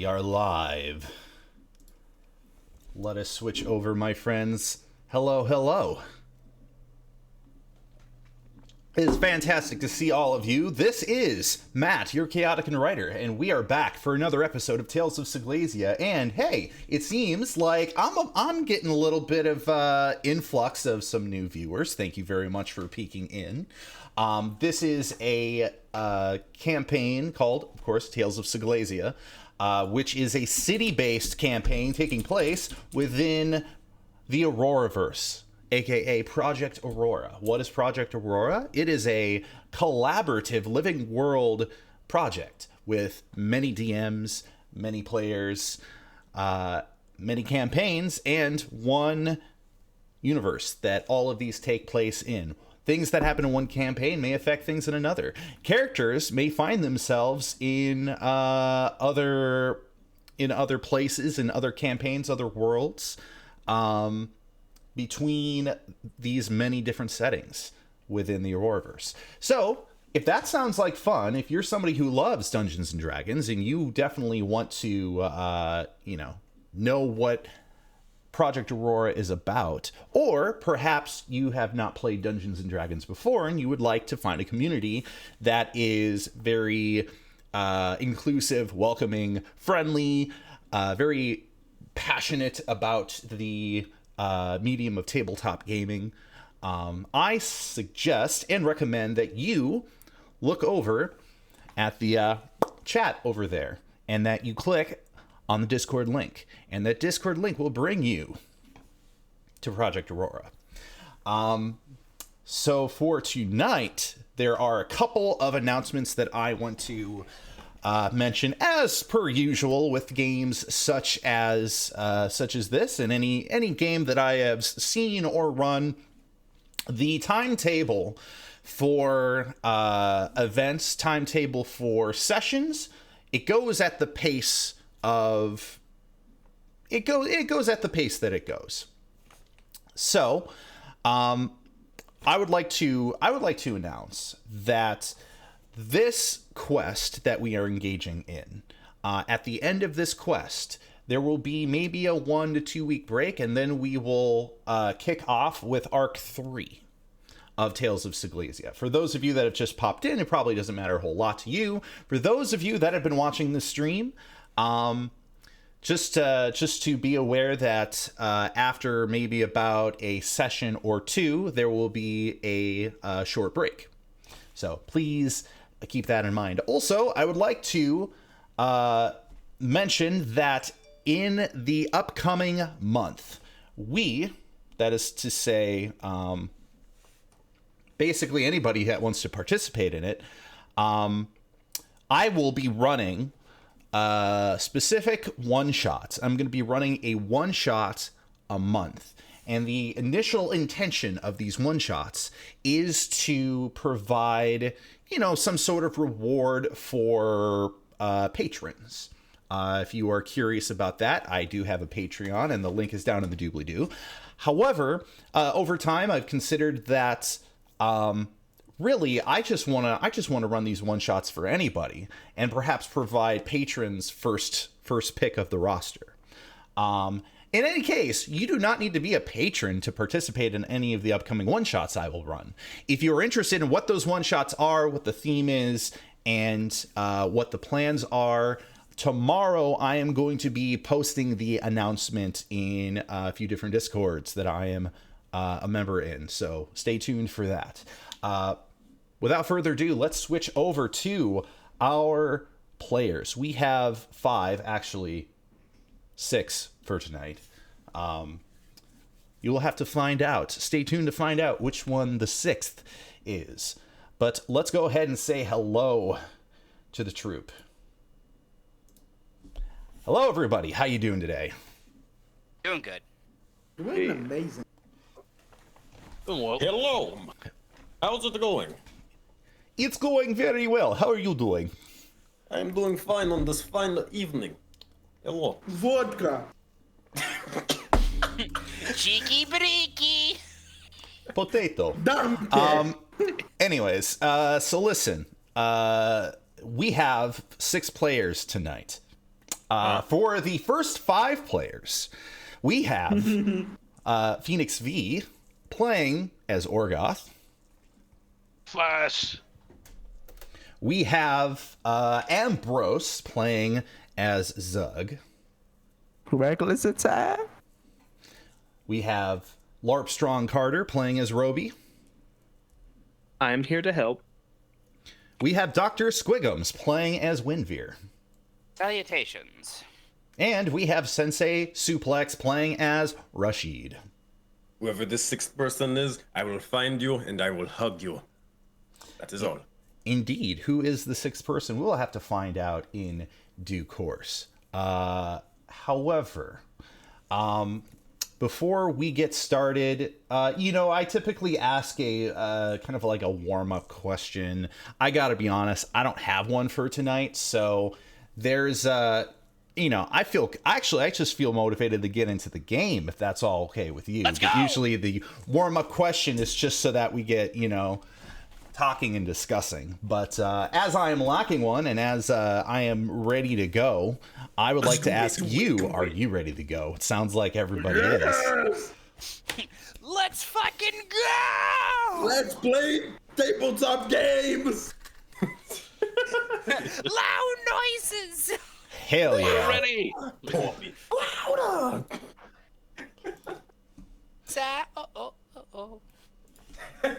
We are live. Let us switch over, my friends. Hello, hello. It is fantastic to see all of you. This is Matt, your chaotic and writer, and we are back for another episode of Tales of SEGLESIA. And hey, it seems like I'm getting a little bit of influx of some new viewers. Thank you very much for peeking in. This is a campaign called, of course, Tales of SEGLESIA, which is a city-based campaign taking place within the Auroraverse, aka Project Aurora. What is Project Aurora? It is a collaborative living world project with many DMs, many players, many campaigns, and one universe that all of these take place in. Things that happen in one campaign may affect things in another. Characters may find themselves in other places, in other campaigns, other worlds, between these many different settings within the Auroraverse. So, if that sounds like fun, if you're somebody who loves Dungeons and Dragons and you definitely want to, know what Project Aurora is about, or perhaps you have not played Dungeons and Dragons before and you would like to find a community that is very inclusive, welcoming, friendly, very passionate about the medium of tabletop gaming, I suggest and recommend that you look over at the chat over there and that you click on the Discord link, and that Discord link will bring you to Project Aurora. So for tonight, there are a couple of announcements that I want to mention, as per usual with games such as this, and any game that I have seen or run. The timetable for events, timetable for sessions, it goes at the pace of it goes at the pace that it goes. So, I would like to announce that this quest that we are engaging in, at the end of this quest, there will be maybe a 1 to 2 week break, and then we will kick off with Arc 3 of Tales of SEGLESIA. For those of you that have just popped in, it probably doesn't matter a whole lot to you. For those of you that have been watching the stream, just to be aware that after maybe about a session or two, there will be a short break. So please keep that in mind. Also, I would like to mention that in the upcoming month, that is to say, basically anybody that wants to participate in it, I will be running specific one-shots. I'm going to be running a one-shot a month. And the initial intention of these one-shots is to provide, some sort of reward for patrons. If you are curious about that, I do have a Patreon, and the link is down in the doobly-doo. However, over time, I've considered that really, I just want to run these one shots for anybody, and perhaps provide patrons first pick of the roster. In any case, you do not need to be a patron to participate in any of the upcoming one shots I will run. If you are interested in what those one shots are, what the theme is, and what the plans are, tomorrow I am going to be posting the announcement in a few different Discords that I am a member in. So stay tuned for that. Without further ado, let's switch over to our players. We have 5, actually 6 for tonight. You will have to find out. Stay tuned to find out which one the 6th is. But let's go ahead and say hello to the troop. Hello, everybody. How you doing today? Doing good. Doing amazing. Well, hello. How's it going? It's going very well. How are you doing? I'm doing fine on this fine evening. Hello. Vodka. Cheeky breaky. Potato. Dante. Anyways, so listen. We have 6 players tonight. For the first 5 players, we have Phoenix V playing as Orgoth. Flash. We have Ambrose playing as Zug. Reckless attack. We have Larp Strong Carter playing as Roby. I'm here to help. We have Dr. Squiggums playing as Winveer. Salutations. And we have Sensei Suplex playing as Rashid. Whoever this 6th person is, I will find you and I will hug you. That is all. Indeed. Who is the 6th person? We'll have to find out in due course. However, before we get started, I typically ask a kind of like a warm-up question. I gotta be honest, I don't have one for tonight, so there's I just feel motivated to get into the game, if that's all okay with you. Let's go! But usually the warm-up question is just so that we get, talking and discussing. But as I am lacking one, and as I am ready to go, I would like to ask you, are you ready to go? It sounds like everybody is. Let's fucking go! Let's play tabletop games. Loud noises! Hell yeah. Ready. Louder. Oh. Turn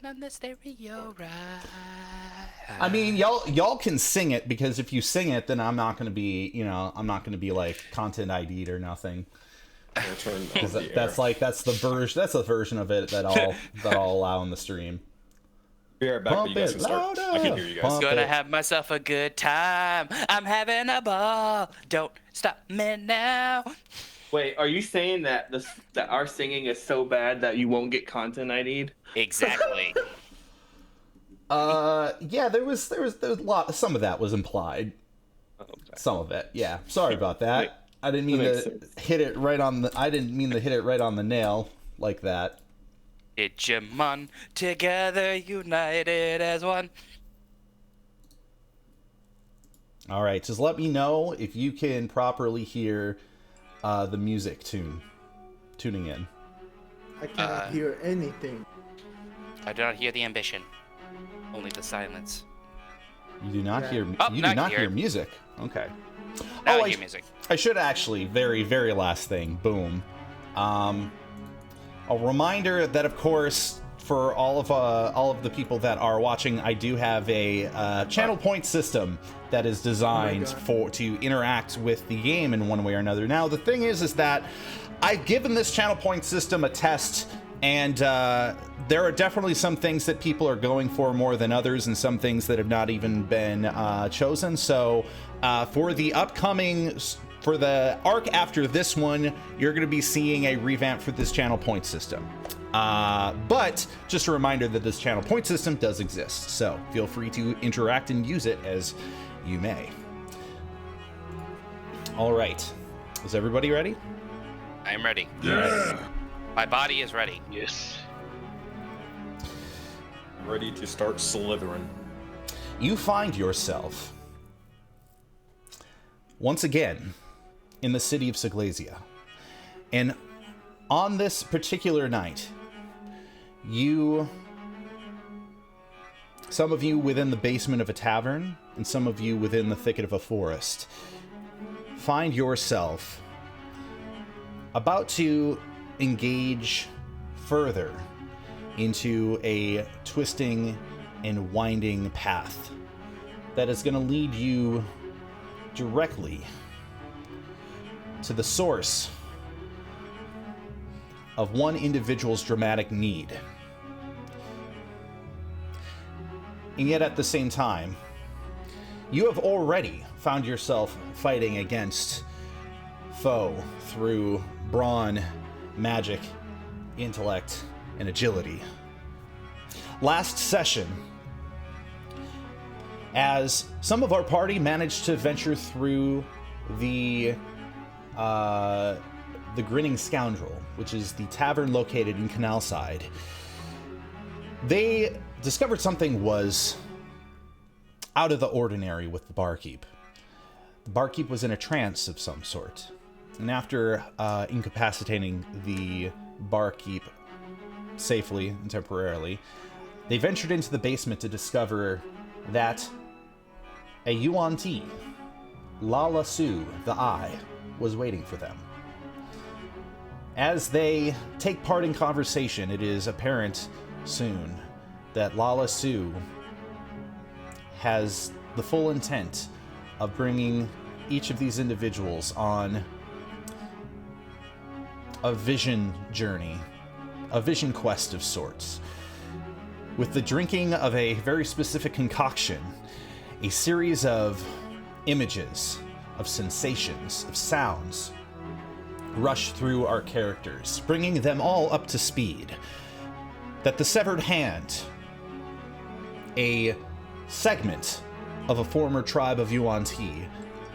on the stereo, right? I mean, y'all can sing it, because if you sing it, then I'm not gonna be, I'm not gonna be like content ID'd or nothing. That's the version of it that I'll allow in the stream. Be right back, but you guys can start. I can hear you guys. Gonna have myself a good time. I'm having a ball. Don't stop me now. Wait, are you saying that that our singing is so bad that you won't get content ID'd? Exactly. Yeah, there was a lot. Some of that was implied. Okay. Some of it, yeah. Sorry about that. I didn't mean to hit it right on the. I didn't mean to hit it right on the nail like that. Digimon, together united as one. All right, just let me know if you can properly hear the music tuning in. I cannot hear anything. I do not hear the ambition, only the silence. You do not hear. Oh, you now do I can not hear hear it. music. Okay. Now Oh, I hear music. I should actually, very, very last thing, boom. A reminder that, of course, for all of the people that are watching, I do have a channel point system that is designed to interact with the game in one way or another. Now, the thing is that I've given this channel point system a test, and there are definitely some things that people are going for more than others, and some things that have not even been chosen. So for the arc after this one, you're going to be seeing a revamp for this channel point system. But just a reminder that this channel point system does exist, so feel free to interact and use it as you may. All right, is everybody ready? I am ready. Yeah. My body is ready. Yes. Ready to start slithering. You find yourself once again in the city of SEGLESIA, and on this particular night, some of you within the basement of a tavern, and some of you within the thicket of a forest, find yourself about to engage further into a twisting and winding path that is going to lead you directly to the source of one individual's dramatic need. And yet at the same time, you have already found yourself fighting against foe through brawn, magic, intellect, and agility. Last session, as some of our party managed to venture through the Grinning Scoundrel, which is the tavern located in Canalside, they discovered something was out of the ordinary with the barkeep. the barkeep was in a trance of some sort. And after incapacitating the barkeep safely and temporarily, they ventured into the basement to discover that a Yuan Ti, Lala Su, the Eye, was waiting for them. As they take part in conversation, it is apparent soon that Lala Su has the full intent of bringing each of these individuals on a vision journey, a vision quest of sorts. With the drinking of a very specific concoction, a series of images, of sensations, of sounds rush through our characters, bringing them all up to speed. That the severed hand, a segment of a former tribe of Yuan Ti,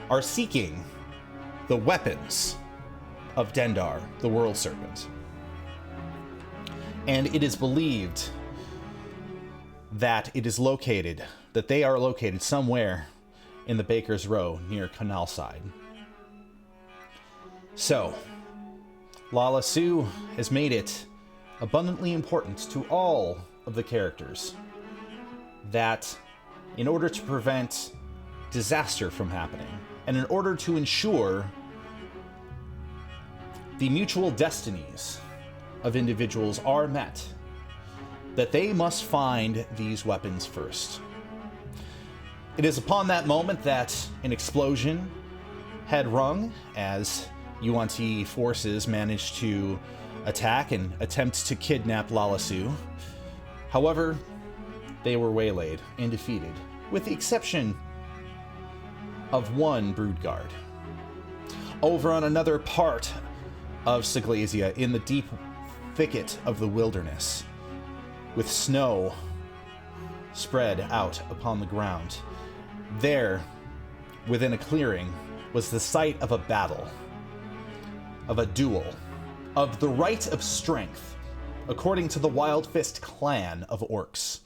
are seeking the weapons of Dendar, the World Serpent. And it is believed that they are located somewhere in the Baker's Row near Canal Side. So, Lala Su has made it abundantly important to all of the characters that in order to prevent disaster from happening, and in order to ensure the mutual destinies of individuals are met, that they must find these weapons first. It is upon that moment that an explosion had rung as Yuan Ti forces managed to attack and attempt to kidnap Lala Su. However, they were waylaid and defeated, with the exception of one brood guard. Over on another part of SEGLESIA, in the deep thicket of the wilderness, with snow spread out upon the ground, there, within a clearing, was the site of a battle, of a duel, of the right of strength, according to the Wild Fist clan of orcs.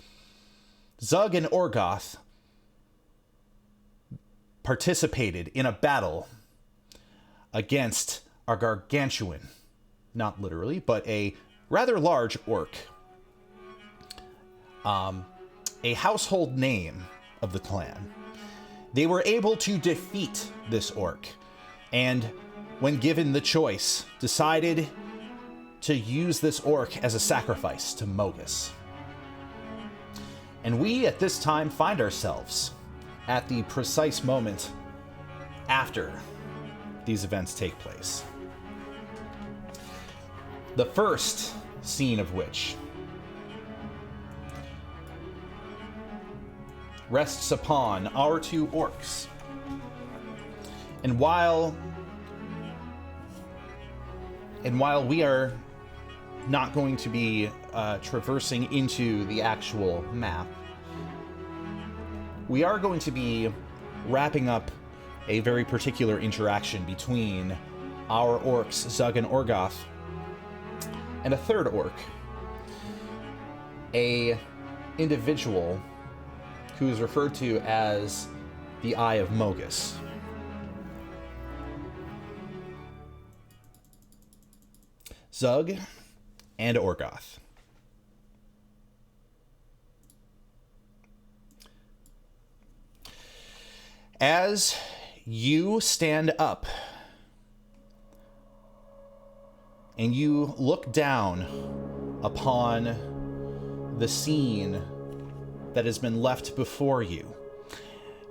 Zug and Orgoth participated in a battle against a gargantuan, not literally, but a rather large orc. A household name of the clan. They were able to defeat this orc, and when given the choice, decided to use this orc as a sacrifice to Mogus. And we, at this time, find ourselves at the precise moment after these events take place. The first scene of which rests upon our two orcs. And while we are not going to be traversing into the actual map, we are going to be wrapping up a very particular interaction between our orcs, Zug and Orgoth, and a third orc, a individual who is referred to as the Eye of Mogus. Zug and Orgoth. As you stand up and you look down upon the scene that has been left before you,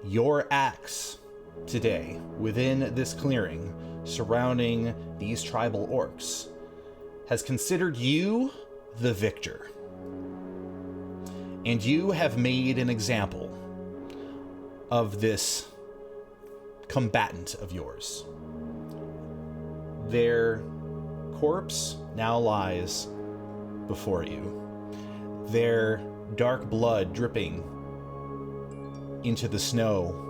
your axe today within this clearing surrounding these tribal orcs has considered you the victor. And you have made an example of this combatant of yours. Their corpse now lies before you, their dark blood dripping into the snow.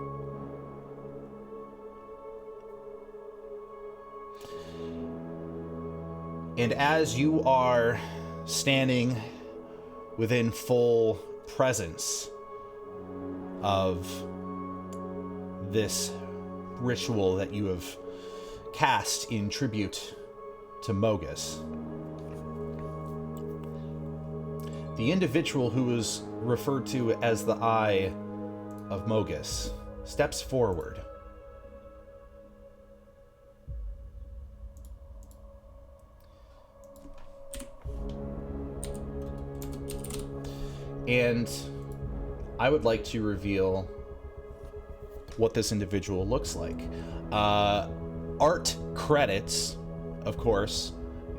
And as you are standing within full presence of this ritual that you have cast in tribute to Mogus. The individual who is referred to as the Eye of Mogus steps forward. And I would like to reveal what this individual looks like. Art credits, of course,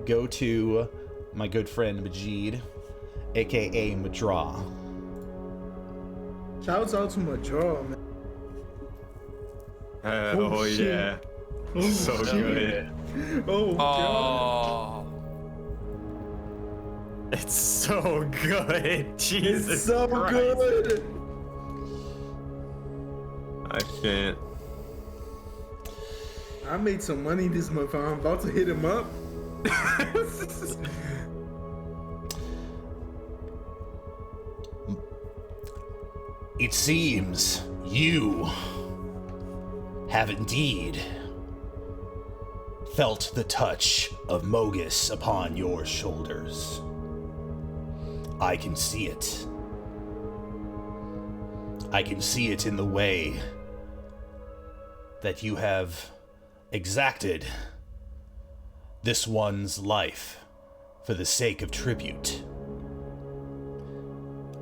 go to my good friend Majid, aka Madra. Shouts out to Madra, man. Oh yeah. So good. Oh, God. Oh. It's so good. Jesus It's so Christ. good. I can't. I made some money this month. I'm about to hit him up. It seems you have indeed felt the touch of Mogus upon your shoulders. I can see it. I can see it in the way that you have exacted this one's life for the sake of tribute.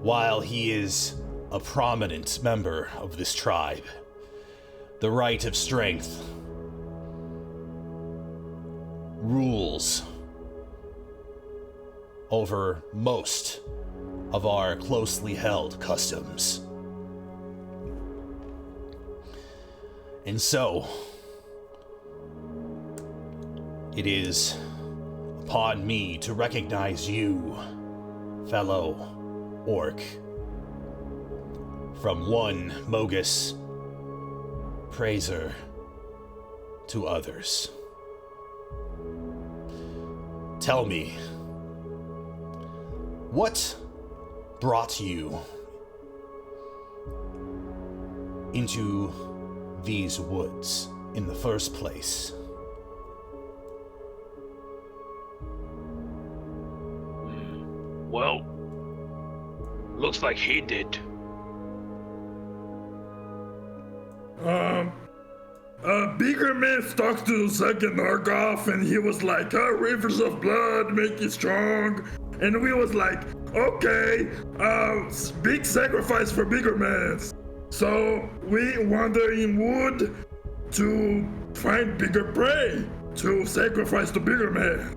While he is a prominent member of this tribe, the right of strength rules over most of our closely held customs. And so, it is upon me to recognize you, fellow orc, from one Mogus praiser to others. Tell me, what brought you into these woods in the first place? Well, looks like he did. Bigger man stuck to the second arc off, and he was like, rivers of blood make you strong. And we was like, okay, big sacrifice for bigger man. So we wander in wood to find bigger prey to sacrifice to bigger man.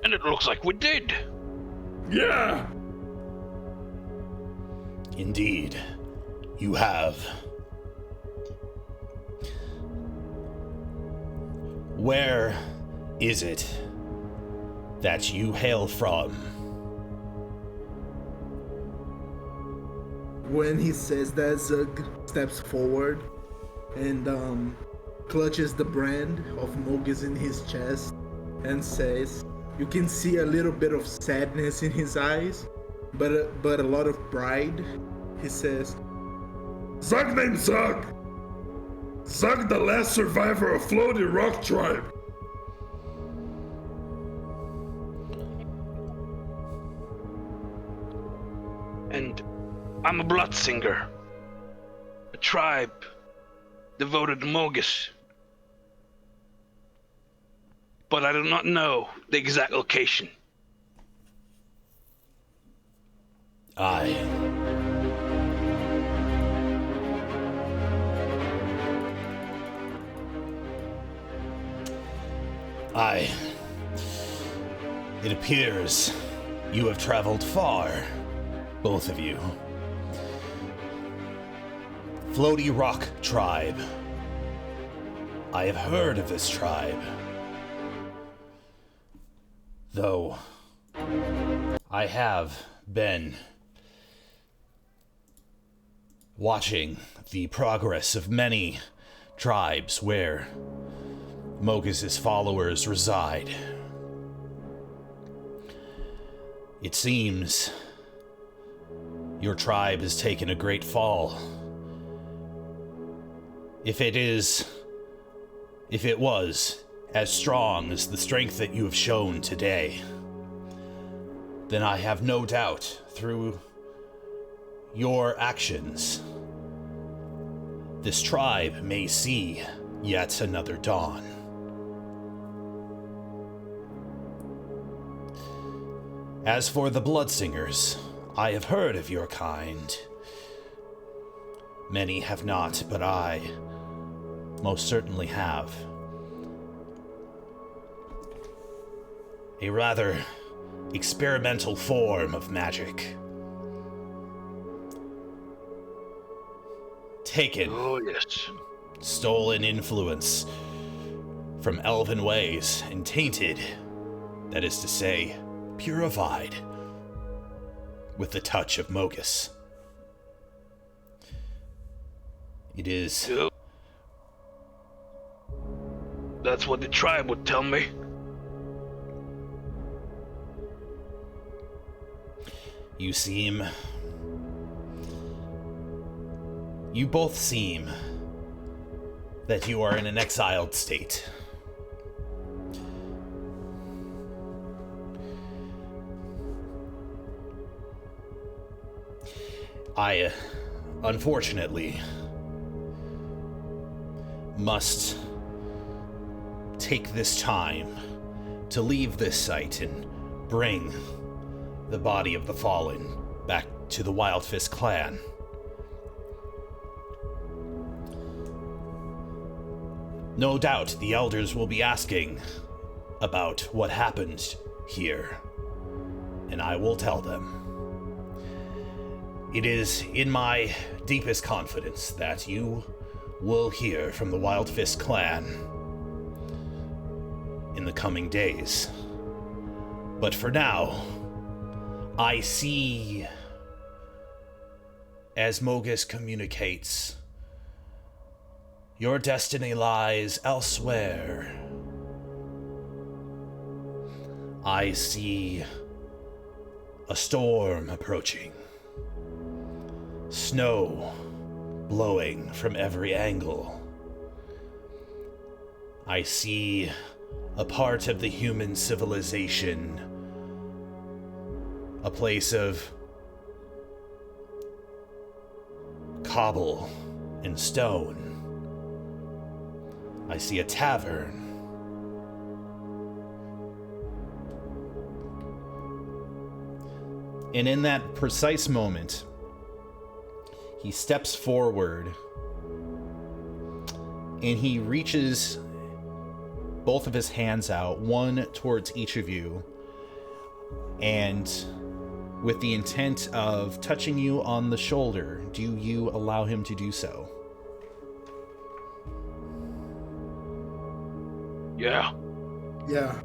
And it looks like we did. Yeah. Indeed, you have. Where is it that you hail from? When he says that, Zug steps forward and clutches the brand of Mogus in his chest and says, you can see a little bit of sadness in his eyes, but a lot of pride. He says, Zug named Zug. Zug, the last survivor of Floating Rock Tribe. And I'm a Bloodsinger. A tribe devoted to Mogus. But I do not know the exact location. Aye. It appears you have traveled far, both of you. Floaty Rock Tribe. I have heard of this tribe. Though, I have been watching the progress of many tribes where Mogus' followers reside. It seems your tribe has taken a great fall If it was as strong as the strength that you have shown today, then I have no doubt through your actions, this tribe may see yet another dawn. As for the Bloodsingers, I have heard of your kind. Many have not, but I most certainly have. A rather experimental form of magic. Taken. Oh, yes. Stolen influence from elven ways and tainted, that is to say, purified with the touch of Mogus. It is... Yep. That's what the tribe would tell me. You both seem that you are in an exiled state. I, unfortunately, must take this time to leave this site and bring the body of the fallen back to the Wild Fist clan. No doubt the elders will be asking about what happened here, and I will tell them. It is in my deepest confidence that you will hear from the Wild Fist clan in the coming days. But for now, I see, as Mogus communicates, your destiny lies elsewhere. I see a storm approaching. Snow blowing from every angle. I see a part of the human civilization, a place of cobble and stone. I see a tavern. And in that precise moment, he steps forward and he reaches both of his hands out, one towards each of you, and with the intent of touching you on the shoulder. Do you allow him to do so? Yeah. Yeah.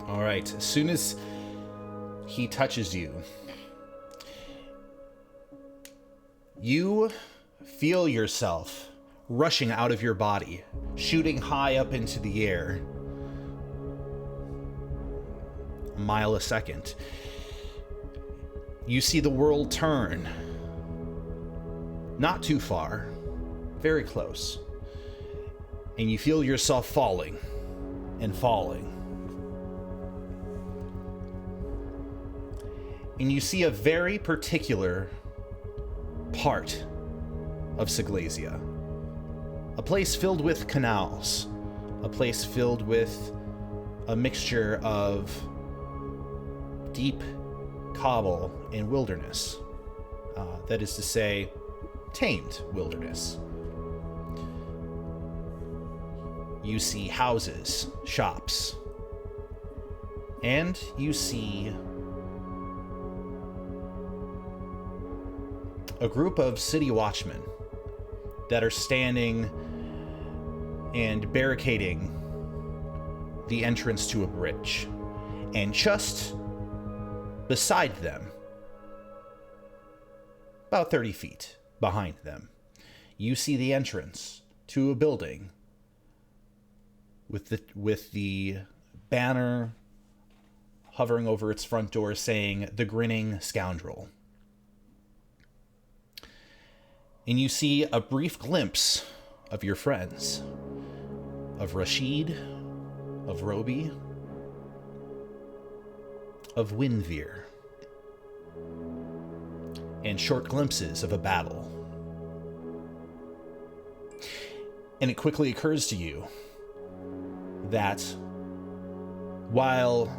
All right. As soon as he touches you, you feel yourself rushing out of your body, shooting high up into the air, a mile a second. You see the world turn. Not too far, very close. And you feel yourself falling and falling. And you see a very particular part of SEGLESIA. A place filled with canals. A place filled with a mixture of deep cobble and wilderness. That is to say, tamed wilderness. You see houses, shops, and you see a group of city watchmen that are standing and barricading the entrance to a bridge. And just beside them, about 30 feet behind them, you see the entrance to a building with the banner hovering over its front door saying, "The Grinning Scoundrel." and you see a brief glimpse of your friends, of Rashid, of Roby, of Windveer, and short glimpses of a battle. And it quickly occurs to you that while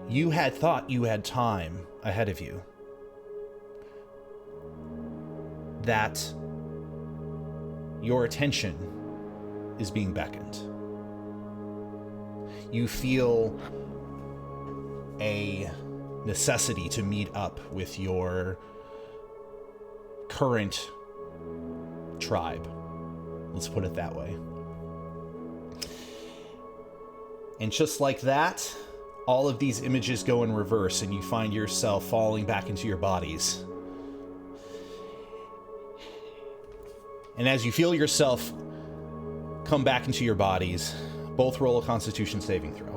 you had thought you had time ahead of you, that your attention is being beckoned. You feel a necessity to meet up with your current tribe. Let's put it that way. And just like that, all of these images go in reverse and you find yourself falling back into your bodies. And as you feel yourself come back into your bodies, both roll a Constitution saving throw.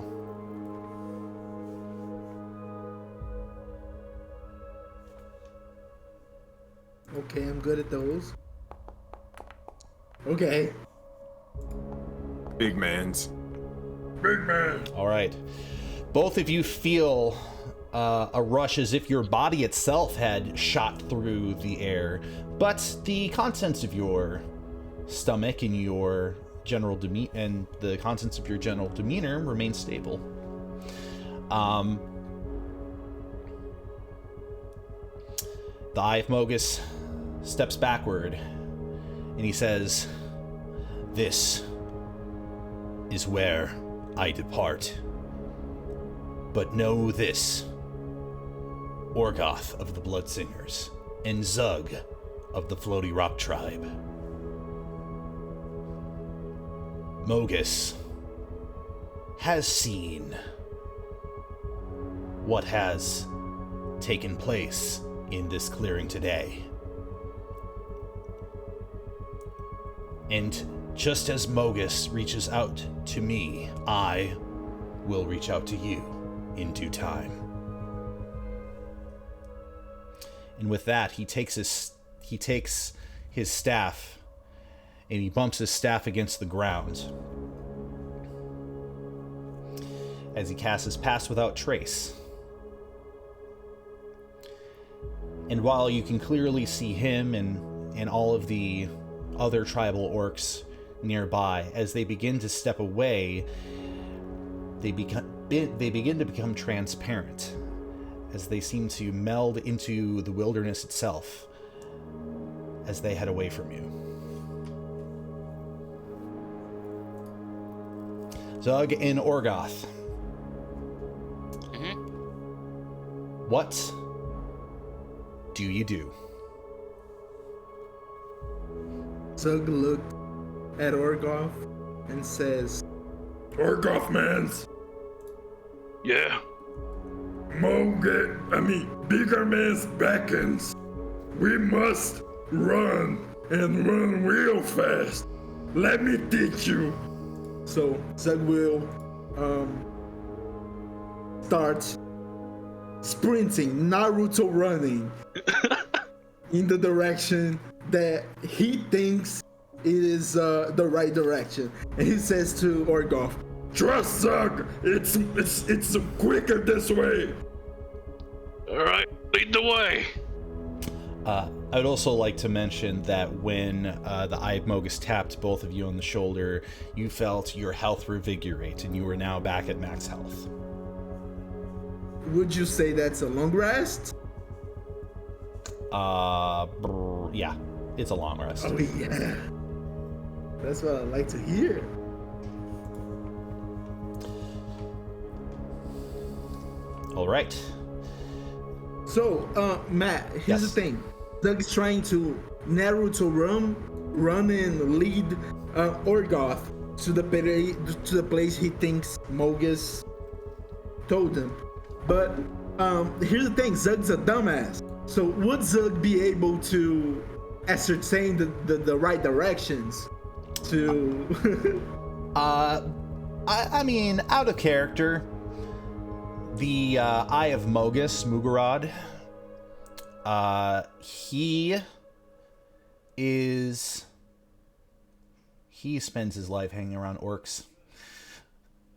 Okay, I'm good at those. Okay. Big man's. Big man. All right. Both of you feel a rush as if your body itself had shot through the air, but the contents of your stomach and your general demeanor and the contents of your general demeanor remain stable. The Eye of Mogus steps backward and he says, "This is where I depart. But know this, Orgoth of the Blood Singers and Zug of the Floaty Rock Tribe. Mogus has seen what has taken place in this clearing today. And just as Mogus reaches out to me, I will reach out to you in due time." And with that, he takes his staff and he bumps his staff against the ground as he casts Pass Without Trace. And while you can clearly see him and all of the other tribal orcs nearby, as they begin to step away, they begin to become transparent as they seem to meld into the wilderness itself as they head away from you. Zug and Orgoth. What do you do? Zug looked at Orgoth and says, Orgoth mans. Yeah. Bigger man's beckons. We must run and run real fast. Let me teach you. so Zug will start sprinting, Naruto running in the direction that he thinks is the right direction. And he says to Orgoth, Trust Zug. It's quicker this way. All right, lead the way. I'd also like to mention that when the Eye of Mogus tapped both of you on the shoulder, you felt your health revigorate, and you are now back at max health. would you say that's a long rest? Yeah, it's a long rest. Oh yeah. That's what I like to hear. All right. So, Matt, here's Yes. the thing. Doug is trying to Naruto run and lead Orgoth to the place he thinks Mogus told him. But here's the thing, Zug's a dumbass. So would Zug be able to ascertain the right directions to I mean, out of character, the Eye of Mogus, Mugarad, he is he spends his life hanging around orcs.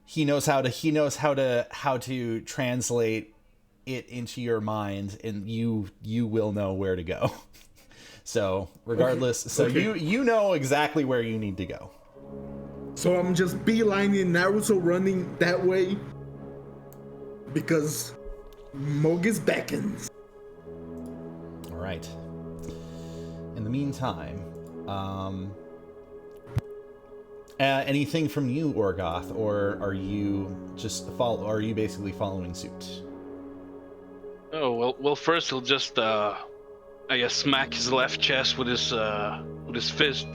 He knows how to translate it into your mind, and you will know where to go. So regardless, Okay. you know exactly where you need to go. So I'm just beelining Naruto running that way because Mogus beckons. All right. In the meantime, anything from you, Orgoth, or are you just Are you basically following suit? Oh well. First he'll just I guess smack his left chest with his fist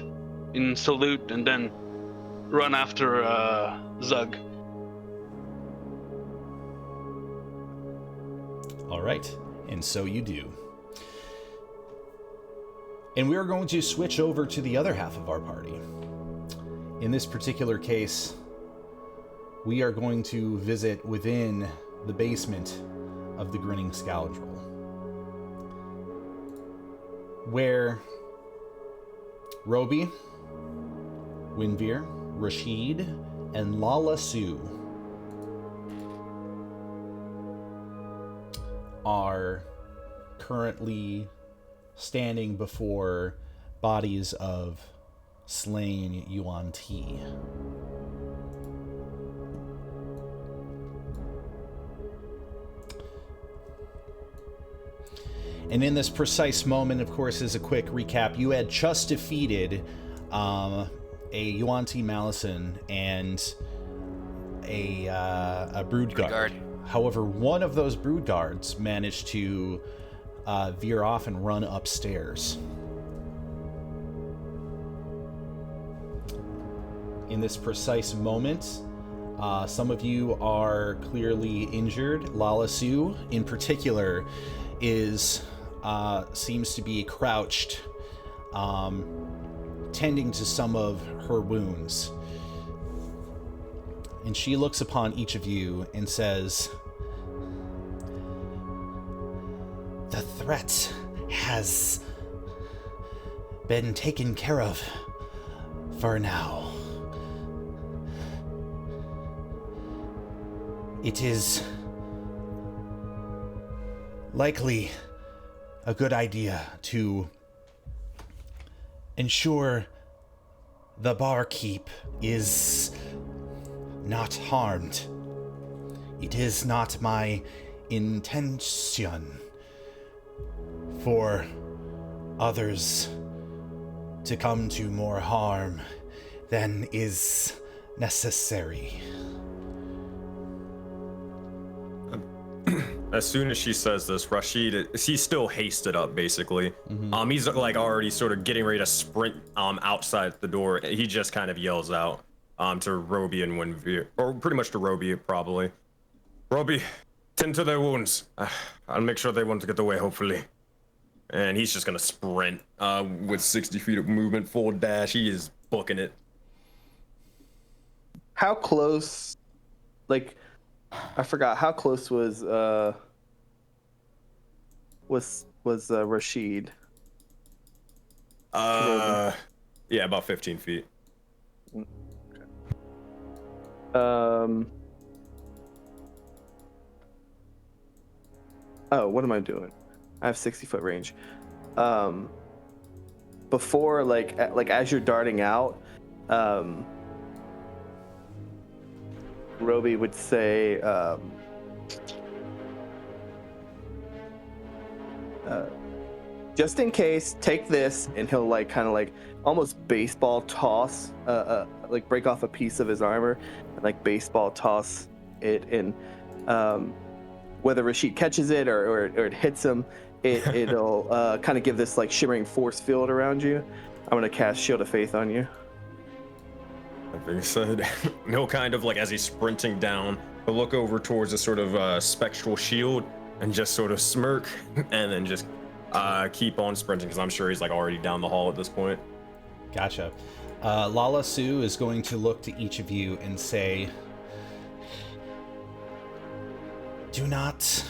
in salute, and then run after Zug. All right, and so you do. And we are going to switch over to the other half of our party. In this particular case, we are going to visit within the basement of the Grinning Scoundrel, where Roby, Winvir, Rashid, and Lala Sue are currently standing before bodies of slain Yuan Ti. And in this precise moment, of course, as a quick recap, you had just defeated a Yuan Ti Malison and a Brood Guard. However, one of those Brood Guards managed to veer off and run upstairs. In this precise moment, some of you are clearly injured. Lala Sue, in particular, seems to be crouched, tending to some of her wounds. And she looks upon each of you and says, "The threat has been taken care of for now. It is likely a good idea to ensure the barkeep is not harmed. It is not my intention for others to come to more harm than is necessary." As soon as she says this, Rashid, he's still hasted up, basically. He's like already sort of getting ready to sprint outside the door. He just kind of yells out to Roby and Winvir, or pretty much to Roby, probably. "Roby, tend to their wounds. I'll make sure they won't get away, hopefully." And he's just gonna sprint with 60 feet of movement, full dash. He is booking it. How close? Like, I forgot. How close was Rashid? Yeah, about 15 feet. Oh, what am I doing? I have 60-foot range. Before, like as you're darting out, Roby would say, "Just in case, take this," and he'll kind of almost baseball toss, like break off a piece of his armor, and baseball toss it, and whether Rashid catches it or it hits him, it'll kind of give this shimmering force field around you. I'm gonna cast Shield of Faith on you. That being said, he'll kind of as he's sprinting down, he'll look over towards a sort of spectral shield and just sort of smirk, and then just keep on sprinting, because I'm sure he's already down the hall at this point. Gotcha. Lala Sue is going to look to each of you and say, "Do not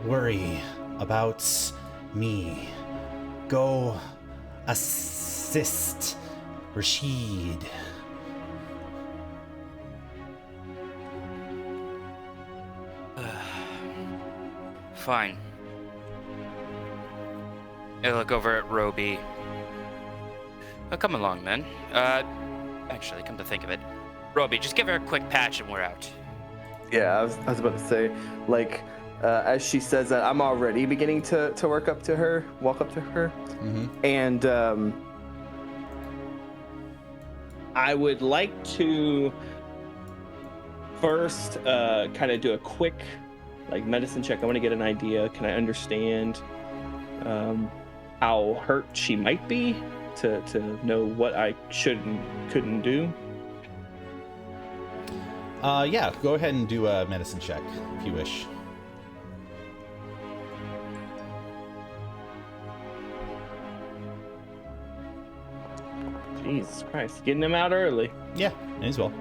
worry about me. Go assist Rashid. Fine. I look over at Roby. Come along, then. Actually, come to think of it, Roby, just give her a quick patch and we're out. Yeah, I was about to say, like, as she says that, I'm already beginning to walk up to her, and I would like to first kind of do a quick, like, medicine check. I want to get an idea. Can I understand how hurt she might be to know what I should and couldn't do? Yeah, go ahead and do a medicine check if you wish. Jesus Christ, getting him out early. Yeah, may as well.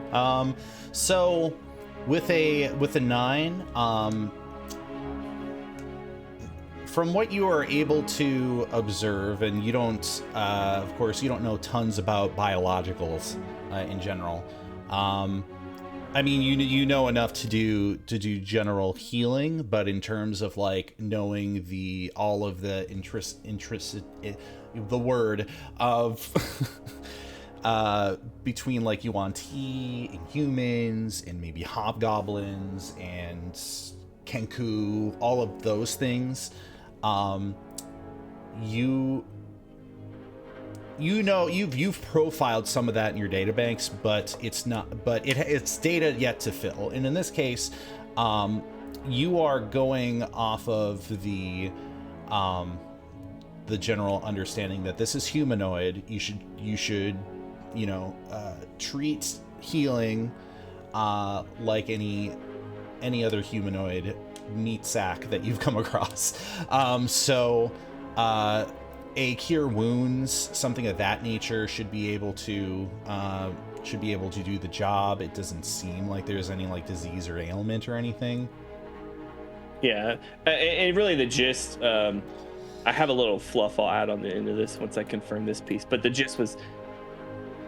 So with a 9, from what you are able to observe, and you don't, of course, you don't know tons about biologicals in general. I mean, you know enough to do general healing, but in terms of like knowing all of the the word of between like Yuan-Ti and humans and maybe hobgoblins and Kenku, all of those things, you know you've profiled some of that in your databanks, but it's data yet to fill. And in this case, you are going off of the general understanding that this is humanoid. You should treat healing like any other humanoid meat sack that you've come across. A cure wounds, something of that nature, should be able to do the job. It doesn't seem like there's any like disease or ailment or anything. Yeah, and really the gist, I have a little fluff I'll add on the end of this once I confirm this piece, but the gist was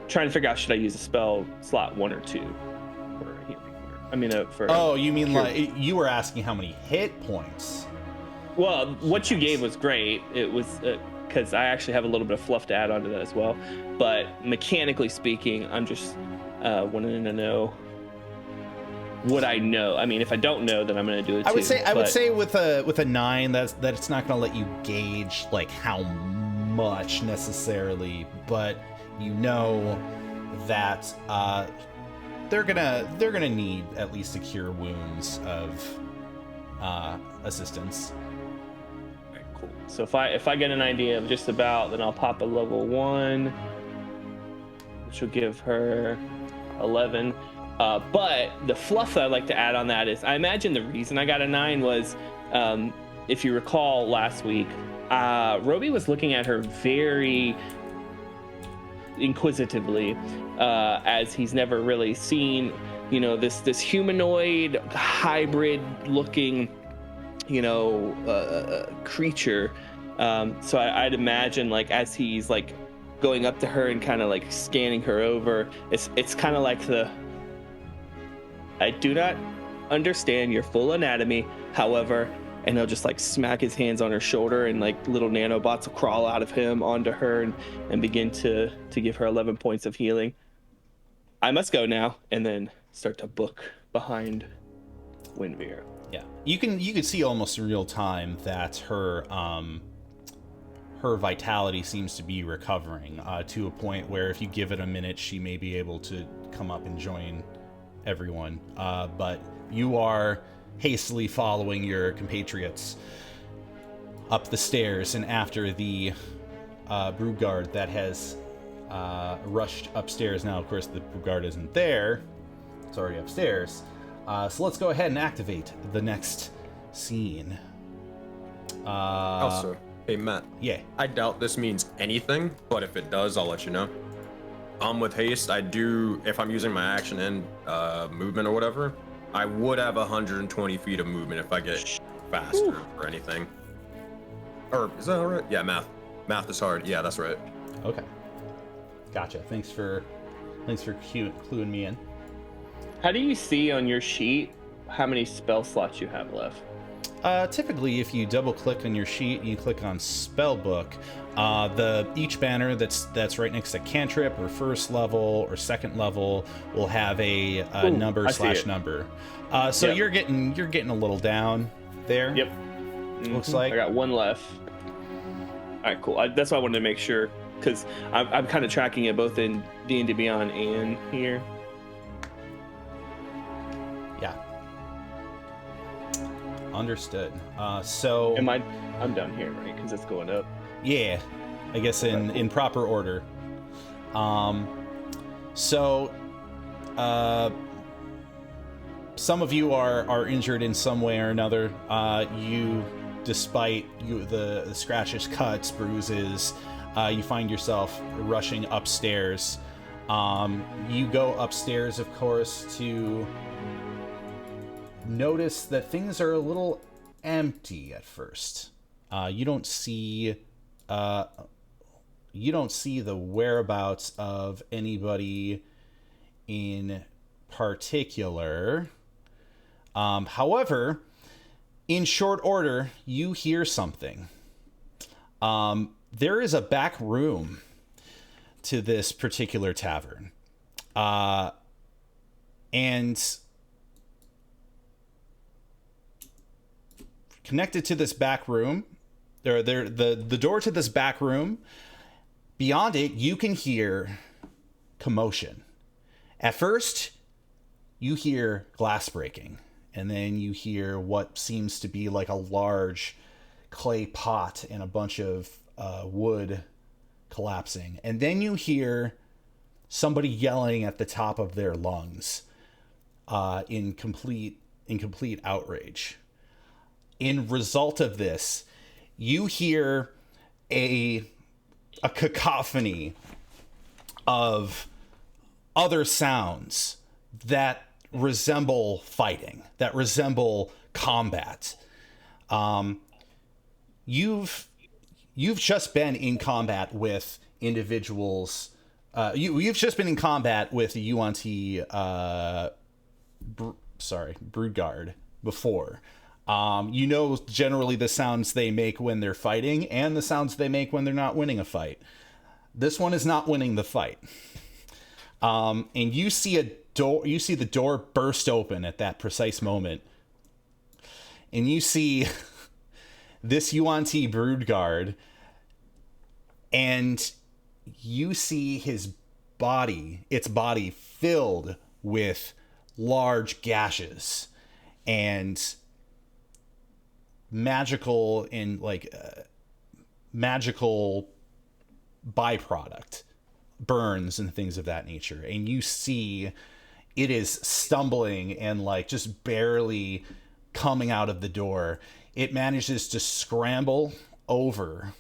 trying to figure out, should I use a spell slot 1 or 2 for healing? I mean, oh, you mean cure. Like you were asking how many hit points? Well, what you gave was great. It was because I actually have a little bit of fluff to add onto that as well. But mechanically speaking, I'm just wanting to know what I know. I mean, if I don't know, then I'm going to do it too. I would say with a 9, that it's not going to let you gauge like how much necessarily, but you know that they're gonna need at least a cure wounds of assistance. Right, cool. So if I get an idea of just about, then I'll pop a level 1, which will give her 11. But the fluff that I'd like to add on that is, I imagine the reason I got a 9 was, if you recall last week, Roby was looking at her very inquisitively, as he's never really seen, this humanoid hybrid looking, creature. So I'd imagine, like, as he's like going up to her and kind of like scanning her over, it's kind of like I do not understand your full anatomy, however, and he'll just like smack his hands on her shoulder, and like little nanobots will crawl out of him onto her and begin to give her 11 points of healing. I must go now, and then start to book behind Winveer. Yeah, you can see almost in real time that her vitality seems to be recovering to a point where if you give it a minute, she may be able to come up and join everyone. But you are hastily following your compatriots up the stairs, and after the brood guard that has rushed upstairs. Now, of course, the brood guard isn't there. It's already upstairs. So let's go ahead and activate the next scene. Also, hey, Matt. Yeah. I doubt this means anything, but if it does, I'll let you know. With haste, I do, if I'm using my action and movement or whatever, I would have 120 feet of movement if I get faster or anything. Or is that all right? Yeah, math is hard. Yeah, that's right. Okay. Gotcha. Thanks for cluing me in. How do you see on your sheet how many spell slots you have left? Typically, if you double click on your sheet and you click on Spellbook, each banner that's right next to cantrip or first level or second level will have a number / number. So Yep. you're getting a little down there. Yep. Looks like I got one left. All right, cool. That's why I wanted to make sure, because I'm kind of tracking it both in D&D Beyond and here. Yeah. Understood. So I'm down here, right? Because it's going up. yeah, I guess in proper order. So some of you are injured in some way or another. Despite the scratches, cuts, bruises, you find yourself rushing upstairs. You go upstairs, of course, to notice that things are a little empty at first. You don't see the whereabouts of anybody in particular. However, in short order, you hear something. There is a back room to this particular tavern. And connected to this back room, the door to this back room, beyond it, you can hear commotion. At first, you hear glass breaking, and then you hear what seems to be like a large clay pot and a bunch of wood collapsing. And then you hear somebody yelling at the top of their lungs in complete outrage. In result of this, you hear a cacophony of other sounds that resemble fighting, that resemble combat. You've just been in combat with individuals. You've just been in combat with the Yuan-Ti Broodguard before. You know generally the sounds they make when they're fighting and the sounds they make when they're not winning a fight. This one is not winning the fight. And you see the door burst open at that precise moment. And you see this Yuan-Ti Broodguard, and you see its body filled with large gashes and magical byproduct, burns and things of that nature. And you see it is stumbling and just barely coming out of the door. It manages to scramble over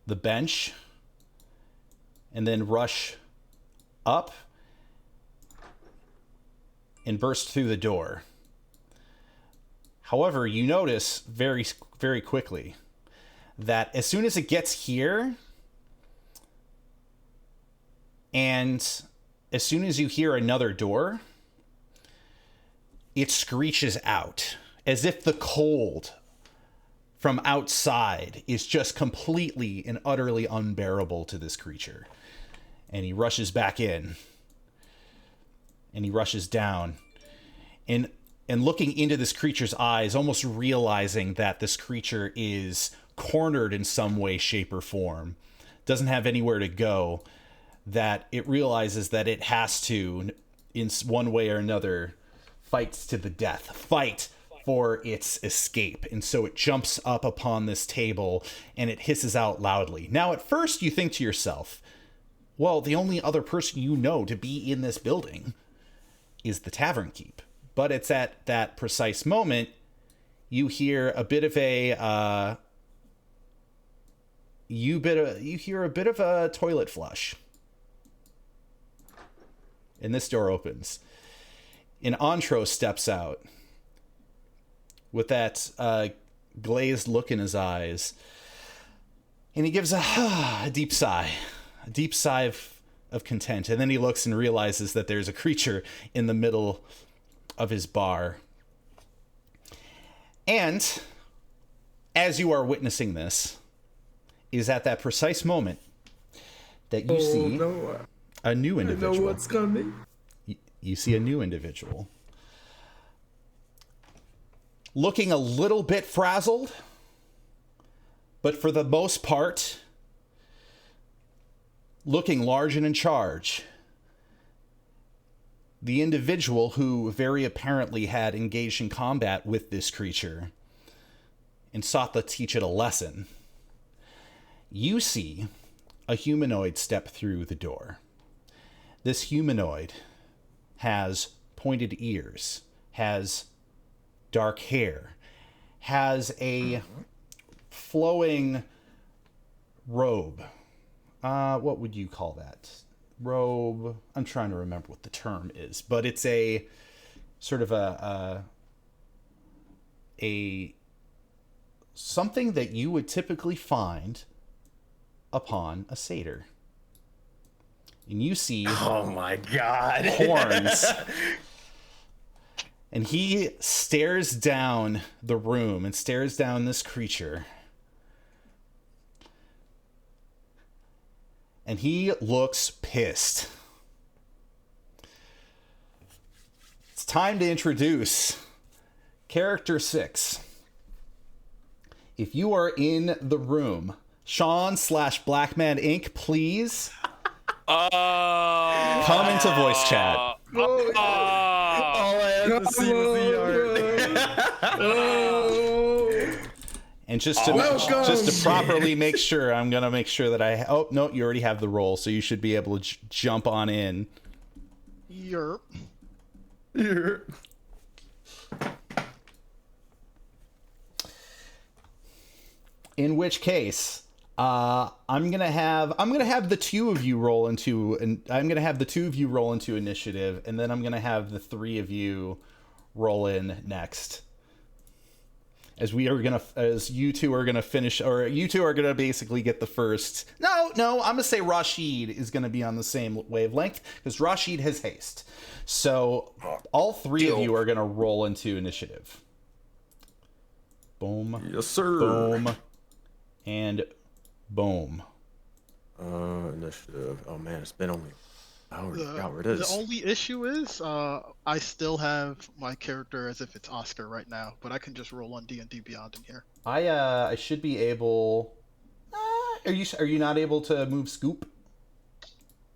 the bench and then rush up and burst through the door. However, you notice very, very quickly that as soon as it gets here, and as soon as you hear another door, it screeches out as if the cold from outside is just completely and utterly unbearable to this creature. And he rushes back in. And he rushes down. And looking into this creature's eyes, almost realizing that this creature is cornered in some way, shape, or form, doesn't have anywhere to go, that it realizes that it has to, in one way or another, fight to the death, fight for its escape. And so it jumps up upon this table and it hisses out loudly. Now, at first you think to yourself, well, the only other person you know to be in this building is the Tavern Keep. But it's at that precise moment you hear a bit of a you hear a bit of a toilet flush. And this door opens. And Antro steps out with that glazed look in his eyes. And he gives a deep sigh of content. And then he looks and realizes that there's a creature in the middle of his bar. And as you are witnessing this, is at that precise moment that you see a new individual. I know what's coming. You see a new individual. Looking a little bit frazzled, but for the most part, looking large and in charge. The individual who very apparently had engaged in combat with this creature and sought to teach it a lesson. You see a humanoid step through the door. This humanoid has pointed ears, has dark hair, has a flowing robe. What would you call that? Robe. I'm trying to remember what the term is, but it's a sort of a something that you would typically find upon a satyr. And you see, oh my god, horns. And he stares down the room and stares down this creature. And he looks pissed. It's time to introduce Character 6. If you are in the room, Sean/Blackman Inc., please come into voice chat. all I had to see was the art. And just to properly make sure, I'm going to make sure that oh, no, you already have the roll, so you should be able to jump on in. Yerp. In which case, I'm gonna have the two of you roll into initiative, and then I'm gonna have the three of you roll in next. As you two are gonna finish, or you two are gonna basically get the first. No, I'm gonna say Rashid is gonna be on the same wavelength because Rashid has haste. So all three of you are gonna roll into initiative. Boom. Yes, sir. Boom. And boom. Initiative. Oh man, it's been only hours. Where it is. The only issue is I still have my character as if it's Oscar right now, but I can just roll on D&D Beyond in here. I should be able. Are you not able to move Scoop?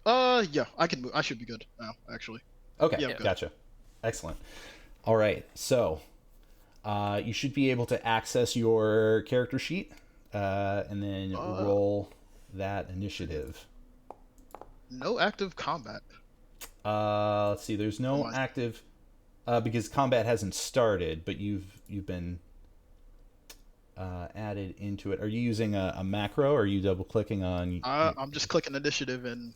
Yeah, I can move. I should be good now, actually. Okay, yeah, gotcha. Excellent. All right, so you should be able to access your character sheet and then roll that initiative. No active combat. Let's see. There's no active because combat hasn't started, but you've been added into it. Are you using a macro, or are you double clicking on? I'm just clicking initiative and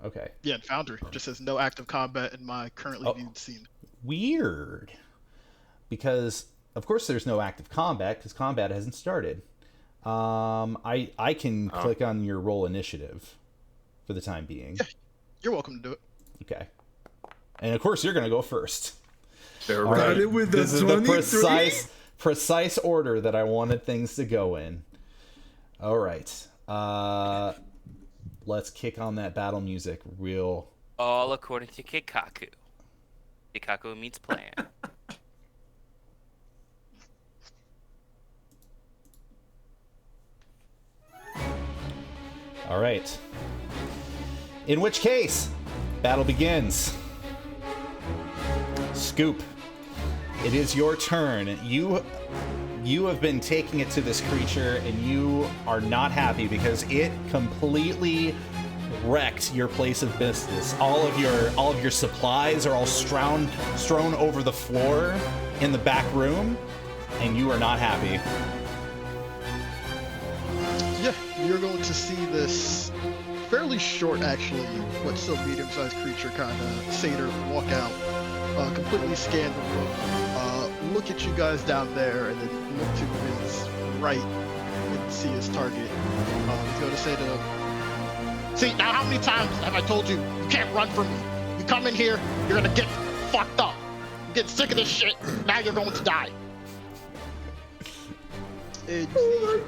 Okay. Yeah, in Foundry it just says no active combat in my currently viewed scene. Weird. Because of course there's no active combat because combat hasn't started. I can click on your roll initiative for the time being. Yeah, you're welcome to do it. Okay. And of course you're gonna go first. All Got right. it with the This is the 23? precise order that I wanted things to go in. All right. Let's kick on that battle music real. All according to Kikaku. Kikaku meets plan. All right. In which case, battle begins. Scoop, it is your turn. You have been taking it to this creature, and you are not happy because it completely wrecked your place of business. All of your supplies are all strewn over the floor in the back room, and you are not happy. Yeah, you're going to see this fairly short, actually, but still medium-sized creature, kind of satyr, walk out, completely scan the room, look at you guys down there, and then look to his right, see his target. He's going to say to him, "See, now how many times have I told you you can't run from me? You come in here, you're going to get fucked up. You get sick of this shit, now you're going to die." And he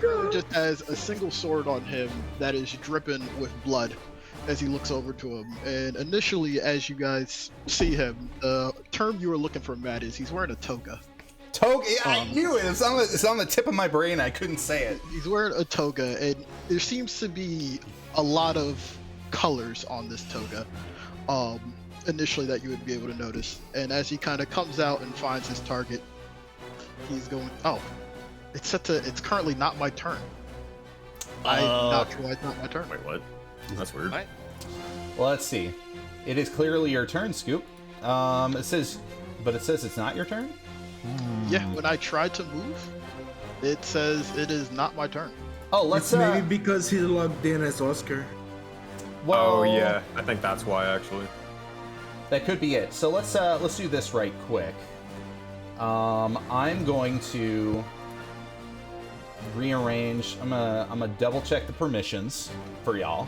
really just has a single sword on him that is dripping with blood as he looks over to him. And initially, as you guys see him, the term you were looking for, Matt, is he's wearing a toga. Toga? I knew it. It's on the tip of my brain. I couldn't say it. He's wearing a toga, and there seems to be a lot of colors on this toga. Initially, that you would be able to notice. And as he kind of comes out and finds his target, he's going, "Oh, it's currently not my turn. I'm not sure why it's not my turn." Wait, what? That's weird. What? Well, let's see. It is clearly your turn, Scoop. It says it's not your turn? Yeah, when I tried to move, it says it is not my turn. Oh, let's It's maybe because he's logged in as Oscar. well, Oh yeah, I think that's why actually. that could be it. So let's do this right quick. I'm going to rearrange. I'm gonna double check the permissions for y'all.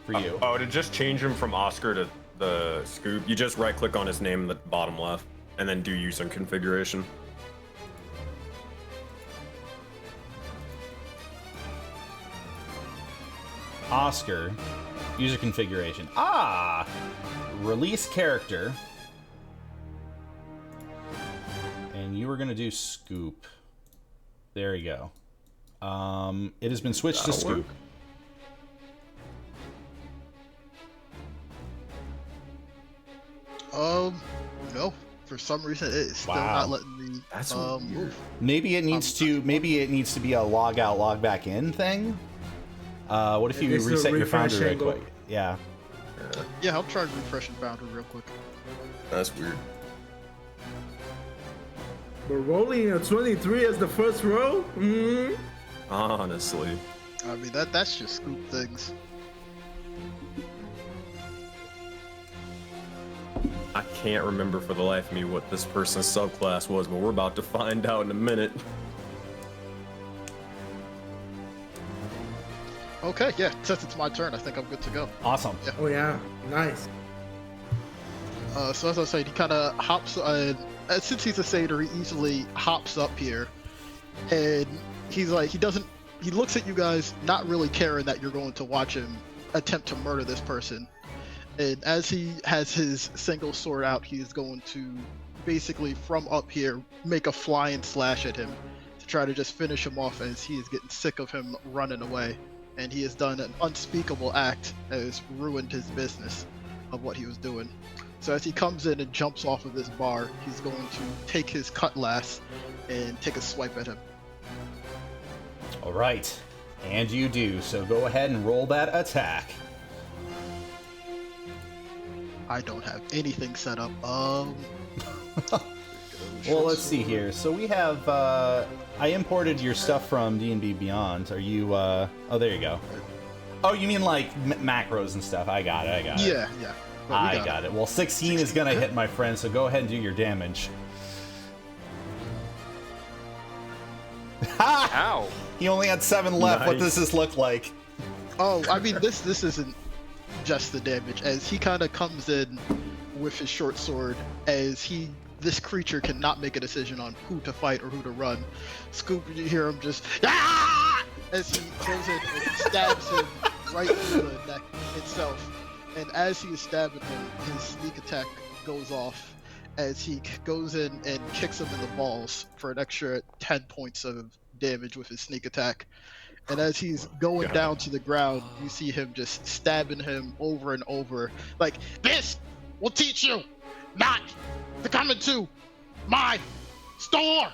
For you. Oh, to just change him from Oscar to the Scoop, you just right click on his name in the bottom left, and then do user configuration. Oscar, user configuration. Release character. And you were gonna do Scoop. There you go. It has been switched to Scoop. No. For some reason, it's still not letting me move. Maybe it needs to be a log out, log back in thing. What if you It's a reset your refresh founder right angle. quick? Yeah. Yeah, I'll try refreshing boundary real quick. That's weird. But rolling a 23 as the first row? Honestly. I mean, that's just Scoop things. I can't remember for the life of me what this person's subclass was, but we're about to find out in a minute. Okay, yeah, since it's my turn, I think I'm good to go. Awesome. Oh yeah, nice. So as I was saying, he kind of hops, since he's a satyr, he easily hops up here, and he's like, he looks at you guys, not really caring that you're going to watch him attempt to murder this person. And as he has his single sword out, he is going to basically from up here make a flying slash at him to try to just finish him off, as he is getting sick of him running away. And he has done an unspeakable act that has ruined his business of what he was doing. So as he comes in and jumps off of this bar, he's going to take his cutlass and take a swipe at him. All right. And you do. So go ahead and roll that attack. I don't have anything set up. Well, let's see here. So we have, I imported your stuff from D&D Beyond. Are you, oh, there you go. Oh, you mean like macros and stuff. I got it. Yeah. I got it. Well, 16 is going to hit, my friend, so go ahead and do your damage. Ha! Ow. He only had 7 left. What does Nice. this look like? Oh, I mean, this isn't just the damage, as he kind of comes in with his short sword, as this creature cannot make a decision on who to fight or who to run. Scoop, you hear him just, "Ah!" as he goes in and stabs him right through the neck itself. And as he is stabbing him, his sneak attack goes off as he goes in and kicks him in the balls for an extra 10 points of damage with his sneak attack. And as he's going down to the ground, you see him just stabbing him over and over. Like, "This will teach you not to come into my store!"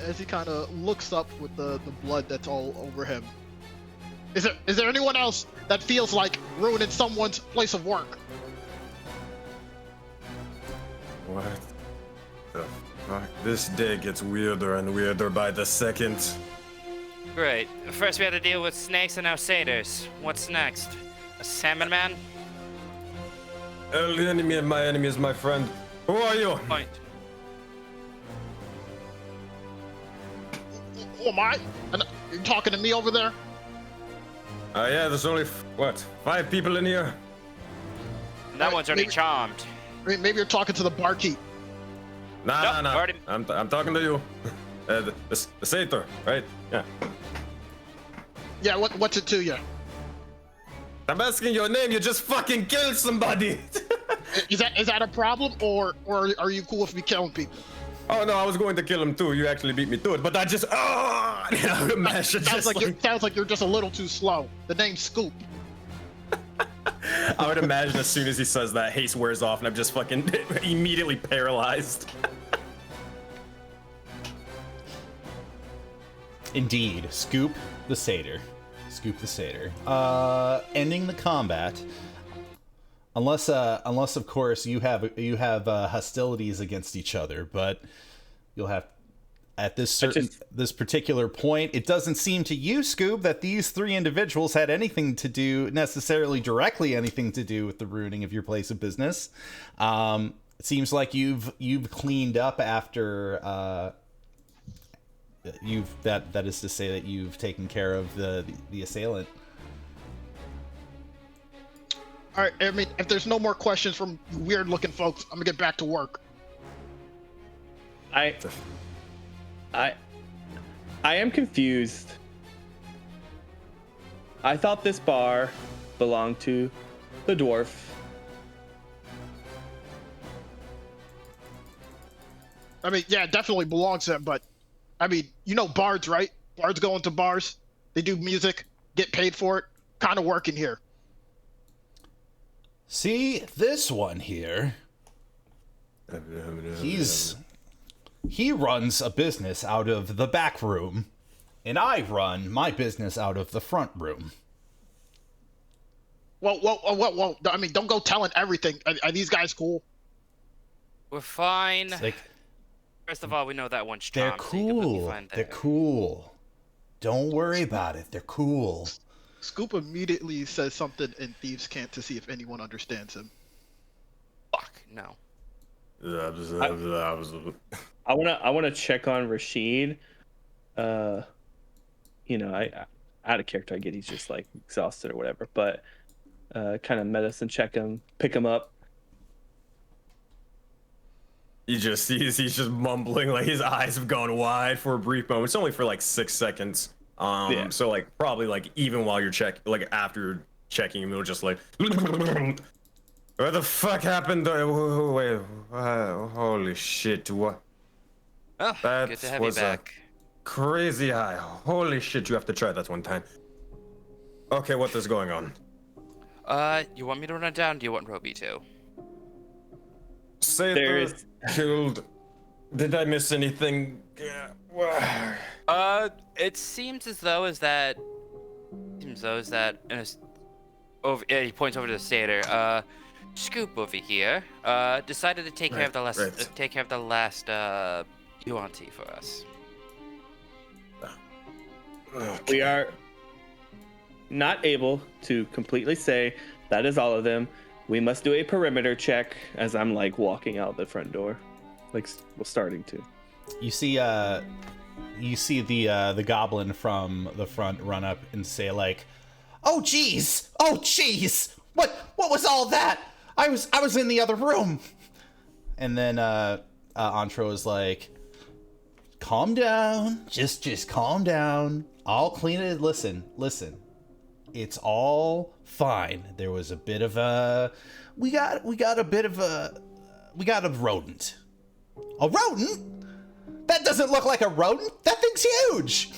As he kind of looks up with the blood that's all over him. Is there anyone else that feels like ruining someone's place of work? What the fuck? This day gets weirder and weirder by the second. Great. First we had to deal with snakes and now satyrs. What's next? A salmon man? The enemy of my enemy is my friend. Who are you? Point. Who am I? And you're talking to me over there? Yeah, there's only, 5 people in here? And that Right, one's already maybe- charmed. Maybe you're talking to the barkeep. Nah. already- I'm talking to you. The satyr, right? Yeah. Yeah, what's it to you? I'm asking your name, you just fucking killed somebody! Is that a problem, or are you cool with me killing people? Oh no, I was going to kill him too, you actually beat me to it, but I just, I would imagine Sounds like you're just a little too slow. The name's Scoop. I would imagine as soon as he says that, haste wears off and I'm just fucking immediately paralyzed. Indeed, Scoop the Satyr. Scoop the Satyr. Ending the combat. Unless of course you have hostilities against each other, but you'll have at this particular point. It doesn't seem to you, Scoop, that these 3 individuals had anything to do directly with the ruining of your place of business. It seems like you've cleaned up after. That is to say that you've taken care of the assailant. All right. I mean, if there's no more questions from weird-looking folks, I'm gonna get back to work. I am confused. I thought this bar belonged to the dwarf. I mean, yeah, it definitely belongs to him, but I mean, you know bards, right? Bards go into bars, they do music, get paid for it, kind of working here. See, this one here, he runs a business out of the back room, and I run my business out of the front room. Whoa. I mean, don't go telling everything. Are these guys cool? We're fine. It's like, First of all, we know that one's they're charmed. So you can put me cool. fine They're there. cool. Don't worry about it. They're cool. Scoop immediately says something in Thieves' Cant to see if anyone understands him. Fuck, no. I wanna check on Rashid. I out of character, I get he's just like exhausted or whatever, but kind of medicine check him, pick him up. He's just mumbling, like his eyes have gone wide for a brief moment. It's only for like 6 seconds. Yeah. So like probably like even while you're after you're checking him, it'll just like, what the fuck happened? Wait, holy shit! What? Oh, That good to have you was back. Crazy high. Holy shit! You have to try that one time. Okay, what is going on? You want me to run down? Do you want Roby to? Say There the killed. Did I miss anything? Yeah. It seems as though he points over to the satyr. Scoop over here. Decided to take care of the last Yuanti for us. We are not able to completely say that is all of them. We must do a perimeter check as I'm like walking out the front door, like we're starting to. You see the goblin from the front run up and say like, "Oh jeez, what was all that? I was in the other room." And then Antro is like, "Calm down, just calm down. I'll clean it. Listen, it's all fine. There was a bit of we got a rodent. A rodent? That doesn't look like a rodent. That thing's huge."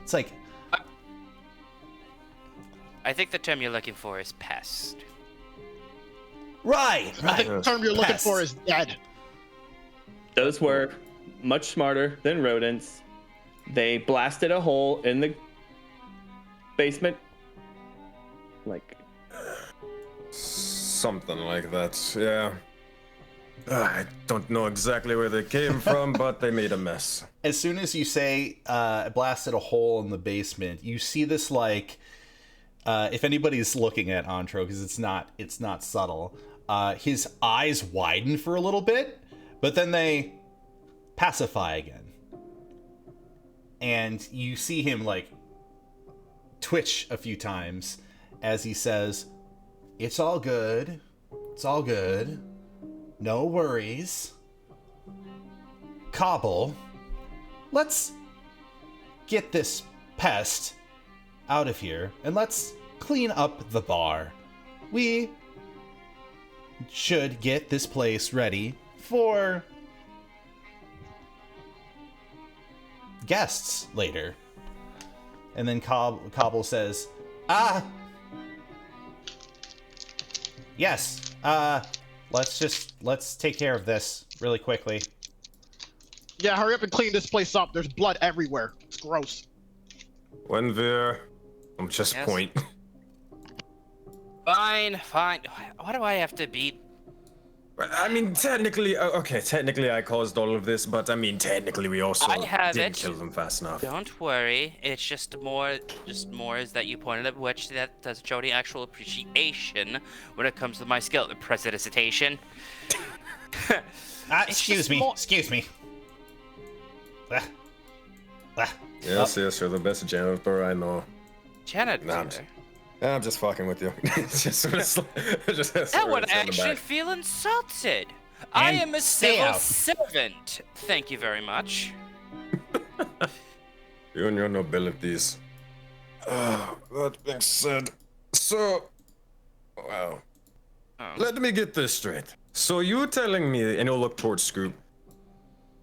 It's like, I think the term you're looking for is pest. right. I think the term you're looking Pest. for is dead. Those were much smarter than rodents. They blasted a hole in the basement. Like, Something like that. Yeah. I don't know exactly where they came from, but they made a mess. As soon as you say blasted a hole in the basement, you see this like if anybody's looking at Antro, because it's not subtle, his eyes widen for a little bit, but then they pacify again. and you see him like twitch a few times as he says, "It's all good. It's all good. No worries. Cobble, let's get this pest out of here and let's clean up the bar. We should get this place ready for guests later." And then Cobble says, yes, let's take care of this really quickly. Yeah, hurry up and clean this place up. There's blood everywhere. It's gross. When we're... I'm just Yes. point. Fine. Why do I have to be? I mean, technically I caused all of this, but I mean, technically we also I have didn't it. kill them fast enough. Don't worry. It's just more is that you pointed at which that does show the actual appreciation when it comes to my skill. The precipitation. Excuse me. Yes, you're the best janitor I know. Janitor. Nah, I'm just fucking with you. just That would actually feel insulted. I And am a stay civil out. servant. Thank you very much. You and your nobilities. That being said, so... Wow. Oh. Let me get this straight. So you telling me, and you'll look towards Scoop,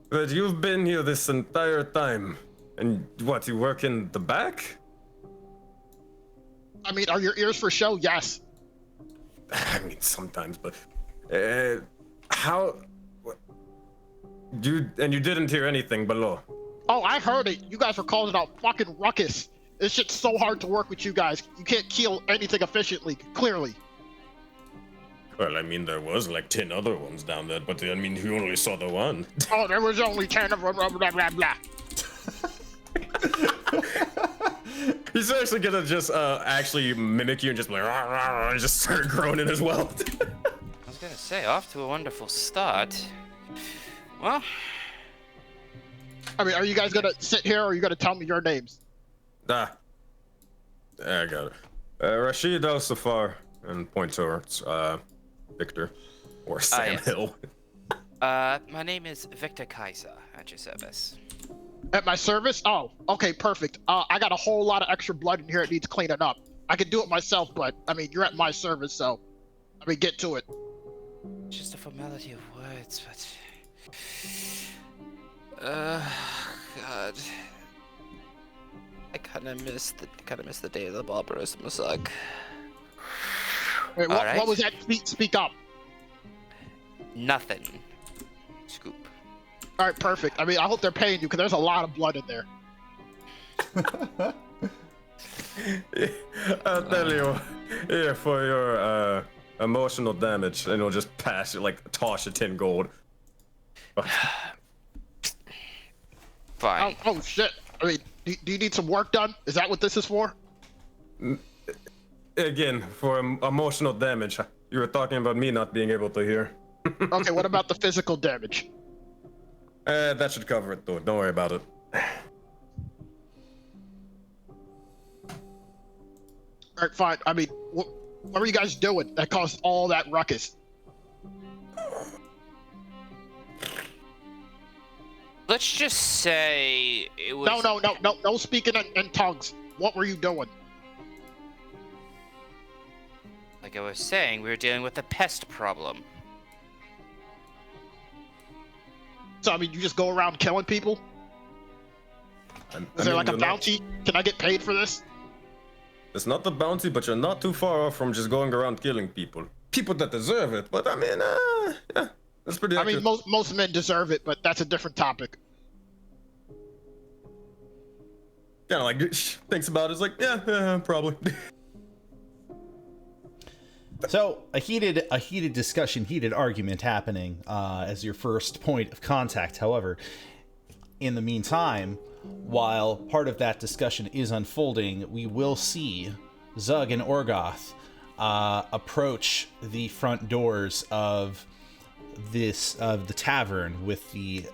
that you've been here this entire time, and what, you work in the back? I mean, are your ears for show? Yes. I mean, sometimes, but... how... What, you didn't hear anything below? Oh, I heard it. You guys were calling out fucking ruckus. This shit's so hard to work with you guys. You can't kill anything efficiently, clearly. Well, I mean, there was like 10 other ones down there, but I mean, you only saw the one. Oh, there was only 10 of them, blah, blah, blah, blah. He's actually gonna just actually mimic you and just be like, rah, rah, rah, and just start groaning as well. I was gonna say, off to a wonderful start. Well, I mean, are you guys gonna sit here or are you gonna tell me your names? I got it. Rashid Al-Safar, and point towards Victor, or Sam yes. Hill. my name is Victor Kaiser, at your service. At my service? Oh, okay, perfect. I got a whole lot of extra blood in here that needs cleaning up. I could do it myself, but, I mean, you're at my service, so, I mean, get to it. Just a formality of words, but... God. I kinda missed the day of the barbarous Musag. Wait, All what, right. what was that? Speak up. Nothing. Scoop. All right, perfect. I mean, I hope they're paying you, because there's a lot of blood in there. I'll tell you, here for your emotional damage, and it'll just pass it like toss you 10 gold. Fine. Oh, shit. I mean, do you need some work done? Is that what this is for? Again, for emotional damage, you were talking about me not being able to hear. Okay, what about the physical damage? That should cover it, though. Don't worry about it. All right, fine. I mean, what were you guys doing that caused all that ruckus? Let's just say it was... No speaking in tongues. What were you doing? Like I was saying, we were dealing with a pest problem. So, I mean, you just go around killing people? Is there like a bounty? Can I get paid for this? It's not the bounty, but you're not too far off from just going around killing people. People that deserve it, but I mean, yeah, that's pretty accurate. I mean, most men deserve it, but that's a different topic. Kind of like thinks about it, it's like, yeah, probably. So a heated discussion, heated argument happening as your first point of contact. However, in the meantime, while part of that discussion is unfolding, we will see Zug and Orgoth approach the front doors of the tavern with the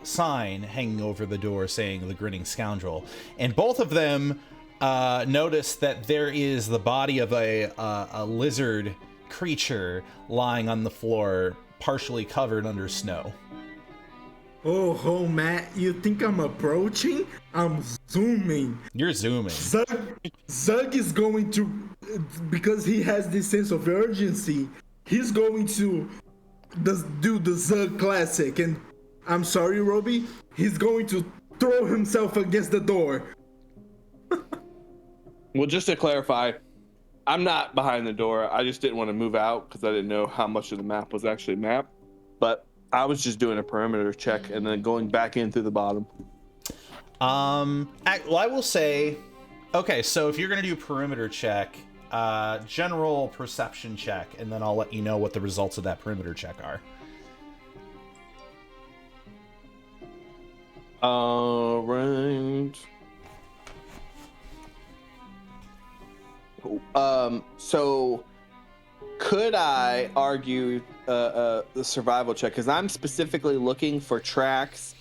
sign hanging over the door saying "The Grinning Scoundrel," and both of them notice that there is the body of a lizard creature lying on the floor, partially covered under snow. Oh, Matt, you think I'm approaching? I'm zooming. You're zooming. Zug is going to, because he has this sense of urgency, he's going to do the Zug classic. And I'm sorry, Roby, he's going to throw himself against the door. Well, just to clarify, I'm not behind the door. I just didn't want to move out because I didn't know how much of the map was actually mapped. But I was just doing a perimeter check and then going back in through the bottom. Well, I will say, okay, so if you're going to do a perimeter check, general perception check, and then I'll let you know what the results of that perimeter check are. All right. So could I argue the survival check? Because I'm specifically looking for tracks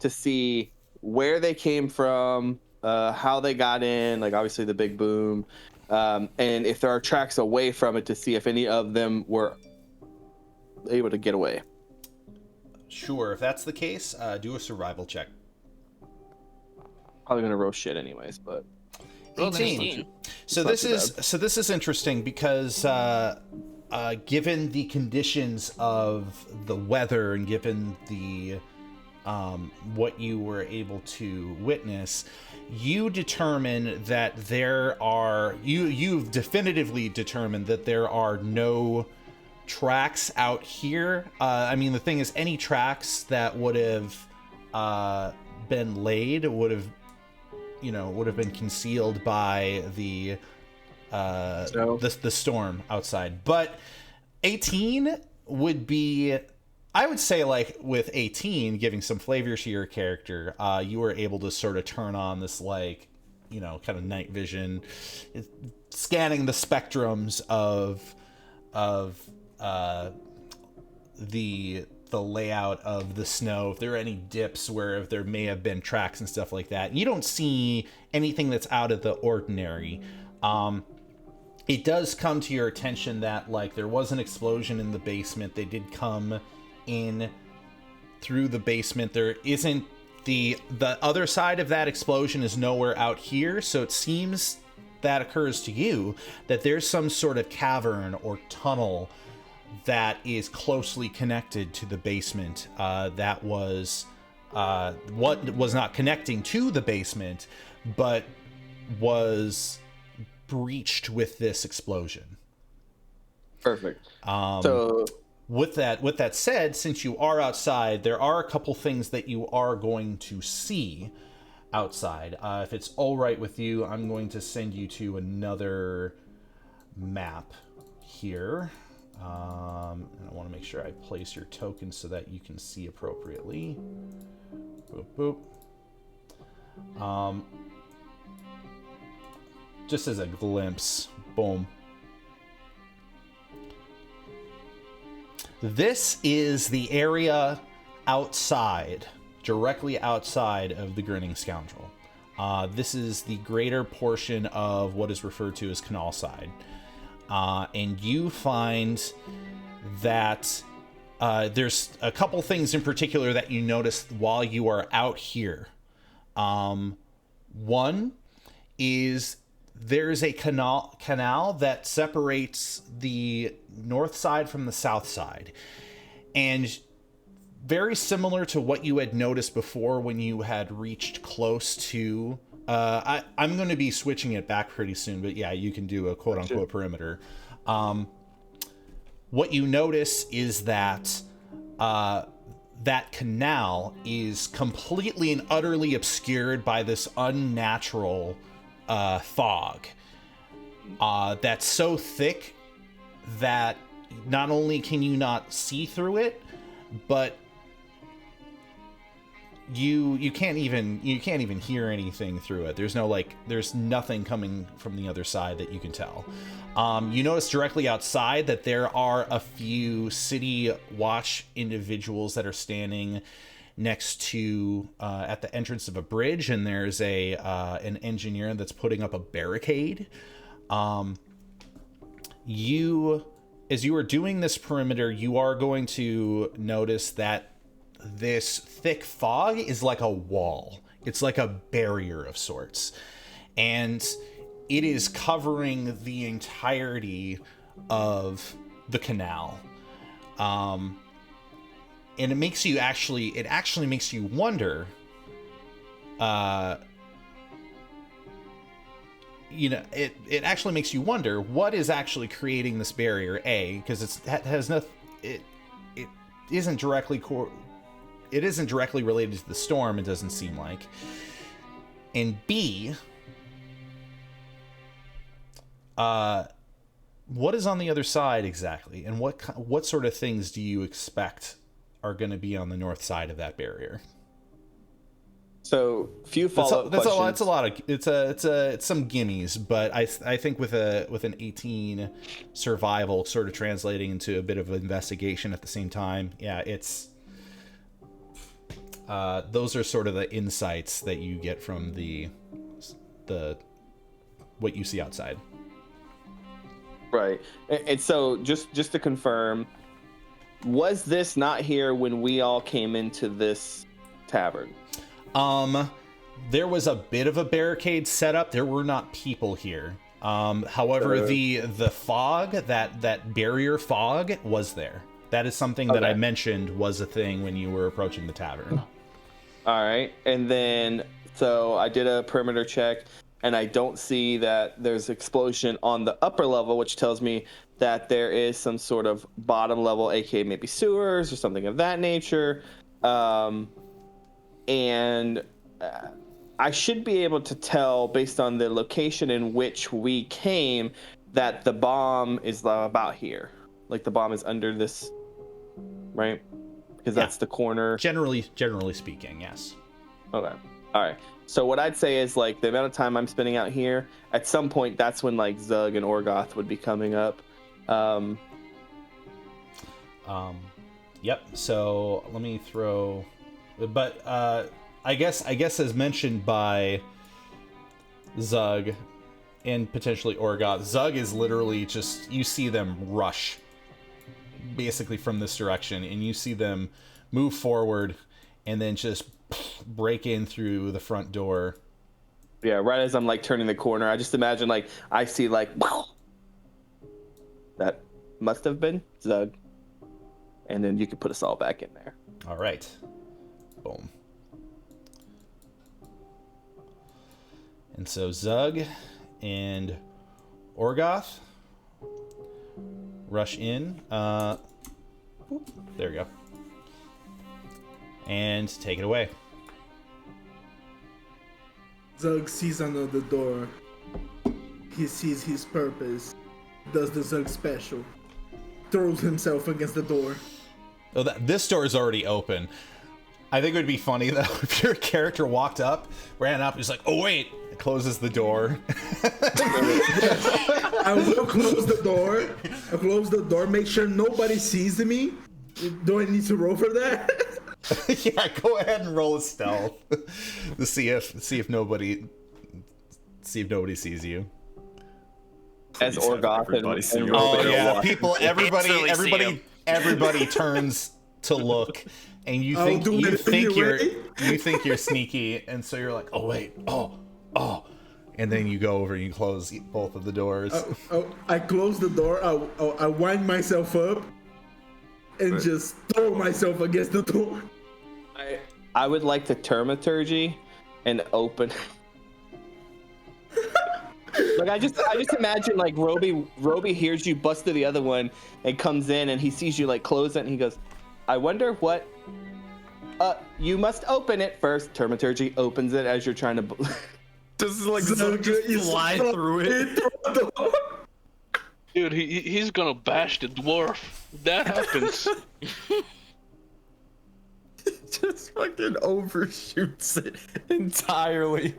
to see where they came from, how they got in, like obviously the big boom, and if there are tracks away from it to see if any of them were able to get away. Sure, if that's the case, do a survival check. Probably gonna roast shit anyways, but 18. So this is interesting because given the conditions of the weather and given the what you were able to witness, you determine that you've definitively determined that there are no tracks out here. I mean, the thing is, any tracks that would have been laid would have been concealed by the storm outside. But 18 would be, I would say, like with 18, giving some flavor to your character, you were able to sort of turn on this, like, kind of night vision, scanning the spectrums of the layout of the snow, if there are any dips where if there may have been tracks and stuff like that. You don't see anything that's out of the ordinary. It does come to your attention that, like, there was an explosion in the basement. They did come in through the basement. There isn't the other side of that explosion is nowhere out here, so it seems that occurs to you that there's some sort of cavern or tunnel that is closely connected to the basement, that was what was not connecting to the basement, but was breached with this explosion. Perfect. So with that said, since you are outside, there are a couple things that you are going to see outside. If it's all right with you, I'm going to send you to another map here. And I want to make sure I place your token so that you can see appropriately. Boop, boop. Just as a glimpse. Boom. This is the area outside, directly outside of the Grinning Scoundrel. This is the greater portion of what is referred to as Canal Side. And you find that there's a couple things in particular that you notice while you are out here. One is there's a canal that separates the north side from the south side. And very similar to what you had noticed before when you had reached close to... I'm going to be switching it back pretty soon, but yeah, you can do a quote-unquote perimeter. What you notice is that that canal is completely and utterly obscured by this unnatural fog that's so thick that not only can you not see through it, but you can't even hear anything through it. There's nothing coming from the other side that you can tell. You notice directly outside that there are a few city watch individuals that are standing next to at the entrance of a bridge, and there's an engineer that's putting up a barricade. As you are doing this perimeter, you are going to notice that this thick fog is like a wall. It's like a barrier of sorts. And it is covering the entirety of the canal. And it makes you it actually makes you wonder, it actually makes you wonder what is actually creating this barrier. A, because it isn't directly related to the storm. It doesn't seem like. And B, what is on the other side exactly, and what sort of things do you expect are going to be on the north side of that barrier? So, few follow-up questions. That's a lot of it's some gimmies, but I think with an 18 survival sort of translating into a bit of investigation at the same time, yeah, it's those are sort of the insights that you get from the what you see outside. Right. And so just to confirm, was this not here when we all came into this tavern? There was a bit of a barricade set up. There were not people here. However, the fog, that barrier fog was there. That is something that I mentioned was a thing when you were approaching the tavern. All right. And then, so I did a perimeter check, and I don't see that there's explosion on the upper level, which tells me that there is some sort of bottom level, aka maybe sewers or something of that nature. And I should be able to tell based on the location in which we came that the bomb is about here. Like the bomb is under this, right? Because that's the corner. Generally speaking, yes. Okay. All right. So what I'd say is like the amount of time I'm spending out here, at some point that's when like Zug and Orgoth would be coming up. Yep. So let me throw, but I guess as mentioned by Zug and potentially Orgoth, Zug is literally just, you see them rush basically from this direction, and you see them move forward and then just break in through the front door. Yeah, right as I'm like turning the corner, I just imagine like I see like that must have been Zug, and then you could put us all back in there. All right. Boom. And so Zug and Orgoth rush in. There we go. And take it away. Zug sees another door. He sees his purpose. Does the Zug special. Throws himself against the door. Oh, this door is already open. I think it would be funny though if your character walked up, ran up, he's like, "Oh wait," closes the door. I will close the door. I close the door. Make sure nobody sees me. Do I need to roll for that? Yeah, go ahead and roll a stealth to see if nobody sees you. As Orgoth and oh yeah, everybody turns to look, and you think you're sneaky, and so you're like, oh wait, oh, and then you go over and you close both of the doors. I close the door. I wind myself up and just throw myself against the door. I would like to Termaturgy and open. Like I just imagine like Roby hears you bust through the other one and comes in and he sees you like close it and he goes, "I wonder what. You must open it first." Termaturgy opens it as you're trying to. Just like just fly through it. Dude, he's gonna bash the dwarf. That happens. Just fucking overshoots it entirely.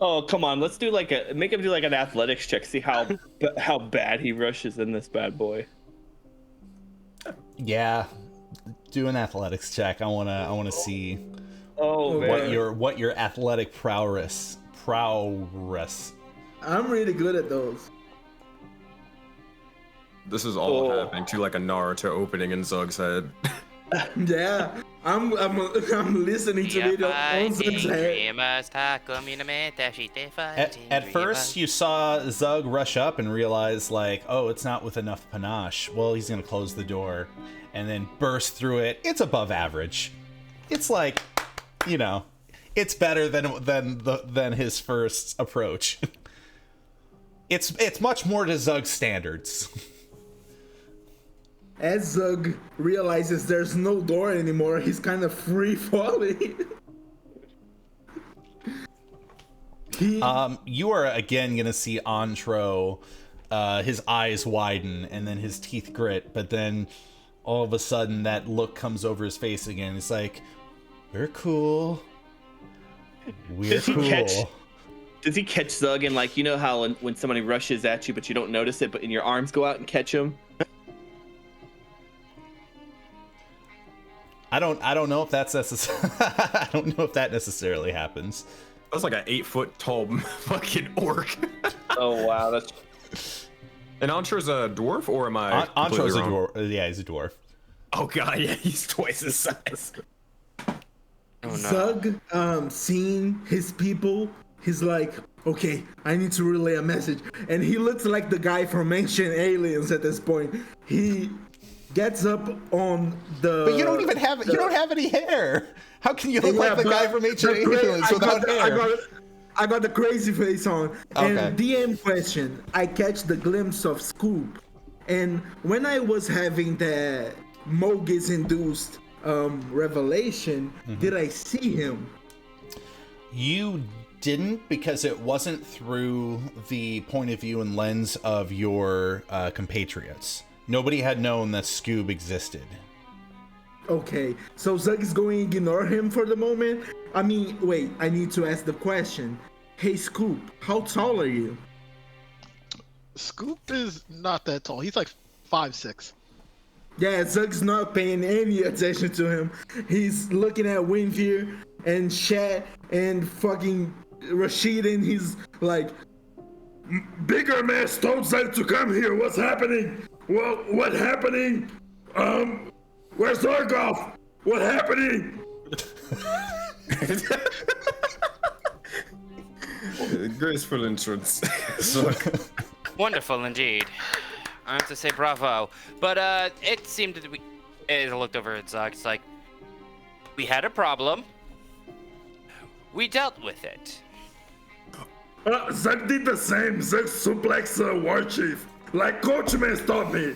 Oh come on, let's do make him do like an athletics check. See how bad he rushes in this bad boy. Yeah, Do an athletics check. I wanna see Oh man. what your athletic prowess. I'm really good at those. This is all happening to like a Naruto opening in Zug's head. Yeah, I'm listening to it on Zug's head. At first, you saw Zug rush up and realize, like, oh, it's not with enough panache. Well, he's gonna close the door, and then burst through it. It's above average. It's like, you know, it's better than his first approach. It's much more to Zug's standards. As Zug realizes there's no door anymore, he's kind of free falling. You are again gonna see Antro, his eyes widen and then his teeth grit, but then all of a sudden that look comes over his face again. It's like, we're cool. We're cool. Does he catch Zug and, like, you know how when somebody rushes at you but you don't notice it, but in your arms go out and catch him? I don't know if that's I don't know if that necessarily happens. That's like an 8-foot tall fucking orc. Oh wow, that's. And Antro's a dwarf, or am I? Antro's a wrong? dwarf. Yeah, he's a dwarf. Oh god, yeah, he's twice his size. Oh, no. Zug, seeing his people, he's like, okay, I need to relay a message. And he looks like the guy from Ancient Aliens at this point. He gets up on the... But you don't even have... you don't have any hair! How can you look like the guy from Ancient Aliens without hair? I got the crazy face on. Okay. And DM question, I catch the glimpse of Scoop. And when I was having the Mogis-induced revelation, did I see him? You didn't, because it wasn't through the point of view and lens of your compatriots. Nobody had known that Scoob existed. Okay, so Zug is going to ignore him for the moment? I mean, wait, I need to ask the question. Hey Scoop, how tall are you? Scoop is not that tall. He's like 5'6". Yeah, Zug's not paying any attention to him. He's looking at Winfear and Shat and fucking Rashid, and he's like, Bigger man told Zug to come here. What's happening? Well, what happening? Where's Zargoff? What happening? Graceful entrance. Wonderful indeed. I have to say bravo. But it seemed that as I looked over at Zog, it's like, we had a problem. We dealt with it. Zug did the same. Zug suplex war chief, like Coach Man taught me.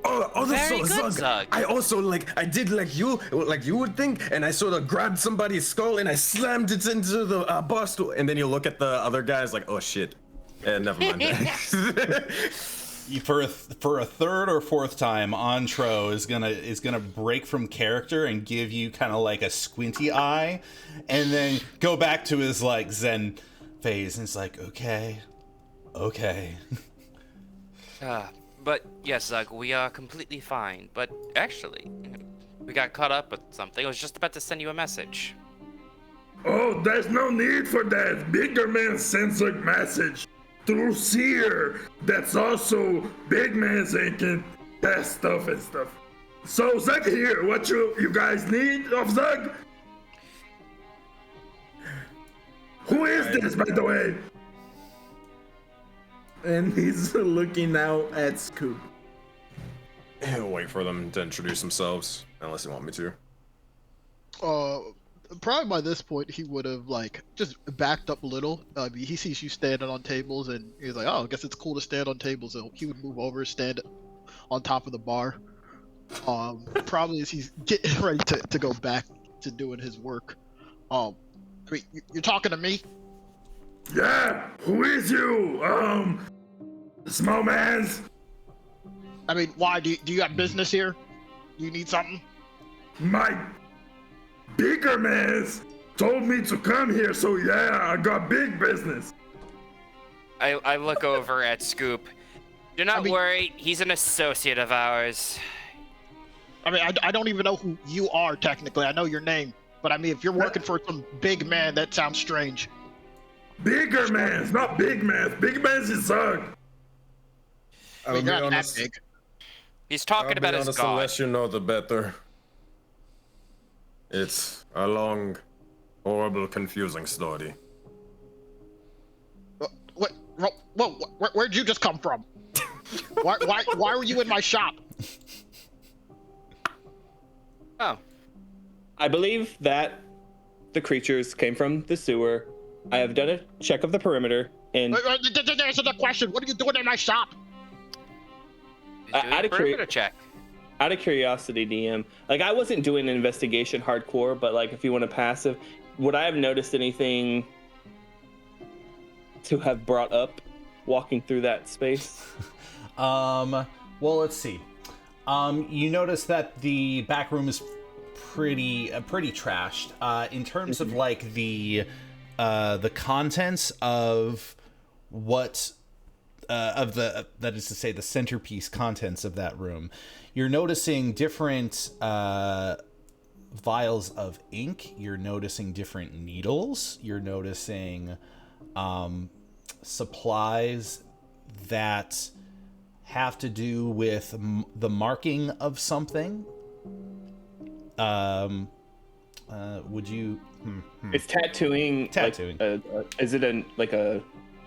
Oh, that's Very so good, Zug. Zug. I also I did like you would think, and I sort of grabbed somebody's skull and I slammed it into the bust, and then you look at the other guys like, oh shit, never mind. For a third or fourth time, Antro is gonna break from character and give you kind of like a squinty eye, and then go back to his like Zen phase, and it's like, okay. But yes, Zug, we are completely fine. But actually, we got caught up with something. I was just about to send you a message. Oh, there's no need for that. Bigger man sends a message through Seer. That's also big man's ancient test stuff and stuff. So Zug here, what you guys need of Zug? Who is this, by the way? and he's looking out at Scoop. I'll wait for them to introduce themselves, unless you want me to. Probably by this point he would have like just backed up a little. He sees you standing on tables, and he's like, "Oh, I guess it's cool to stand on tables." So he would move over, stand on top of the bar. Probably as he's getting ready to go back to doing his work. I mean, you're talking to me? Yeah, who is you? Small mans? I mean, why? Do you have business here? Do you need something? My bigger mans told me to come here, so yeah, I got big business. I look over at Scoop. Do not worry, he's an associate of ours. I mean, I don't even know who you are technically. I know your name, but I mean, if you're working for some big man, that sounds strange. Bigger mans, not big mans. Big mans is Zug. I'll We're be not that honest. big. He's talking about his The god. less you know, the better. It's a long, horrible, confusing story. Where'd you just come from? Why were you in my shop? Oh, I believe that the creatures came from the sewer. I have done a check of the perimeter, and Answer the question. What are you doing in my shop? he's doing a perimeter check. out of curiosity, DM, like I wasn't doing an investigation hardcore, but like if you want a passive, would I have noticed anything to have brought up walking through that space? Well, let's see. You notice that the back room is pretty trashed. In terms of like the contents of what that is to say the centerpiece contents of that room, you're noticing different vials of ink. You're noticing different needles. You're noticing supplies that have to do with the marking of something. Would you? Is tattooing. Tattooing. Is it a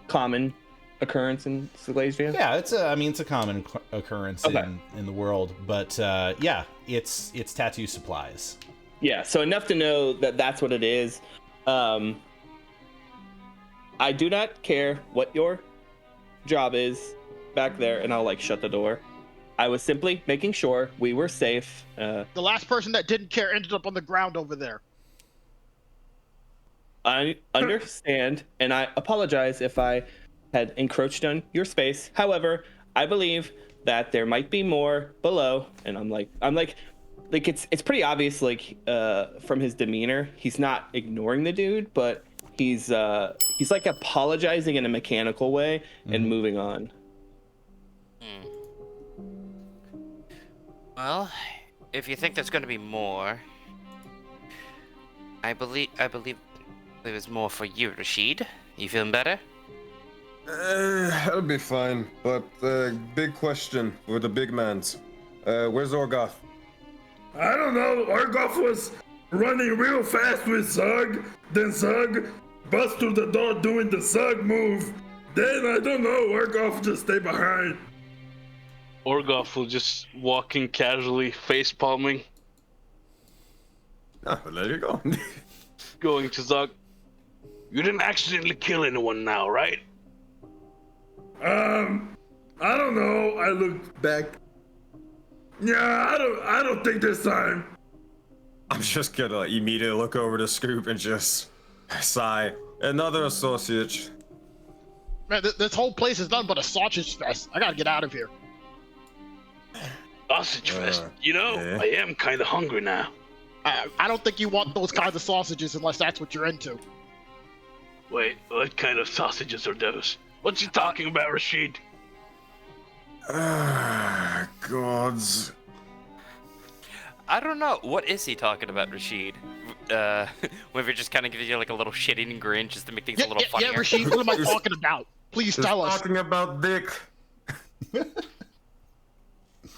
common occurrence in SEGLESIA? Yeah, it's a common occurrence in the world, but yeah, it's tattoo supplies. Yeah, so enough to know that that's what it is. I do not care what your job is back there, and I'll like shut the door. I was simply making sure we were safe. The last person that didn't care ended up on the ground over there. I understand, and I apologize if I had encroached on your space. However, I believe that there might be more below, and I'm like it's pretty obvious, like from his demeanor, he's not ignoring the dude, but he's like apologizing in a mechanical way and moving on. Well, if you think there's going to be more, I believe there was more for you, Rashid. You feeling better? I'll be fine, but big question with the big mans. Where's Orgoth? I don't know. Argoff was running real fast with Zug. Then Zug bust through the door doing the Zug move. Then I don't know. Argoff just stay behind. Orgoff will just walk in casually, face palming, Ah, there you go. going to Zug. You didn't accidentally kill anyone now, right? I don't know. I looked back. Yeah, I don't think this time. I'm just gonna immediately look over to Scoop and just sigh. Another associate. Man, this whole place is nothing but a sausage fest. I gotta get out of here. Sausage fest. You know, yeah. I am kind of hungry now. I don't think you want those kinds of sausages unless that's what you're into. Wait, what kind of sausages are those? What's he talking about, Rashid? Gods. I don't know. What is he talking about, Rashid? When we're just kind of giving you like a little shit-eating grin just to make things a little funnier. Yeah, Rashid, what am I talking about? Please tell us. Talking about dick.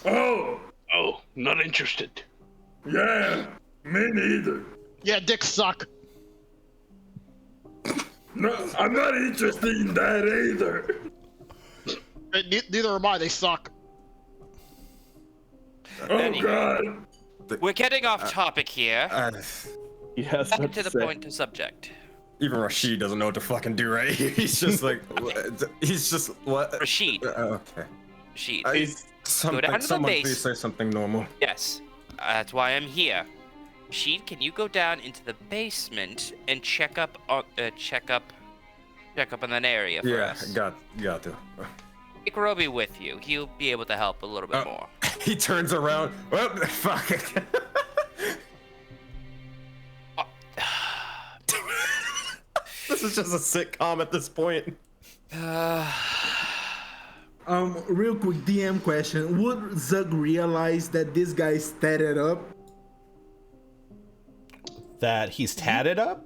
Oh, Not interested. yeah. Me neither. Yeah, dicks suck. No, I'm not interested in that either. Neither am I. They suck. Oh God. We're getting off topic here. Yes, Back to the point of subject. Even Rashid doesn't know what to fucking do right here. He's just like, he's just what? Rashid. Okay. Rashid. Go down to the Someone base. please say something normal. Yes. That's why I'm here. Rashid, can you go down into the basement and check up on that area for us? Got to. Take Roby with you. He'll be able to help a little bit more. He turns around. Well, fuck it. This is just a sitcom at this point. Real quick DM question: would Zug realize that this guy's tatted up? That he's tatted up?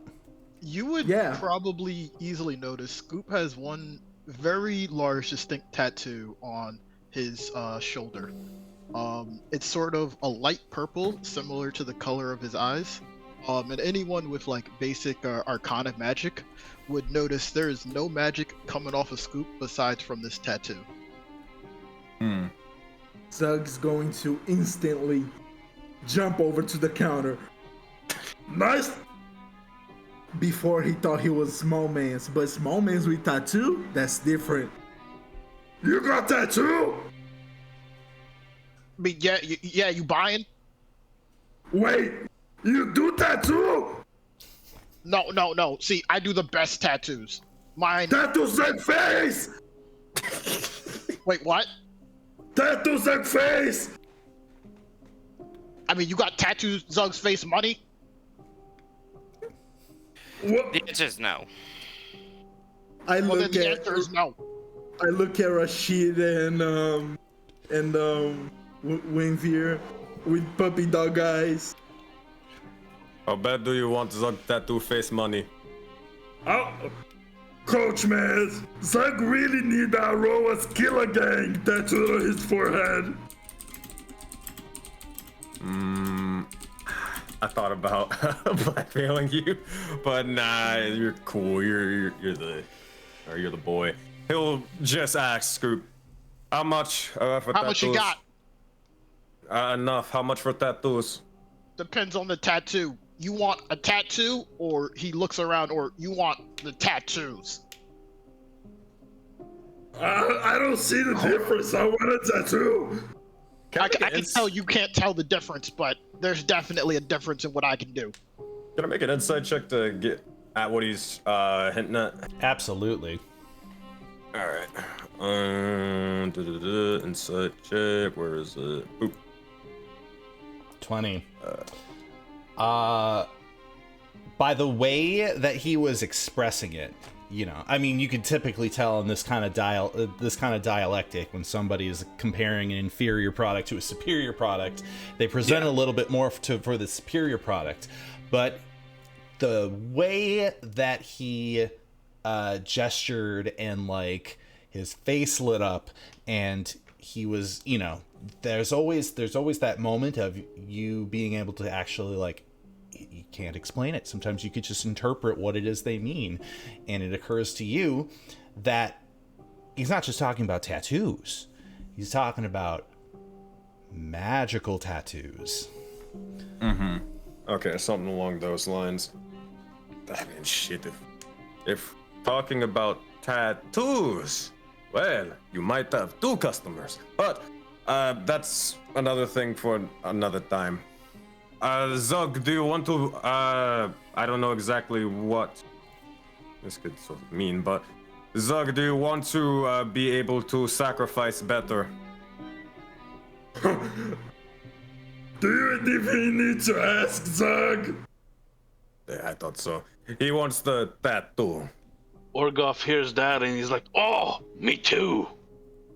You would Yeah. probably easily notice Scoop has one very large, distinct tattoo on his shoulder. It's sort of a light purple, similar to the color of his eyes. And anyone with like basic arcana magic would notice there is no magic coming off of Scoop besides from this tattoo. Zug's going to instantly jump over to the counter. Nice. Before he thought he was small man's, but small man's with tattoo, that's different. You got tattoo? I mean, yeah, you buying? Wait, you do tattoo? No. See, I do the best tattoos. Mine. Tattoos like face. Wait, what? Tattoos like face. I mean, you got tattoos, Zug's face money? What? The answer is no. I Well, then look the at answer is no. Rashid and Winvier with puppy dog eyes. How bad do you want Zug tattoo face money? Oh, Coach man, Zug really need that Roa's Killer Gang tattooed on his forehead. I thought about blackmailing you, but nah, you're cool. You're the boy. He'll just ask Scoop, how much for tattoos? How much you got? Enough. How much for tattoos? Depends on the tattoo. You want a tattoo, or he looks around, or you want the tattoos? I don't see the difference. I want a tattoo. I can tell you can't tell the difference, but there's definitely a difference in what I can do. Can I make an insight check to get at what he's hinting at? Absolutely. All right. Insight check. Where is it? Boop. 20. By the way that he was expressing it, you know, I mean, you could typically tell in this kind of dialectic when somebody is comparing an inferior product to a superior product, they present a little bit more for the superior product. But the way that he gestured and like his face lit up and he was, you know, there's always that moment of you being able to actually like, you can't explain it. Sometimes you could just interpret what it is they mean. And it occurs to you that he's not just talking about tattoos. He's talking about magical tattoos. Mm-hmm. Okay, something along those lines. I mean, shit, if talking about tattoos, well, you might have two customers. But that's another thing for another time. Zug, do you want to, I don't know exactly what this could sort of mean, but Zug, do you want to be able to sacrifice better? Do you even need to ask, Zug? Yeah, I thought so. He wants the tattoo. Orgoff hears that and he's like, "Oh, me too."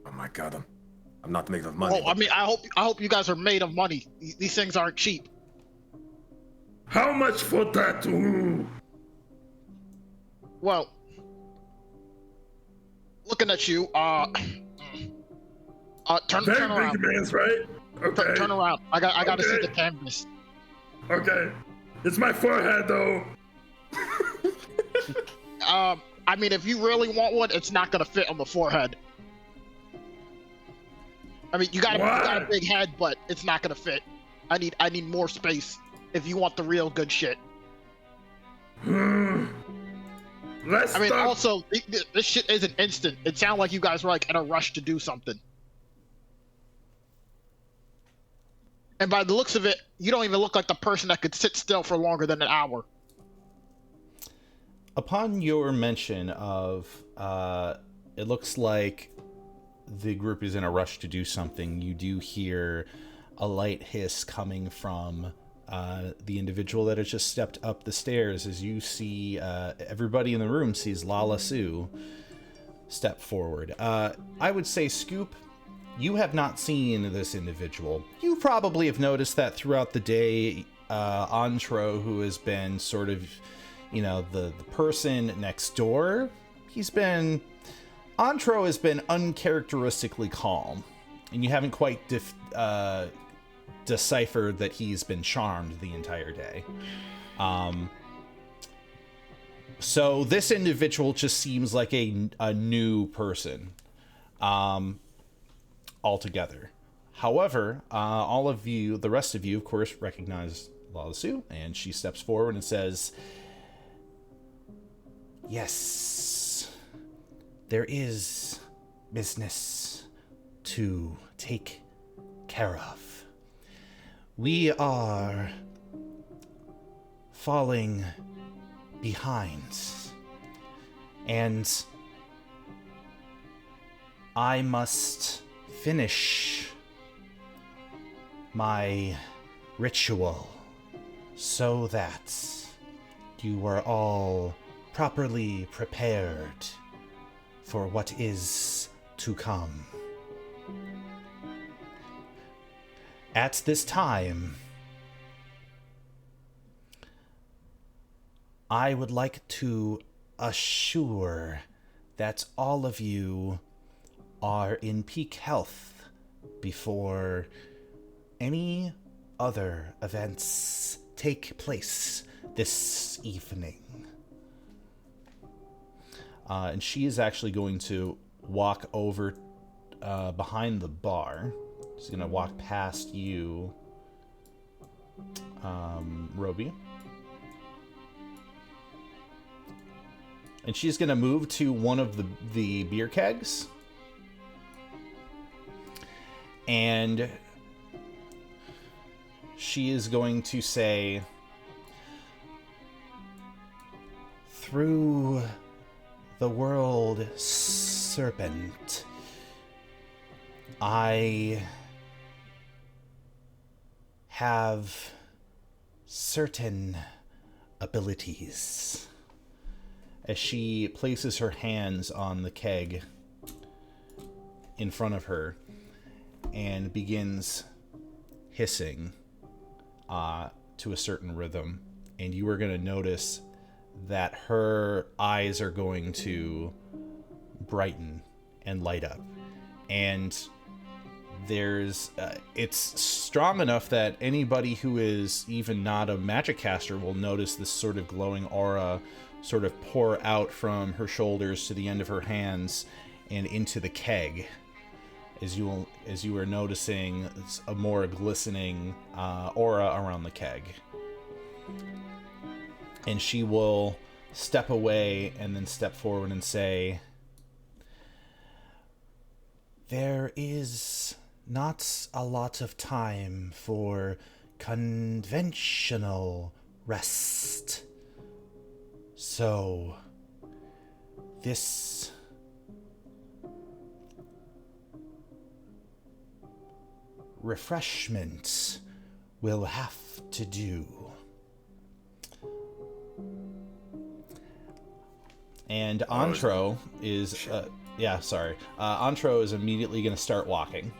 Oh my god, I'm not made of money. Oh, I mean, I hope you guys are made of money. These things aren't cheap. How much for tattoo? Well, looking at you, turn Very around. big man's, right? Okay. Turn around. I gotta see Okay. the canvas. Okay. It's my forehead, though. I mean, if you really want one, it's not gonna fit on the forehead. I mean, you got a big head, but it's not gonna fit. I need more space if you want the real good shit. Let's I mean, stop. also, this shit isn't instant. It sounded like you guys were like in a rush to do something. And by the looks of it, you don't even look like the person that could sit still for longer than an hour. Upon your mention of, it looks like the group is in a rush to do something, you do hear a light hiss coming from the individual that has just stepped up the stairs as you see everybody in the room sees Lala Sue step forward. I would say, Scoop, you have not seen this individual. You probably have noticed that throughout the day, Antro, who has been sort of, the person next door, Antro has been uncharacteristically calm, and you haven't quite deciphered that he's been charmed the entire day. So this individual just seems like a new person altogether. However, all of you, the rest of you, of course, recognize Lalasu, and she steps forward and says, "Yes, there is business to take care of. We are falling behind, and I must finish my ritual so that you are all properly prepared for what is to come. At this time, I would like to assure that all of you are in peak health before any other events take place this evening." And she is actually going to walk over behind the bar. She's going to walk past you, Roby. And she's going to move to one of the beer kegs. And she is going to say, "Through the world serpent, I have certain abilities." As she places her hands on the keg in front of her and begins hissing to a certain rhythm, and you are going to notice that her eyes are going to brighten and light up, and there's it's strong enough that anybody who is even not a magic caster will notice this sort of glowing aura sort of pour out from her shoulders to the end of her hands and into the keg, as you are noticing a more glistening aura around the keg. And she will step away and then step forward and say, "There is not a lot of time for conventional rest. So, this refreshment will have to do." And Antro is, Antro is immediately going to start walking.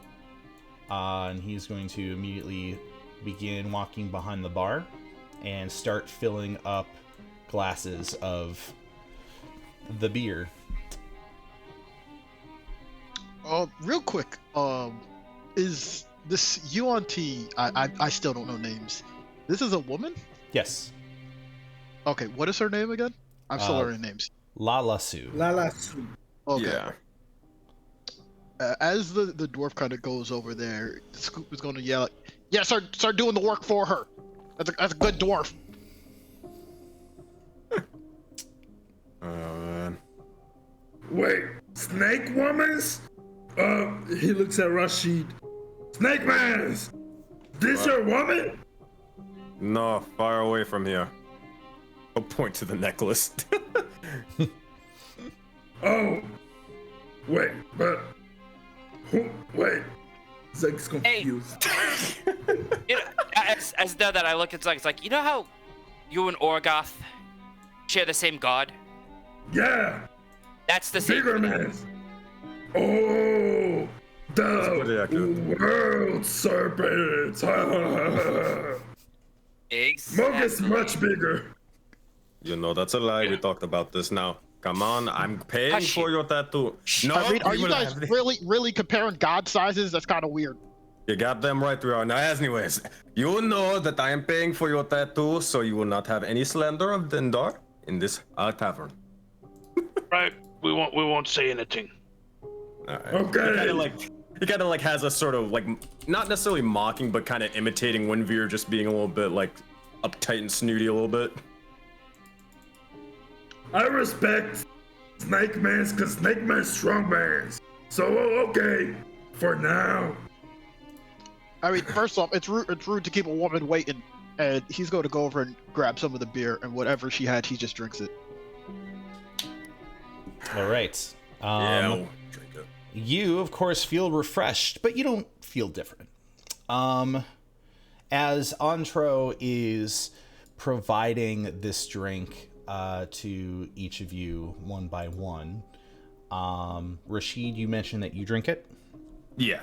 And he's going to immediately begin walking behind the bar and start filling up glasses of the beer. Real quick, is this Yuan T? I still don't know names. This is a woman? Yes. Okay, what is her name again? I'm still learning names. Lalasu. Lalasu. Okay. Yeah. As the dwarf kind of goes over there, Scoop is going to yell, "Yeah, start doing the work for her. That's a good dwarf." Oh man. Wait, snake womans? He looks at Rashid. Snake mans! This your woman? No, far away from here. I'll point to the necklace. Oh. Wait, but... Wait. Zeg's confused. As though that I look at Zug, it's like, you know how you and Orgoth share the same god? Yeah. That's the Bigger secret. man. Oh, pretty the accurate. world serpent. Mog is Exactly. much bigger. You know, that's a lie. We talked about this now. Come on, I'm paying Hush for it. your tattoo. No, I mean, are you you will guys have the- really comparing god sizes? That's kind of weird. You got them right, we are. Now, anyways, you know that I am paying for your tattoo, so you will not have any slander of Dendar in this tavern. Right. We won't say anything. Alright. Okay. He kind of like has a sort of like not necessarily mocking, but kind of imitating Winveer, just being a little bit like uptight and snooty a little bit. I respect Snake Man's because Snake Man's strong man's. So, okay. For now. I mean, first off, it's rude to keep a woman waiting, and he's going to go over and grab some of the beer, and whatever she had, he just drinks it. All right. Yeah, drink it. You, of course, feel refreshed, but you don't feel different. As Antro is providing this drink to each of you one by one, Rashid, you mentioned that you drink it. Yeah.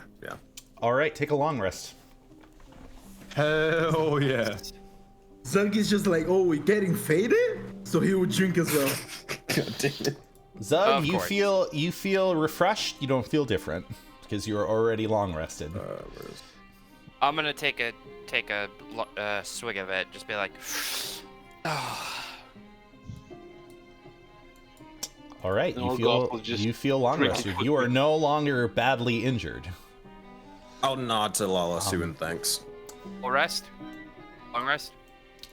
All right, take a long rest. Hell yeah. Zug is just like, oh, we're getting faded? So he would drink as well. God damn it. Zug, Of course. you feel refreshed. You don't feel different because you're already long rested. I'm gonna take a swig of it. Just be like, All right, No, Golf will just you feel long drink rested. quickly. You are no longer badly injured. I'll nod to Lalasu and thanks. full rest. Long rest.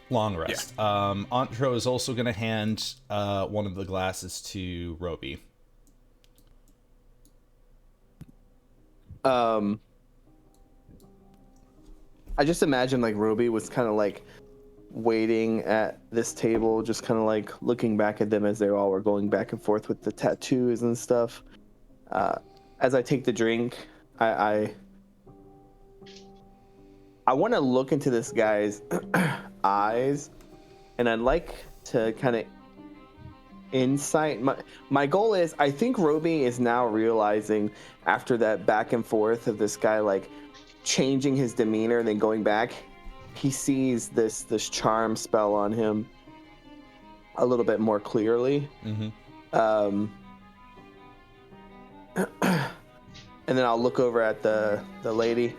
Long rest. Antro is also going to hand one of the glasses to Roby. I just imagine like Roby was kind of like waiting at this table, just kind of like looking back at them as they all were going back and forth with the tattoos and stuff. As I take the drink, I want to look into this guy's eyes, and I'd like to kind of insight. My goal is, I think Roby is now realizing after that back and forth of this guy like changing his demeanor and then going back, he sees this charm spell on him a little bit more clearly. Mm-hmm. And then I'll look over at the lady.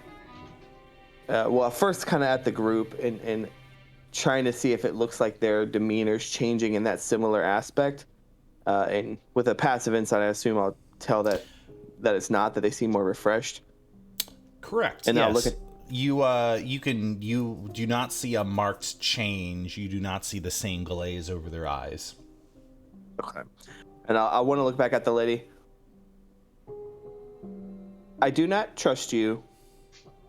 Well, first kind of at the group and trying to see if it looks like their demeanor's changing in that similar aspect. And with a passive insight, I assume I'll tell that it's not, that they seem more refreshed. Correct. And yes. I'll look at you do not see a marked change. You do not see the same glaze over their eyes. Okay. And I want to look back at the lady. I do not trust you,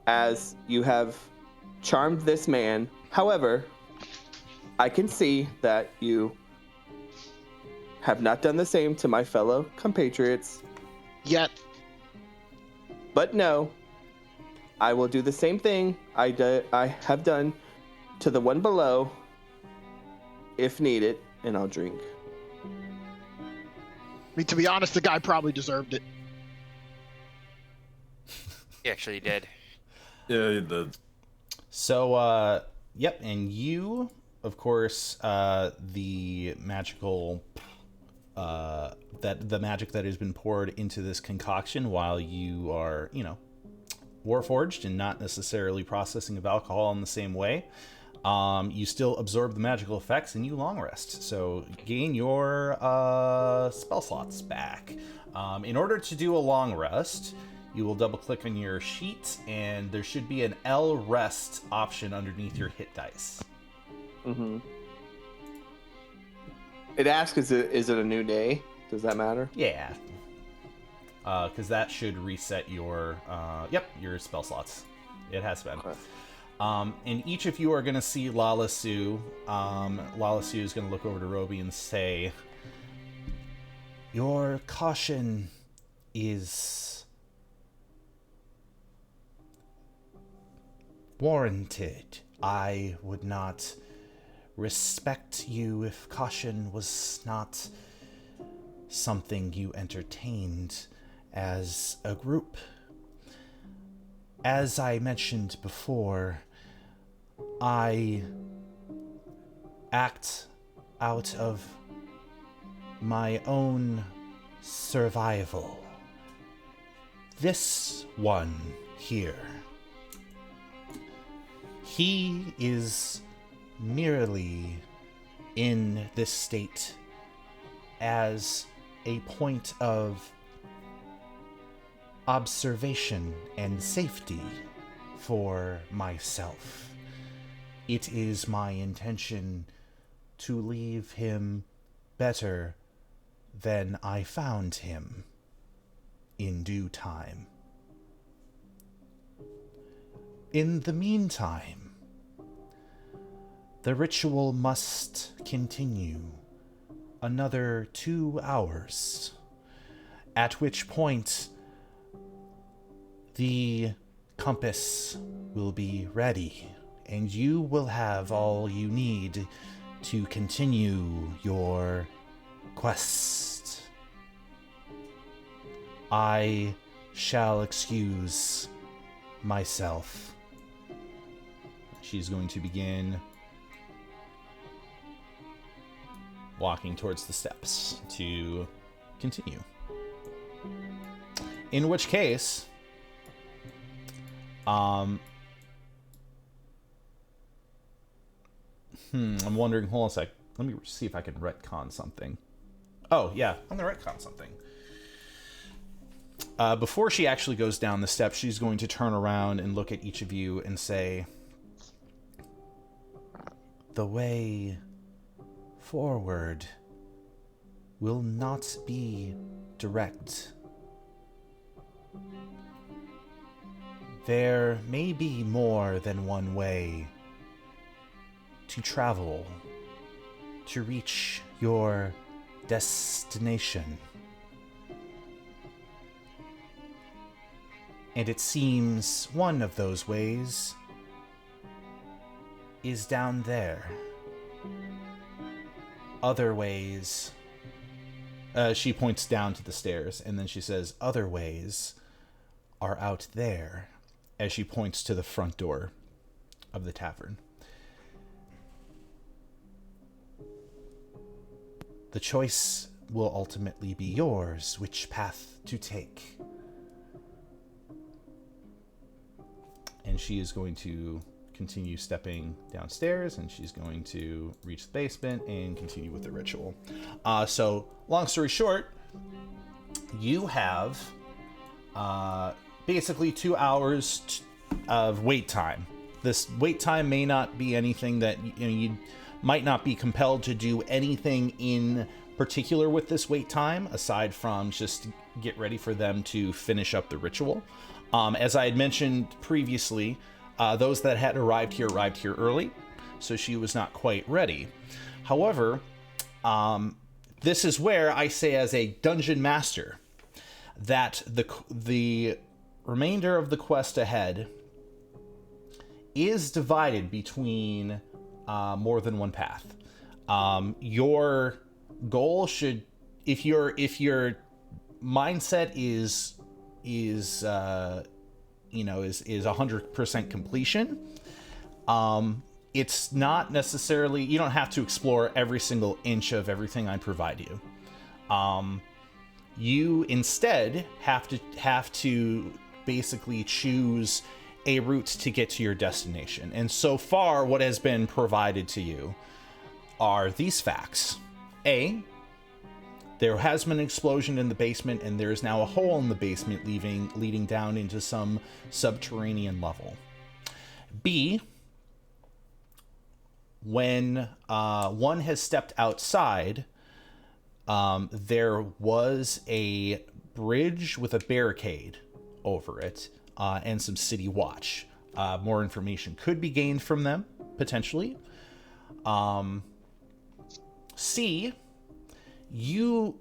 as you have charmed this man. However, I can see that you have not done the same to my fellow compatriots. Yet, But no, I will do the same thing I have done to the one below, if needed, and I'll drink. I mean, to be honest, the guy probably deserved it. He actually did. Yeah, he did. So, yep, and you, of course, the magical, the magic that has been poured into this concoction while you are, warforged and not necessarily processing of alcohol in the same way, you still absorb the magical effects and you long rest. So gain your spell slots back. In order to do a long rest, you will double click on your sheet and there should be an L rest option underneath your hit dice. Mm-hmm. It asks, is it a new day? Does that matter? Yeah. Because that should reset your your spell slots. It has been. Okay. And each of you are going to see Lalasu. Lalasu is going to look over to Roby and say, "Your caution is warranted. I would not respect you if caution was not something you entertained as a group. As I mentioned before, I act out of my own survival. This one here, he is merely in this state as a point of observation and safety for myself. It is my intention to leave him better than I found him in due time. In the meantime, the ritual must continue another 2 hours, at which point the compass will be ready, and you will have all you need to continue your quest. I shall excuse myself. She's going to begin walking towards the steps to continue. In which case, I'm wondering, hold on a sec. Let me see if I can retcon something. Oh, yeah, I'm going to retcon something. Before she actually goes down the steps, she's going to turn around and look at each of you and say, the way forward will not be direct. There may be more than one way to travel to reach your destination. And it seems one of those ways is down there. Other ways... she points down to the stairs, and then she says, other ways are out there, as she points to the front door of the tavern. The choice will ultimately be yours, which path to take. And she is going to continue stepping downstairs, and she's going to reach the basement and continue with the ritual. So, long story short, you have basically 2 hours of wait time. This wait time may not be anything that you might not be compelled to do anything in particular with this wait time, aside from just get ready for them to finish up the ritual. As I had mentioned previously, those that had arrived here early, so she was not quite ready. However, this is where I say, as a dungeon master, that the remainder of the quest ahead is divided between more than one path. Your goal should, if your mindset is 100% completion, it's not necessarily, you don't have to explore every single inch of everything I provide you. You instead have to basically choose a route to get to your destination. And so far, what has been provided to you are these facts. A, there has been an explosion in the basement, and there is now a hole in the basement leading down into some subterranean level. B, when one has stepped outside, there was a bridge with a barricade over it, and some city watch. More information could be gained from them, potentially. C, you,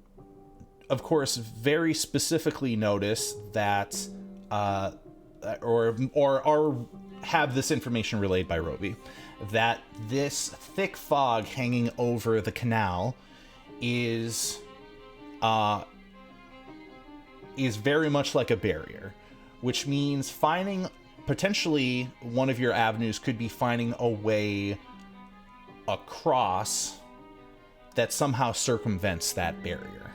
of course, very specifically notice that, or have this information relayed by Roby, that this thick fog hanging over the canal is is very much like a barrier, which means potentially one of your avenues could be finding a way across that somehow circumvents that barrier.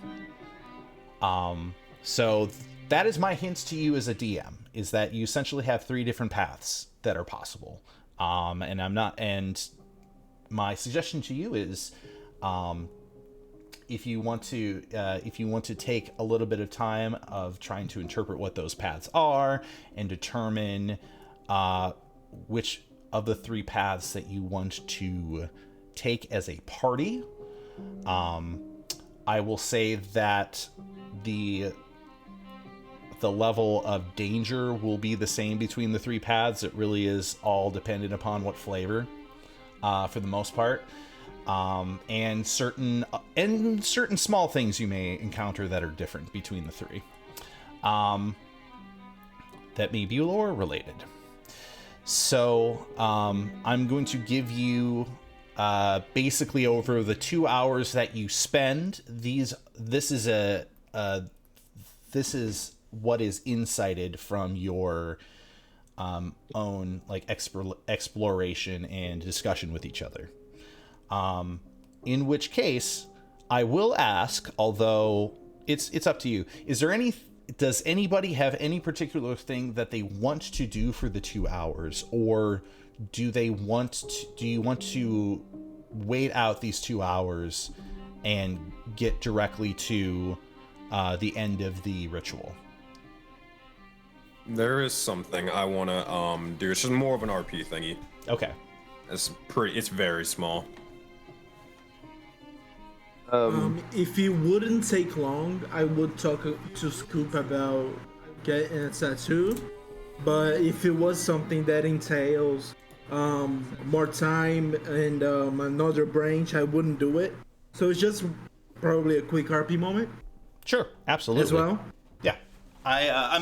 So that is my hints to you as a DM, is that you essentially have 3 different paths that are possible. And my suggestion to you is, if you want to take a little bit of time of trying to interpret what those paths are and determine which of the 3 paths that you want to take as a party, I will say that the level of danger will be the same between the 3 paths. It really is all dependent upon what flavor, for the most part. And certain small things you may encounter that are different between the 3, that may be lore related. So I'm going to give you basically over the 2 hours that you spend. This is what is incited from your own like exploration and discussion with each other. In which case, I will ask, although it's up to you. Does anybody have any particular thing that they want to do for the 2 hours, or do you want to wait out these 2 hours and get directly to the end of the ritual? There is something I want to do. It's just more of an RP thingy. Okay. It's very small. If it wouldn't take long, I would talk to Scoop about getting a tattoo. But if it was something that entails more time and another branch, I wouldn't do it. So it's just probably a quick RP moment. Sure, absolutely. As well. Yeah, I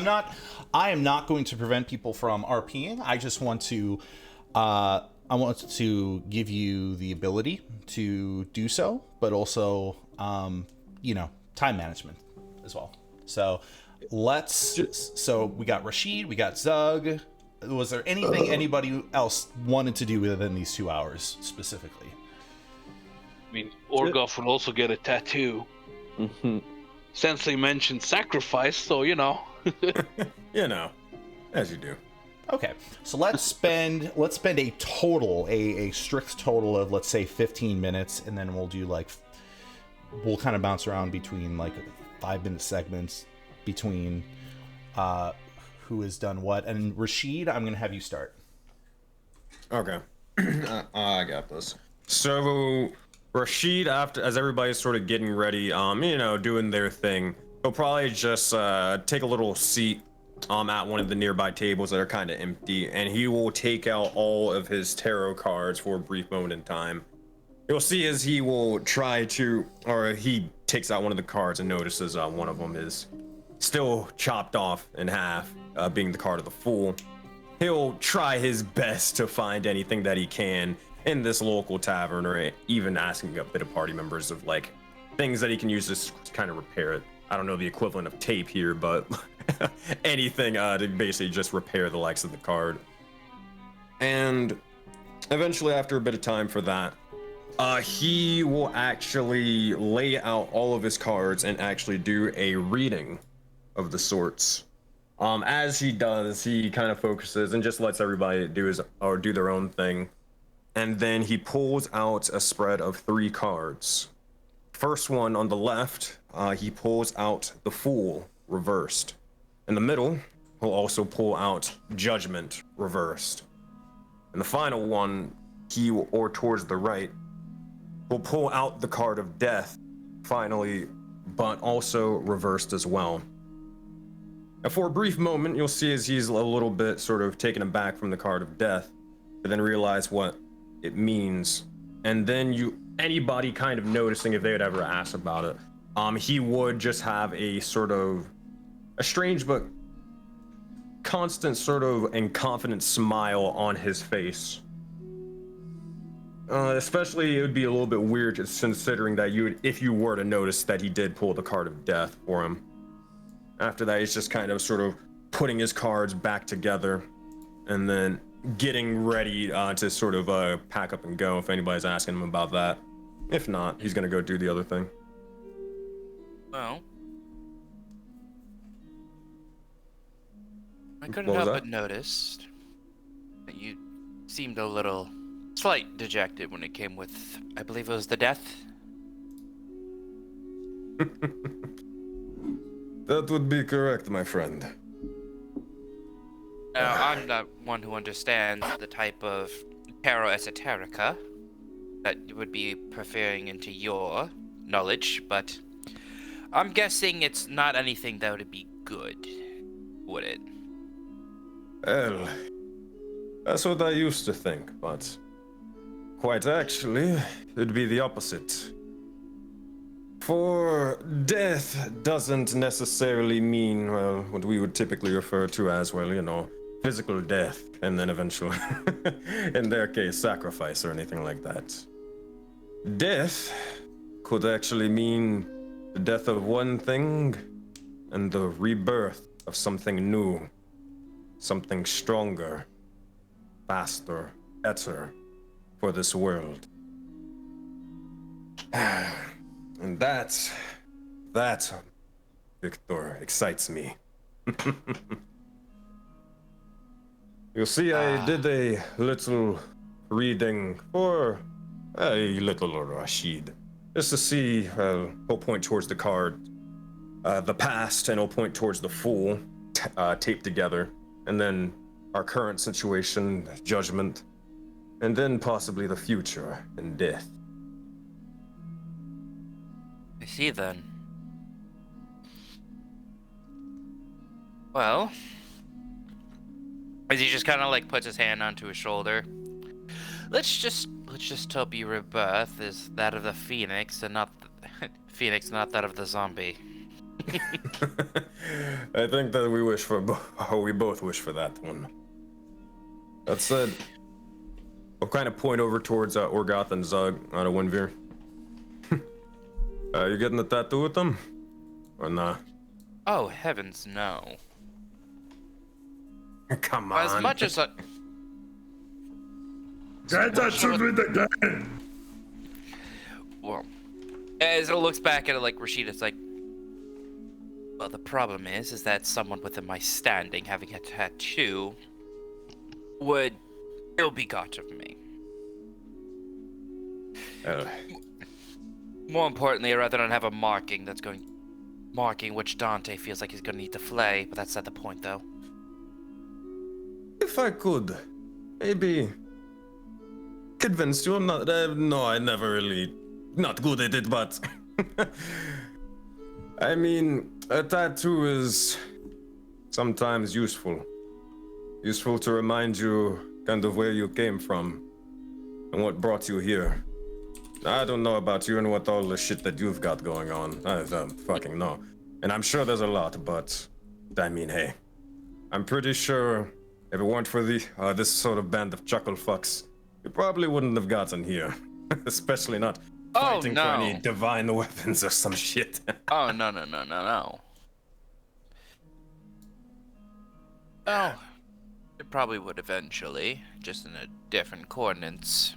am not going to prevent people from RPing. I just want to give you the ability to do so, but also time management as well. So so we got Rashid, we got Zug. Was there anything anybody else wanted to do within these 2 hours specifically? I mean, Orgoff would also get a tattoo. Mm-hmm. Sensei mentioned sacrifice, so you know. As you do. Okay, so let's spend a total, a strict total of, let's say, 15 minutes, and then we'll kind of bounce around between like 5-minute segments between who has done what. And Rashid, I'm gonna have you start. Okay. I got this. So Rashid, as everybody's sort of getting ready, doing their thing, he'll probably just take a little seat at one of the nearby tables that are kind of empty, and he will take out all of his tarot cards for a brief moment in time. You'll see as he will he takes out one of the cards and notices one of them is still chopped off in half, being the card of the Fool. He'll try his best to find anything that he can in this local tavern, or even asking a bit of party members of like things that he can use to kind of repair it. I don't know the equivalent of tape here, but anything to basically just repair the likes of the card. And eventually, after a bit of time for that, he will actually lay out all of his cards and actually do a reading of the sorts. As he does, he kind of focuses and just lets everybody do their own thing. And then he pulls out a spread of 3 cards. First one on the left, he pulls out the Fool reversed. In the middle, he'll also pull out Judgment reversed. And the final one, or towards the right, will pull out the card of Death, finally, but also reversed as well. And for a brief moment, you'll see as he's a little bit sort of taken aback from the card of Death, but then realize what it means. And then anybody kind of noticing if they would ever ask about it, he would just have a sort of a strange but constant sort of and confident smile on his face. Especially, it would be a little bit weird, just considering that if you were to notice that he did pull the card of death for him. After that, he's just kind of sort of putting his cards back together, and then getting ready to sort of pack up and go if anybody's asking him about that. If not, he's gonna go do the other thing. Well, I couldn't What was help that? but notice that you seemed a little slight dejected when it came with, I believe it was the death. That would be correct, my friend. Now, I'm not one who understands the type of tarot esoterica that you would be preferring into your knowledge, but I'm guessing it's not anything that would be good, would it? Well, that's what I used to think, but quite actually, it'd be the opposite. For death doesn't necessarily mean, well, what we would typically refer to as, well, you know, physical death, and then eventually, in their case, sacrifice or anything like that. Death could actually mean the death of one thing and the rebirth of something new, something stronger, faster, better for this world. And that, Victor, excites me. You see, I did a little reading for a little Rashid, just to see, he'll point towards the card, the past, and he'll point towards the Fool, taped together, and then our current situation, judgment, and then possibly the future and death. I see then. Well, as he just kind of like puts his hand onto his shoulder, let's just hope your rebirth is that of the phoenix and not phoenix, not that of the zombie. I think that we both wish for that one. That said, we'll kind of point over towards Orgoth and Zug out of Windveer. You getting the tattoo with them? Or nah? Oh heavens, no. Come on. As much as I... Get that shit with the game. Well, as it looks back at it like Rashid, it's like, well, the problem is that someone within my standing having a tattoo would still be got of me. More importantly, I'd rather not have a marking which Dante feels like he's gonna need to flay, but that's not the point, though. If I could, maybe convince you. No, I never really, not good at it, but I mean, a tattoo is sometimes useful. Useful to remind you kind of where you came from and what brought you here. I don't know about you and what all the shit that you've got going on. I don't fucking know. And I'm sure there's a lot, but I mean, hey, I'm pretty sure if it weren't for this sort of band of chuckle fucks, we probably wouldn't have gotten here. Especially not fighting for any divine weapons or some shit. Oh, no. Oh, it probably would eventually, just in a different coordinates.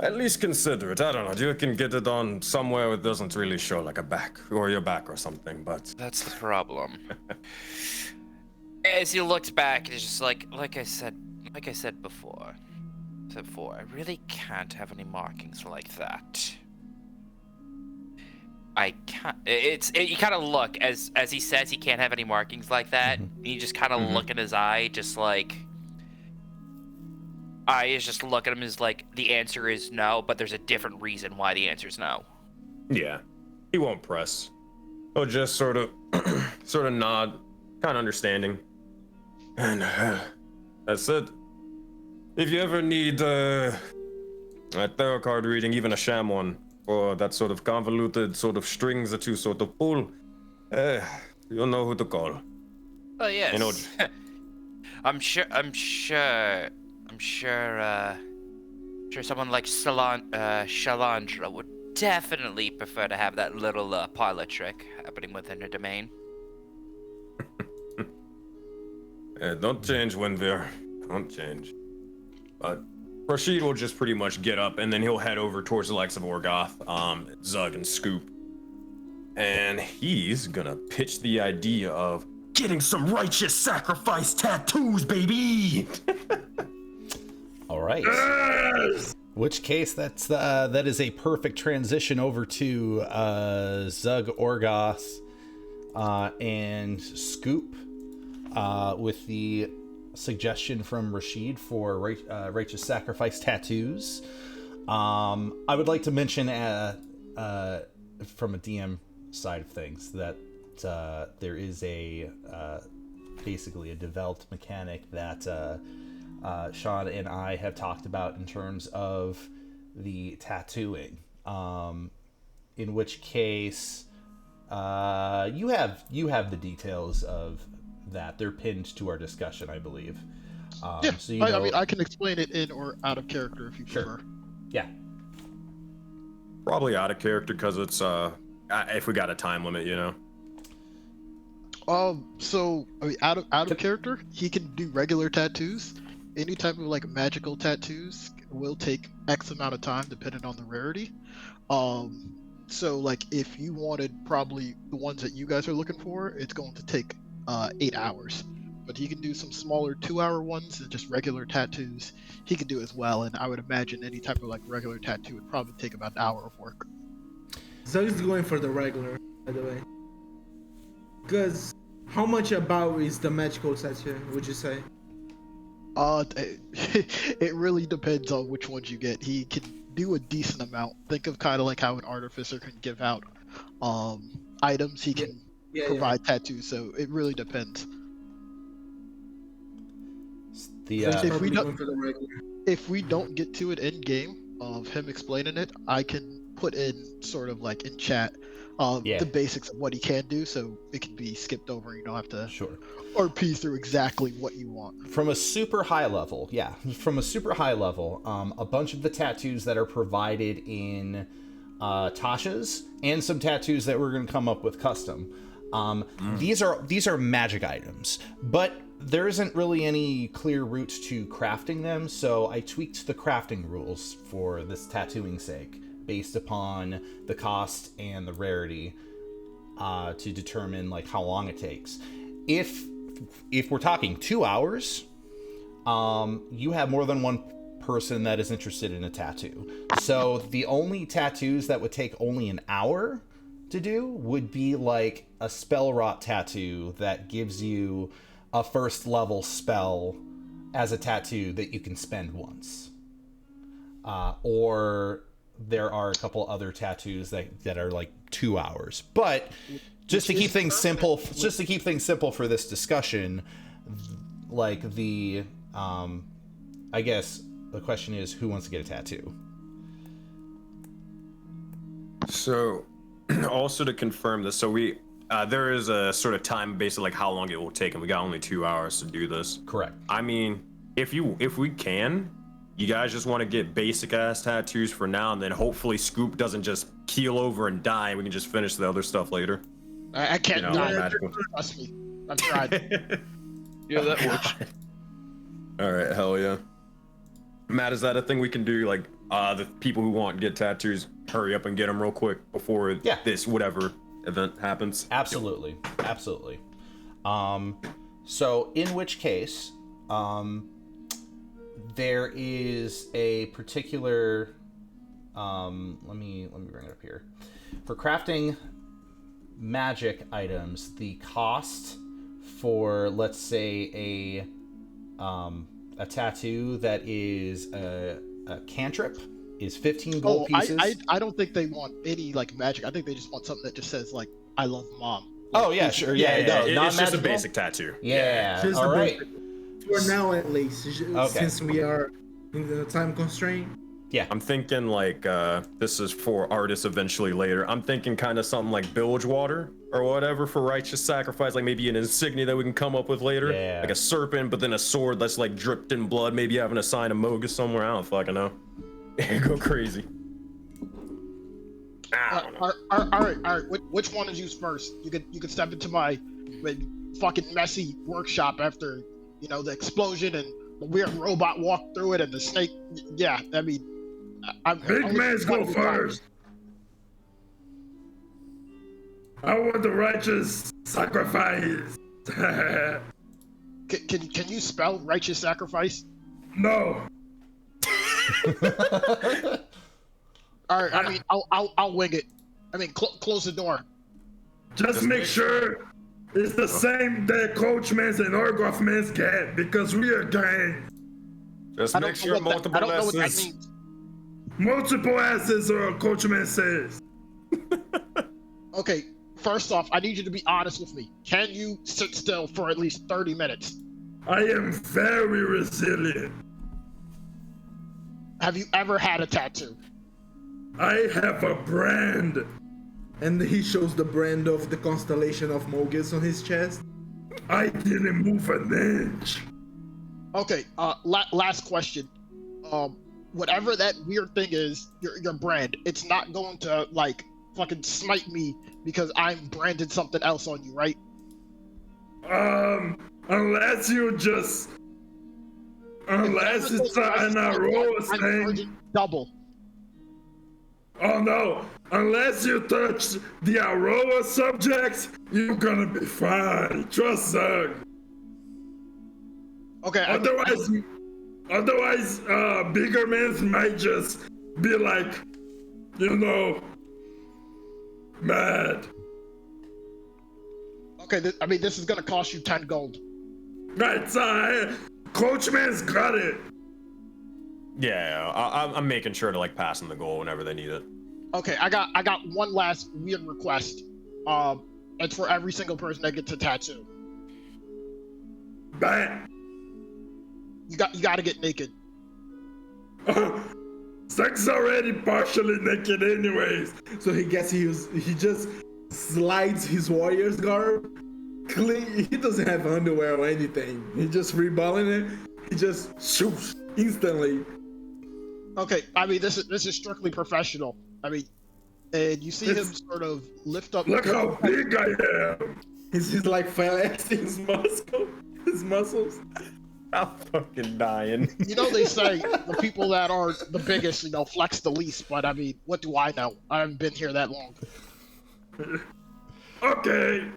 At least consider it. I don't know. You can get it on somewhere where it doesn't really show, like a back or your back or something, but That's the problem. As he looks back, it's just like I said before, I really can't have any markings like that. I can't. You kind of look as he says he can't have any markings like that. And you just kind of look at his eye, just like. Eyes just look at him as like the answer is no, but there's a different reason why the answer is no. yeah, he won't press. He'll just sort of nod, kind of understanding. And that's it. If you ever need a tarot card reading, even a sham one, or that sort of convoluted sort of strings that you sort of pull, you'll know who to call. Oh yes. You know, I'm sure someone like Shalandra would definitely prefer to have that little parlor trick happening within her domain. Don't change, Winvir. Don't change. But Rashid will just pretty much get up, and then he'll head over towards the likes of Orgoth, Zug, and Scoop. And he's gonna pitch the idea of getting some righteous sacrifice tattoos, baby! All right. Yes! Which case, that is a perfect transition over to Zug, Orgoth, and Scoop, with the suggestion from Rashid for righteous sacrifice tattoos. I would like to mention, from a DM side of things, that there is basically a developed mechanic that Sean and I have talked about in terms of the tattooing. In which case, you have the details of that. They're pinned to our discussion, I believe. Yeah, so I mean, I can explain it in or out of character if you prefer. Yeah. Probably out of character because it's if we got a time limit, you know. So I mean, out of character, he can do regular tattoos. Any type of like magical tattoos will take X amount of time depending on the rarity. So like if you wanted probably the ones that you guys are looking for, it's going to take 8 hours. But he can do some smaller 2-hour ones and just regular tattoos. He can do as well, and I would imagine any type of like regular tattoo would probably take about an hour of work. Zug's going for the regular, by the way. Because how much about is the magical tattoo, would you say? It really depends on which ones you get. He can do a decent amount. Think of kind of like how an artificer can give out items. He can provide tattoos, so it really depends. If we don't get to it in game of him explaining it, I can put in sort of like in chat the basics of what he can do, so it can be skipped over. You don't have to RP through exactly what you want. From a super high level, a bunch of the tattoos that are provided in Tasha's, and some tattoos that we're going to come up with custom. These are magic items, but there isn't really any clear route to crafting them, so I tweaked the crafting rules for this tattooing sake based upon the cost and the rarity to determine like how long it takes. If we're talking 2 hours, you have more than one person that is interested in a tattoo. So the only tattoos that would take only an hour to do would be like a spell rot tattoo that gives you a first level spell as a tattoo that you can spend once. Or there are a couple other tattoos that are like 2 hours. But just to keep things simple for this discussion, like I guess the question is, who wants to get a tattoo? So, also to confirm this, so we there is a sort of time basically like how long it will take, and we got only 2 hours to do this. Correct. I mean, if we can, you guys just want to get basic ass tattoos for now, and then hopefully Scoop doesn't just keel over and die, and we can just finish the other stuff later. I can't die. Trust me, I've tried. Yeah, that works. All right, hell yeah. Matt, is that a thing we can do? Like, the people who want to get tattoos, hurry up and get them real quick before this whatever event happens. Absolutely, absolutely. So in which case, there is a particular. Let me bring it up here. For crafting magic items, the cost for, let's say, a tattoo that is a cantrip is 15 gold pieces. I don't think they want any like magic. I think they just want something that just says like "I love mom." Oh yeah, sure, yeah. It's just a basic tattoo. Yeah. All right. For now, at least, since we are in the time constraint, Yeah. I'm thinking like this is for artists eventually later. I'm thinking kind of something like bilge water or whatever for righteous sacrifice, like maybe an insignia that we can come up with later. Yeah. Like a serpent, but then a sword that's like dripped in blood, maybe having a sign of Mogus somewhere. I don't fucking know. Go crazy. All right. Which one is used first? You could step into my fucking messy workshop after the explosion and the weird robot walked through it and the snake. Yeah, I mean, Big man's go first. I want the righteous sacrifice. Can you spell righteous sacrifice? No. All right. I mean, I'll wing it. I mean, close the door. Just make sure it's the same that Coachman's and Orgoffman's get, because we are gang. Just make sure multiple I don't know what that S's. means. Multiple asses, or Coachman says. Okay, first off, I need you to be honest with me. Can you sit still for at least 30 minutes? I am very resilient. Have you ever had a tattoo? I have a brand. And he shows the brand of the constellation of Mogus on his chest. I didn't move an inch. Okay, last question. Whatever that weird thing is, your brand, it's not going to like fucking smite me because I'm branded something else on you, right? Unless it's an Aroa thing. Double. Oh no, unless you touch the Aroa subjects, you're gonna be fine. Trust Zug. Okay. Otherwise, bigger men might just be like, mad. Okay, this is gonna cost you 10 gold. Right, so Coachman's got it. Yeah, I'm making sure to like pass them the goal whenever they need it. Okay, I got one last weird request. It's for every single person that gets a tattoo. Bam. You got to get naked. Zug's already partially naked anyways. So he just slides his warrior's garb. Clean. He doesn't have underwear or anything. He just reballing it. He just shoots instantly. Okay, I mean this is strictly professional. I mean, and you see him sort of lift up. Look how big I am. He's like flexing his muscles. I'm fucking dying. They say the people that are the biggest, flex the least. But I mean, what do I know? I haven't been here that long. Okay.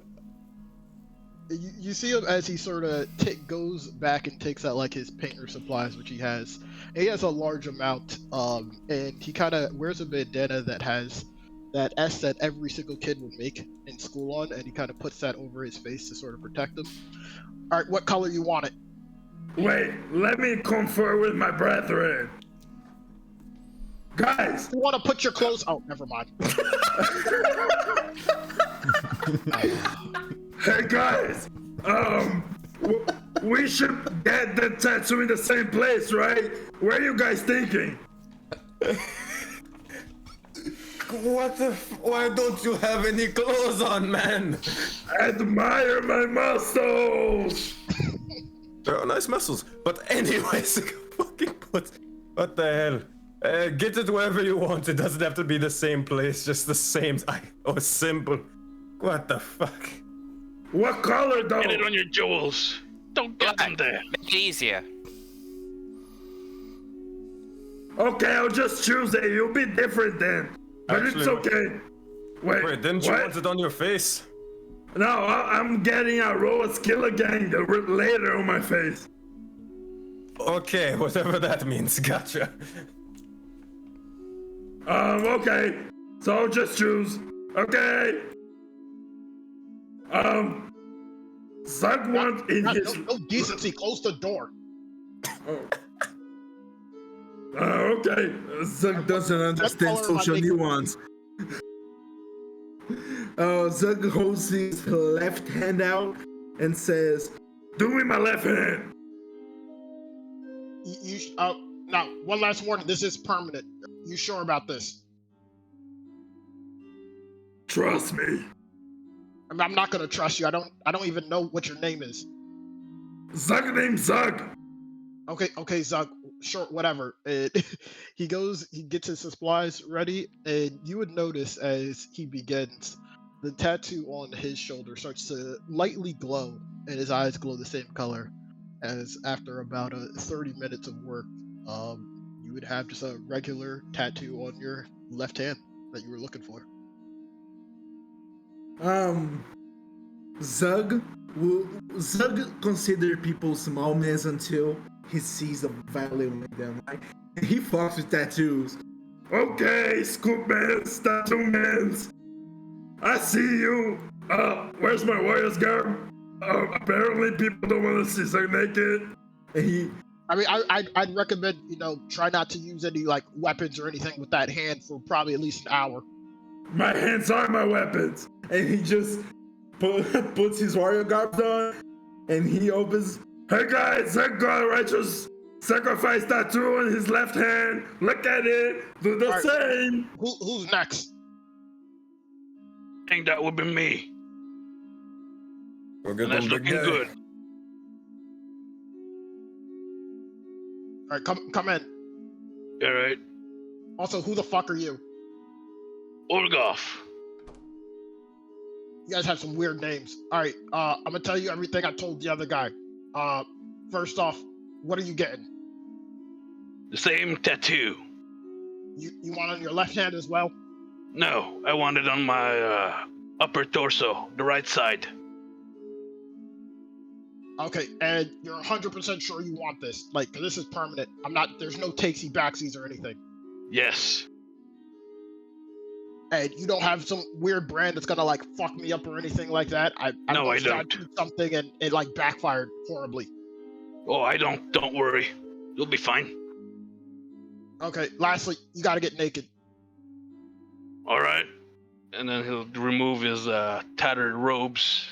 You see him as he sort of goes back and takes out like his painter supplies, which he has. And he has a large amount, and he kind of wears a bandana that has that S that every single kid would make in school on, and he kind of puts that over his face to sort of protect him. All right, what color you want it? Wait, let me confer with my brethren. Guys! You want to put your clothes... Oh, never mind. Hey guys! We should get the tattoo in the same place, right? Where are you guys thinking? Why don't you have any clothes on, man? Admire my muscles! They're nice muscles. But anyways, what the hell? Get it wherever you want. It doesn't have to be the same place, just the same symbol. What the fuck? What color though? Get it on your jewels. Don't get them there. Make it easier. Okay, I'll just choose it. You'll be different then. But Actually, it's okay. Wait, didn't you want it on your face? No, I'm getting a roll of Killer Gang later on my face. Okay, whatever that means. Gotcha. Okay. So I'll just choose. Okay. Zug want in his... No decency, close the door. Okay. Zug doesn't understand social nuance. Zug holds his left hand out and says, Do with my left hand. Now, one last warning. This is permanent. You sure about this? Trust me. I mean, I'm not gonna trust you. I don't even know what your name is. Zug named Zug. Okay, Zug. Sure, whatever. And he gets his supplies ready, and you would notice as he begins, the tattoo on his shoulder starts to lightly glow, and his eyes glow the same color as after about 30 minutes of work. You would have just a regular tattoo on your left hand that you were looking for. Zug consider people small men until he sees the value in them. Right? And he fucks with tattoos. Okay, scoop mans, tattoo mans. I see you. Where's my warrior's garb? Apparently people don't want to see Zug naked. And he I mean, I'd recommend, try not to use any like weapons or anything with that hand for probably at least an hour. My hands are my weapons. and he just puts his warrior garbs on, and he opens. Hey guys, Zug got a righteous sacrifice tattoo on his left hand. Look at it. Do the same. Who's next? I think that would be me. We'll get And that's them big looking guy. good. All right, come in. All right. Also, who the fuck are you? Olgoff. You guys have some weird names. All right, I'm gonna tell you everything I told the other guy. First off, what are you getting? The same tattoo. You want it on your left hand as well? No, I want it on my upper torso, the right side. Okay, and you're 100% sure you want this? Like, 'cause this is permanent. There's no takesy backsies or anything. Yes. And you don't have some weird brand that's gonna like fuck me up or anything like that? I No, I tried don't. to do something and it like backfired horribly. Oh, I don't. Don't worry. You'll be fine. Okay, lastly, you gotta get naked. All right. And then he'll remove his tattered robes.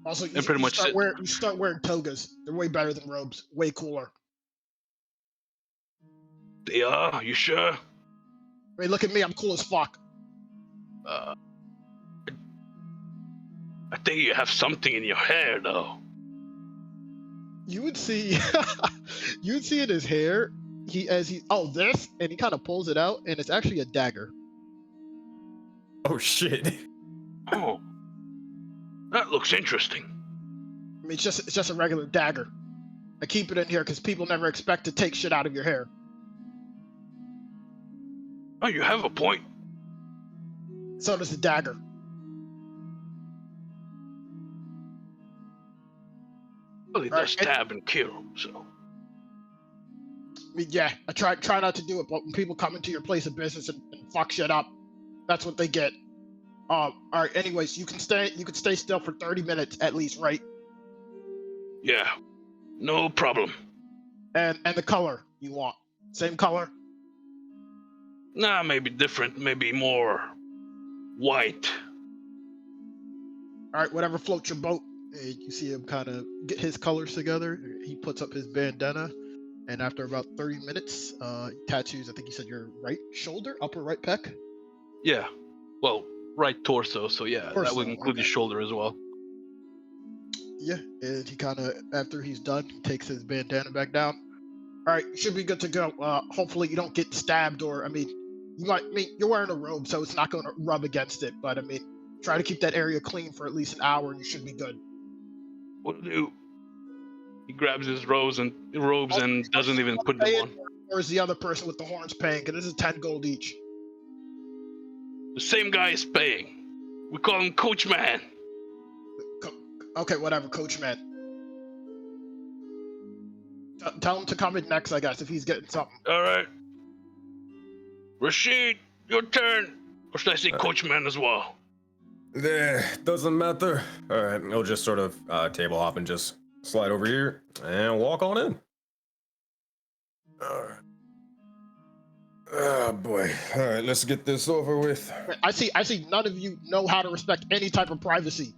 Also, And pretty much you start wearing togas. They're way better than robes. Way cooler. They are? You sure? I mean, look at me. I'm cool as fuck. I think you have something in your hair, though. You would see, you would see in his hair. This, and he kind of pulls it out, and it's actually a dagger. Oh shit. Oh. That looks interesting. I mean, it's just a regular dagger. I keep it in here because people never expect to take shit out of your hair. Oh, you have a point. So does the dagger. Well, he does stab and kill, so. I mean, yeah, I try not to do it, but when people come into your place of business and fuck shit up, that's what they get. All right. Anyways, you can stay still for 30 minutes at least, right? Yeah. No problem. And the color you want, same color. Nah, maybe different. Maybe more white. All right, whatever floats your boat. You see him kind of get his colors together. He puts up his bandana, and after about 30 minutes, tattoos. I think you said your right shoulder, upper right pec. Yeah. Well, right torso. So yeah, that Torso, would include the shoulder as well. Yeah, and he kind of, after he's done, he takes his bandana back down. All right, you should be good to go. Hopefully you don't get stabbed, or you're wearing a robe, so it's not going to rub against it. But I mean, try to keep that area clean for at least an hour, and you should be good. What do? He grabs his robes and doesn't even put them on. Or is the other person with the horns paying? Because this is 10 gold each. The same guy is paying. We call him Coachman. Okay, whatever, Coachman. Tell him to come in next, I guess, if he's getting something. All right. Rashid, your turn. Or should I say Coachman as well? Doesn't matter. All right, he'll just sort of table hop and just slide over here and walk on in. All right. Oh boy. All right, let's get this over with. I see none of you know how to respect any type of privacy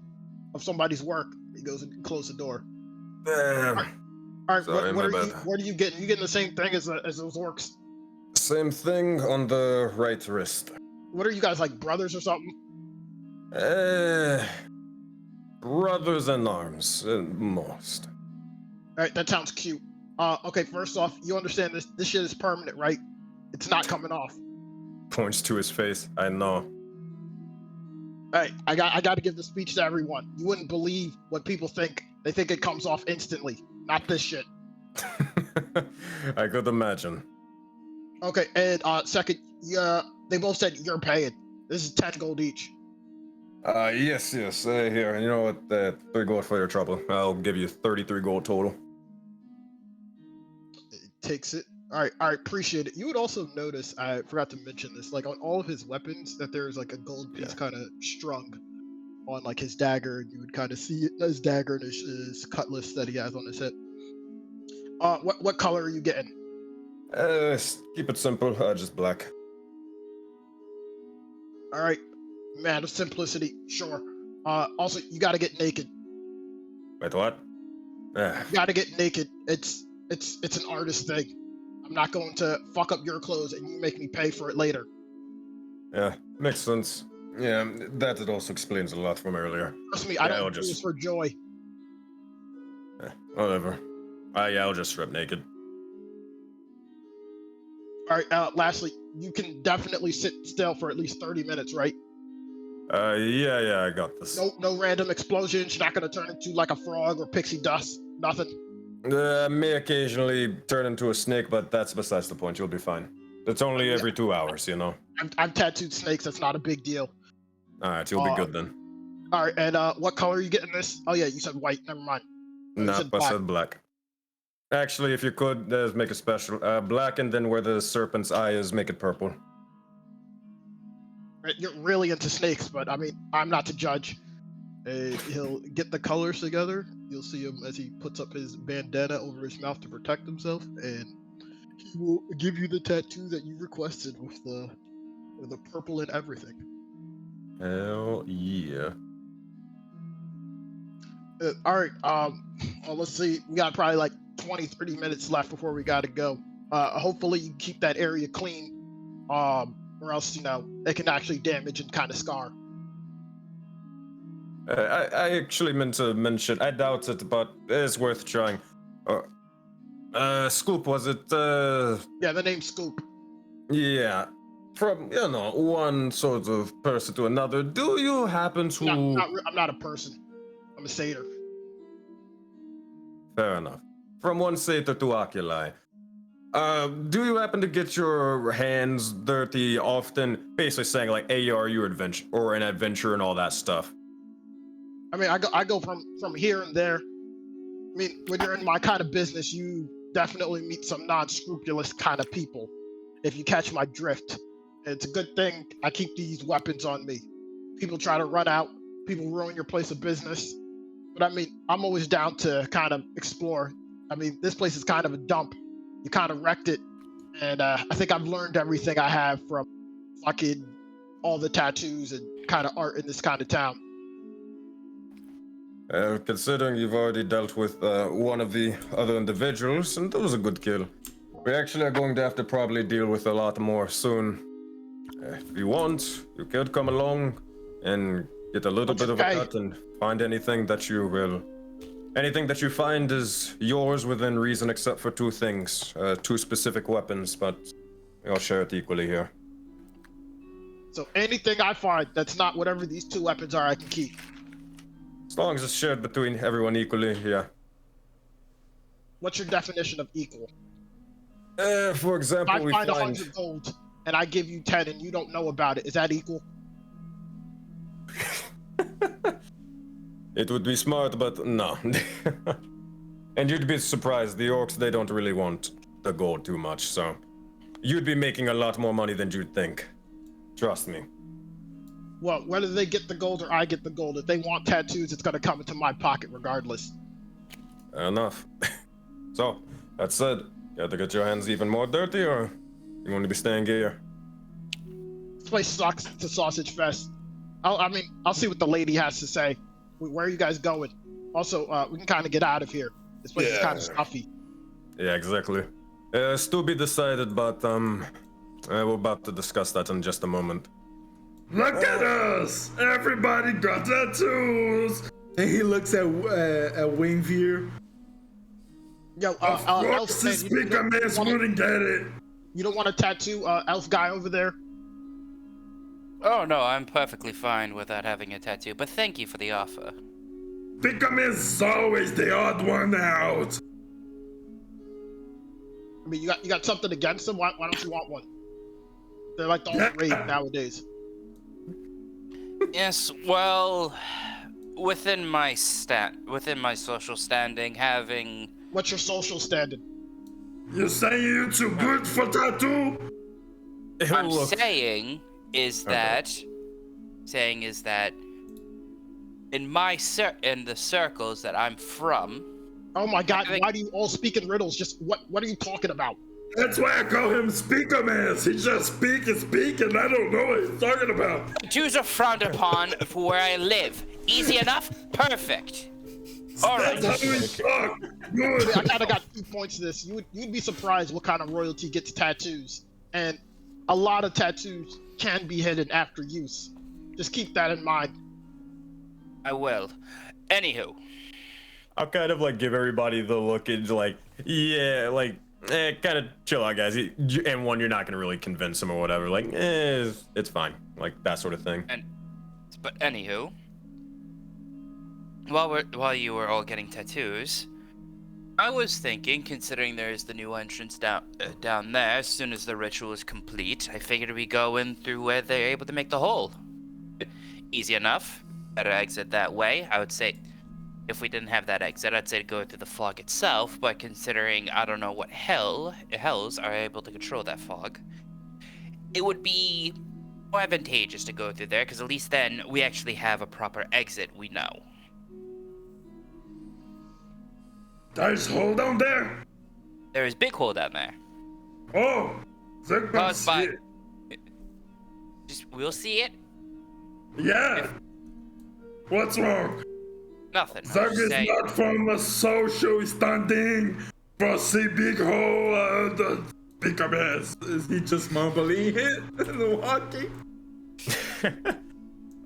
of somebody's work. He goes and closes the door. All right, Sorry, what my are bad. you? What are you getting? You getting the same thing as those orcs? Same thing on the right wrist. What are you guys, like brothers or something? Brothers in arms, at most. All right, that sounds cute. Okay, first off, you understand this shit is permanent, right? It's not coming off. Points to his face. I know. All right, I got to give the speech to everyone. You wouldn't believe what people think. They think it comes off instantly. Not this shit. I could imagine. Okay, and second, they both said you're paying. This is 10 gold each. Yes. Here, you know what? 3 gold for your trouble. I'll give you 33 gold total. It takes it. All right, appreciate it. You would also notice, I forgot to mention this, like on all of his weapons, that there's like a gold piece kind of strung on like his dagger, and you would kind of see his dagger and his cutlass that he has on his hip. What color are you getting? Keep it simple. Just black. All right, man of simplicity, sure. Also, you got to get naked. Wait, what? You got to get naked. It's an artist thing. I'm not going to fuck up your clothes and you make me pay for it later. Yeah, makes sense. Yeah, that it also explains a lot from earlier. Trust me, I don't do this for joy. Whatever. I'll just strip naked. All right, lastly, you can definitely sit still for at least 30 minutes, right? Yeah, I got this. No random explosions. You're not going to turn into like a frog or pixie dust. Nothing. May occasionally turn into a snake, but that's besides the point. You'll be fine. It's only every 2 hours, you know. I've tattooed snakes. That's not a big deal. All right, you'll be good then. All right, and what color are you getting this? Oh yeah, you said white. Never mind. Nope, I said black. Actually, if you could, make a special. Black, and then where the serpent's eye is, make it purple. You're really into snakes, but I mean, I'm not to judge. He'll get the colors together. You'll see him as he puts up his bandana over his mouth to protect himself, and he will give you the tattoo that you requested with the purple and everything. Hell yeah. All right. Well, let's see. We got probably like 20-30 minutes left before we gotta go. Hopefully you keep that area clean, or else it can actually damage and kind of scar. I actually meant to mention, I doubt it, but it's worth trying. Scoop, was it? Yeah, the name's Scoop. Yeah. From, one sort of person to another, do you happen to... I'm not a person. I'm a satyr. Fair enough. From one satyr to oculi. Do you happen to get your hands dirty often? Basically saying like, hey, are you an adventure and all that stuff? I mean, I go from here and there. I mean, when you're in my kind of business, you definitely meet some non-scrupulous kind of people, if you catch my drift. It's a good thing I keep these weapons on me. People try to run out, people ruin your place of business. But I mean, I'm always down to kind of explore. I mean, this place is kind of a dump. You kind of wrecked it. And I think I've learned everything I have from fucking all the tattoos and kind of art in this kind of town. Considering you've already dealt with one of the other individuals, and that was a good kill. We actually are going to have to probably deal with a lot more soon. If you want, you could come along and get a little bit of a cut and find anything that you will. Anything that you find is yours within reason, except for 2 things. 2 specific weapons, but I'll share it equally here. So anything I find that's not whatever these 2 weapons are, I can keep. As long as it's shared between everyone equally, yeah. What's your definition of equal? For example, if I find 100 gold and I give you 10 and you don't know about it, is that equal? It would be smart, but no. And you'd be surprised, the orcs, they don't really want the gold too much, so... You'd be making a lot more money than you'd think. Trust me. Well, whether they get the gold or I get the gold, if they want tattoos, it's gonna come into my pocket regardless. Fair enough. So, that said, you have to get your hands even more dirty, or you want to be staying here? This place sucks. It's a sausage fest. I'll see what the lady has to say. Where are you guys going? Also, we can kind of get out of here. This place is kind of stuffy. Yeah, exactly. Still be decided, but we're about to discuss that in just a moment. Look at us! Everybody got tattoos! And he looks at Wingveer. Yo, Of Elf, course, man, the speaker man wouldn't get it. you don't want to tattoo Elf guy over there? Oh no, I'm perfectly fine without having a tattoo, but thank you for the offer. Speaker man is always the odd one out. I mean, you got something against him? Why don't you want one? They're like the whole rage nowadays. Yes, well, within my social standing, having What's your social standing? You saying you too good for tattoo? I'm Look, saying is that in the circles that I'm from. Oh my God! I- Why do you all speak in riddles? Just what are you talking about? That's why I call him Speaker Man. He just speak and I don't know what he's talking about. Tattoos are frowned upon for where I live. Easy enough? Perfect. All right. That's how we talk. Good. I kind of got 2 points to this. You'd be surprised what kind of royalty gets tattoos, and a lot of tattoos can be hidden after use. Just keep that in mind. I will. Anywho, I'll kind of like give everybody the look and like, yeah, like, kind of chill out, guys. And one, you're not gonna really convince him or whatever. Like, it's fine, like that sort of thing. but anywho, while you were all getting tattoos, I was thinking, considering there's the new entrance down there, as soon as the ritual is complete, I figured we go in through where they're able to make the hole. Easy enough. Better exit that way. I would say, if we didn't have that exit, I'd say to go through the fog itself, but considering I don't know what hells are able to control that fog, it would be more advantageous to go through there, because at least then we actually have a proper exit we know. There's hole down there. There is big hole down there. Oh, that Caused by... shit. We'll see it. Yeah. What's wrong? Nothing. Zach is not from a social standing for see big hole. The Speaker Man. Is he just mumbling it and walking?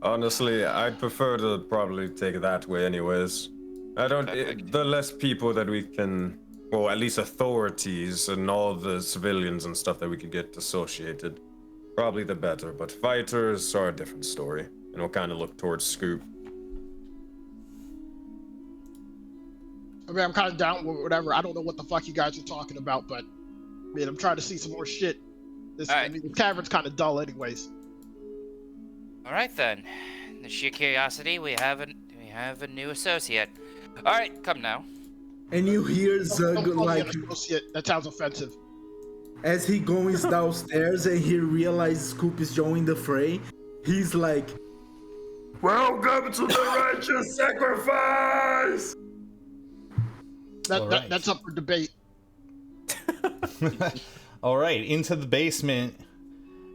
Honestly, I'd prefer to probably take it that way anyways. The less people that we can, well, at least authorities and all the civilians and stuff that we could get associated, probably the better. But fighters are a different story, and we'll kind of look towards Scoop. I mean, I'm kind of down with whatever. I don't know what the fuck you guys are talking about, but I mean, I'm trying to see some more shit. I mean, the tavern's kind of dull, anyways. All right then. The sheer curiosity, we have a new associate. All right, come now. And you hear Zug Don't call me an like associate. That sounds offensive. as he goes downstairs and he realizes Scoop is joining the fray. He's like, Welcome to the righteous sacrifice. That's up for debate. All right, into the basement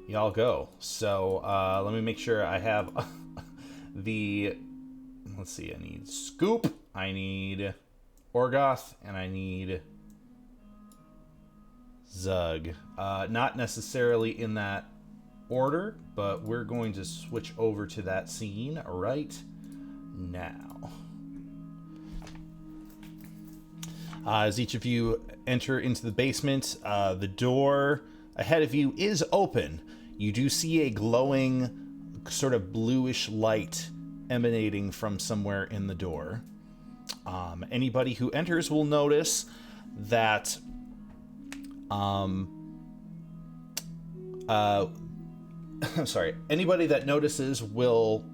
y'all go. So let me make sure I have let's see, I need Scoop, I need Orgoth, and I need Zug. Not necessarily in that order, but we're going to switch over to that scene right now. As each of you enter into the basement, the door ahead of you is open. You do see a glowing, sort of bluish light emanating from somewhere in the door. Anybody who enters will notice that sorry. Anybody that enters will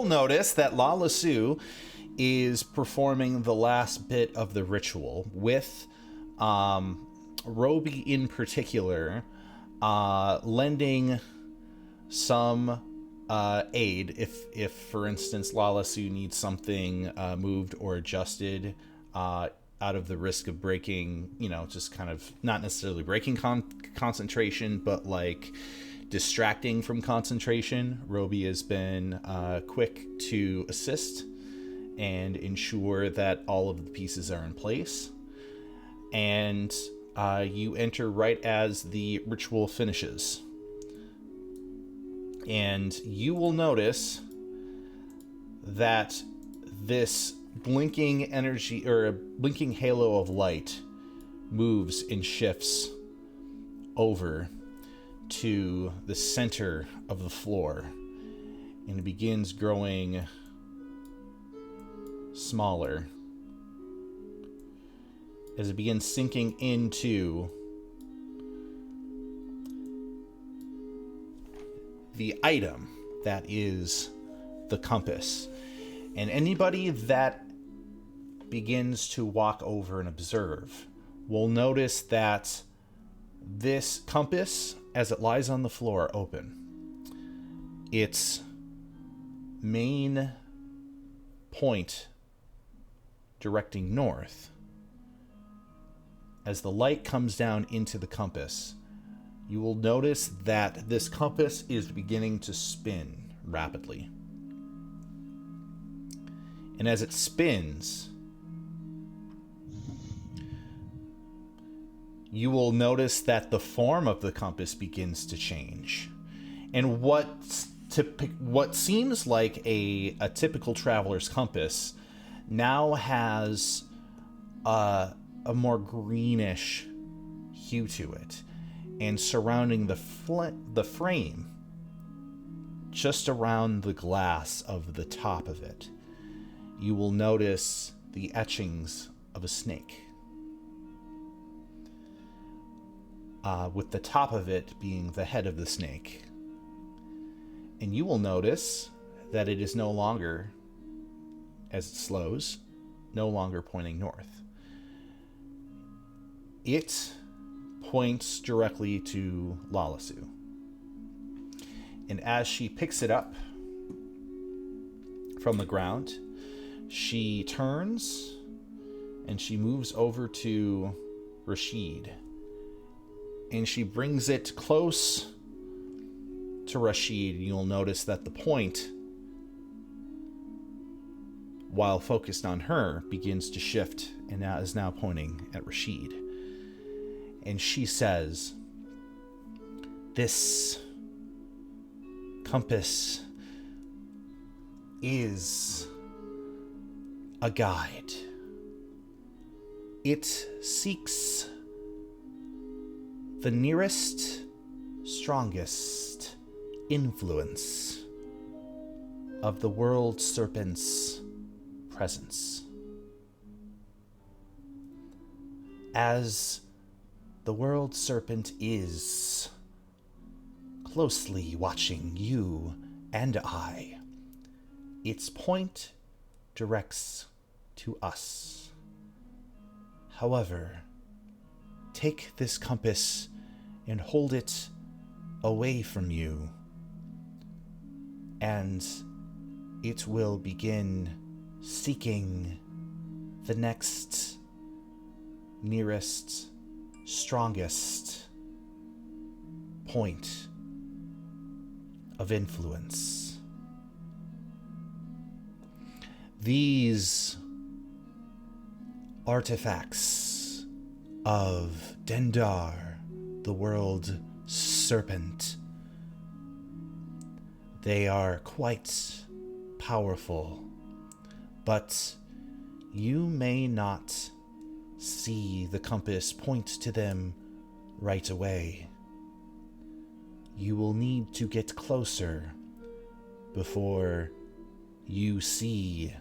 notice that Lala Sue is performing the last bit of the ritual with Roby in particular lending some aid if for instance Lala Sue needs something moved or adjusted out of the risk of breaking, just kind of not necessarily breaking concentration, but like distracting from concentration. Roby has been quick to assist and ensure that all of the pieces are in place. and you enter right as the ritual finishes. And you will notice that this blinking energy, or a blinking halo of light, moves and shifts over to the center of the floor, and it begins growing smaller as it begins sinking into the item that is the compass. And anybody that begins to walk over and observe will notice that this compass, as it lies on the floor open, its main point directing north, as the light comes down into the compass, you will notice that this compass is beginning to spin rapidly. And as it spins, you will notice that the form of the compass begins to change. And what seems like a typical traveler's compass now has a more greenish hue to it. And surrounding the frame, just around the glass of the top of it, you will notice the etchings of a snake. With the top of it being the head of the snake. And you will notice that it is no longer, as it slows, no longer pointing north. It points directly to Lalasu. And as she picks it up from the ground, she turns and she moves over to Rashid. And she brings it close to Rashid. You'll notice that the point, while focused on her, begins to shift and is now pointing at Rashid. And she says, "This compass is a guide. It seeks the nearest, strongest influence of the world serpent's presence. As the world serpent is closely watching you and I, its point directs to us. However, take this compass and hold it away from you, and it will begin seeking the next, nearest, strongest point of influence. These artifacts of Dendar, the world serpent, they are quite powerful, but you may not see the compass point to them right away. You will need to get closer before you see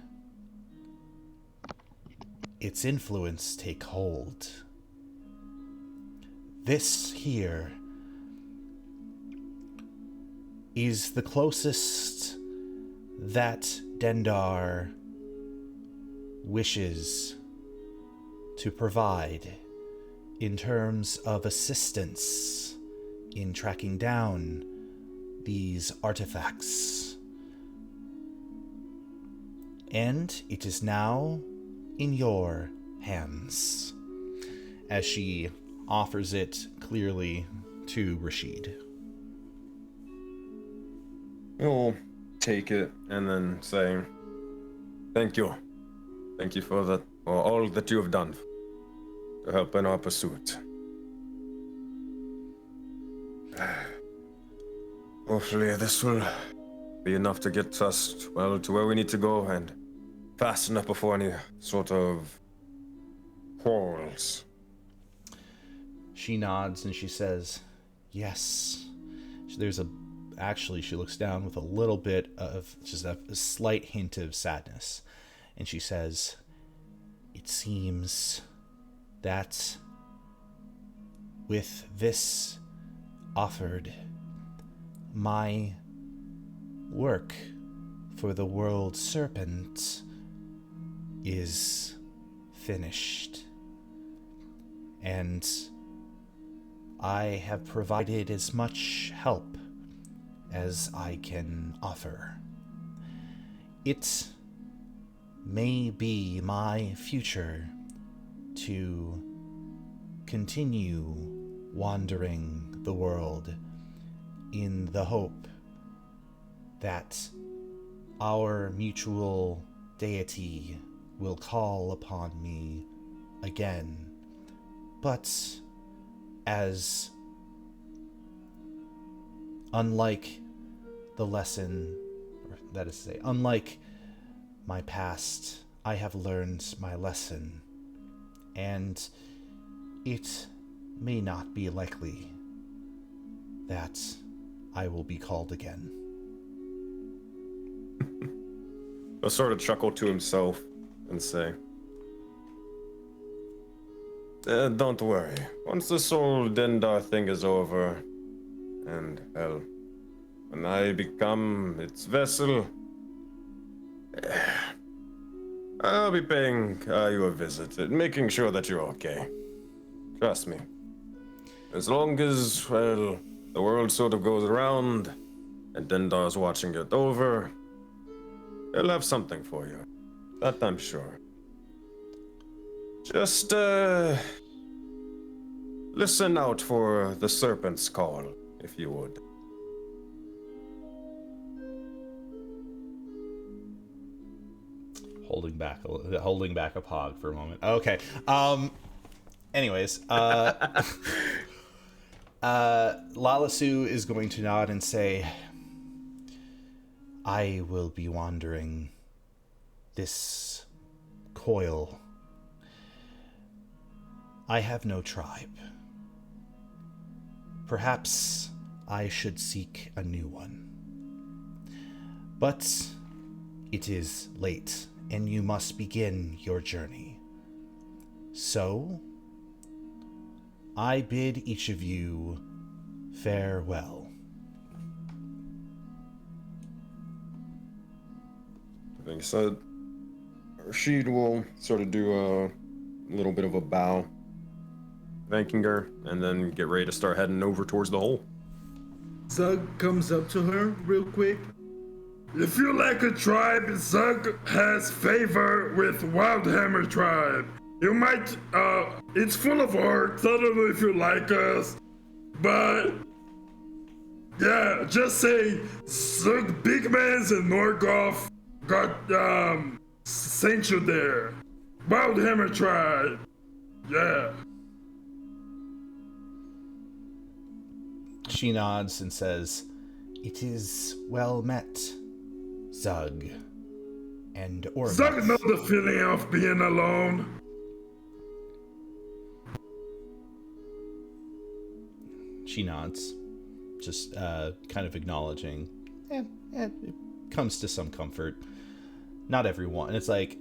its influence take hold. This here is the closest that Dendar wishes to provide in terms of assistance in tracking down these artifacts. And it is now in your hands, as she offers it clearly to Rashid. He'll take it and then say, "Thank you. Thank you for that, for all that you have done to help in our pursuit. Hopefully this will be enough to get us, well, to where we need to go and fast enough before any sort of quarrels. She nods and she says, yes. Actually, she looks down with a little bit of, just a slight hint of sadness. And she says, it seems that with this offered, my work for the world serpent is finished. And I have provided as much help as I can offer. It may be my future to continue wandering the world in the hope that our mutual deity will call upon me again. But as unlike the lesson, or that is to say, unlike my past, I have learned my lesson, and it may not be likely that I will be called again. He'll sort of chuckle to himself and say, don't worry. Once this whole Dendar thing is over, and, hell, when I become its vessel, I'll be paying you a visit and making sure that you're okay. Trust me. As long as, well, the world sort of goes around and Dendar's watching it over, he'll have something for you. That I'm sure. Just, listen out for the serpent's call, if you would. Holding back a pog for a moment. Okay. Anyways, Lalasu is going to nod and say, I will be wandering this coil. I have no tribe. Perhaps I should seek a new one. But it is late, and you must begin your journey. So, I bid each of you farewell. Being said, Rashid will sort of do a little bit of a bow, thanking her, and then get ready to start heading over towards the hole. Zug comes up to her real quick. If you like a tribe, Zug has favor with Wildhammer tribe. You might, it's full of orcs. I don't know if you like us, but yeah, just say Zug Big Mans and Norgoth got, sent you there. Wildhammer tribe. Yeah. She nods and says, it is well met, Zug and Ormuz. Zug know the feeling of being alone. She nods, just kind of acknowledging. It comes to some comfort. Not everyone. It's like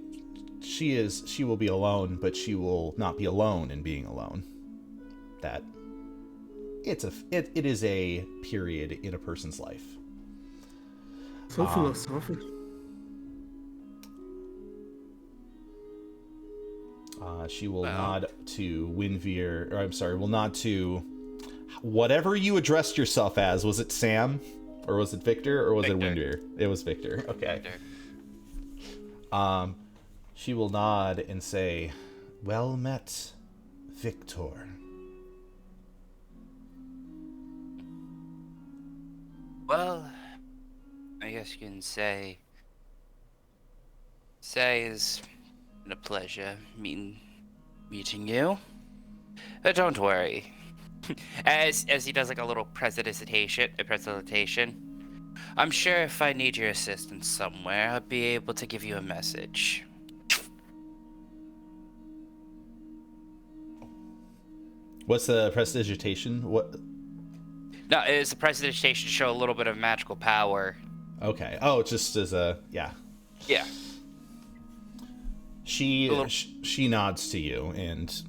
she will be alone, but she will not be alone in being alone. That it is a period in a person's life. So philosophical. She will nod to Winveer, or I'm sorry, will nod to whatever you addressed yourself as. Was it Sam, or was it Victor, or was it Winveer? It was Victor. Okay. Victor. She will nod and say, well met, Victor. Well, I guess you can say it's been a pleasure meeting you. Don't worry. As he does like a little presentation, I'm sure if I need your assistance somewhere, I'll be able to give you a message. What's the prestidigitation? What? No, it's a presentation to show a little bit of magical power. Okay. Oh, just as a yeah. Yeah. She nods to you and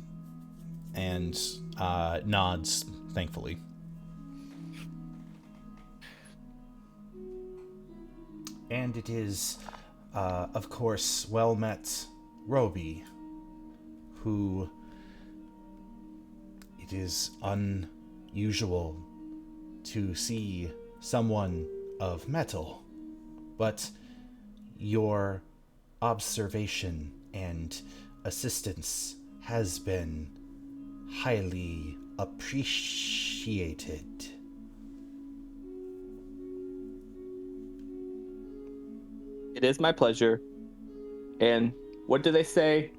nods thankfully. And it is, of course, well met, Roby, who it is unusual to see someone of metal, but your observation and assistance has been highly appreciated. It is my pleasure. And what do they say?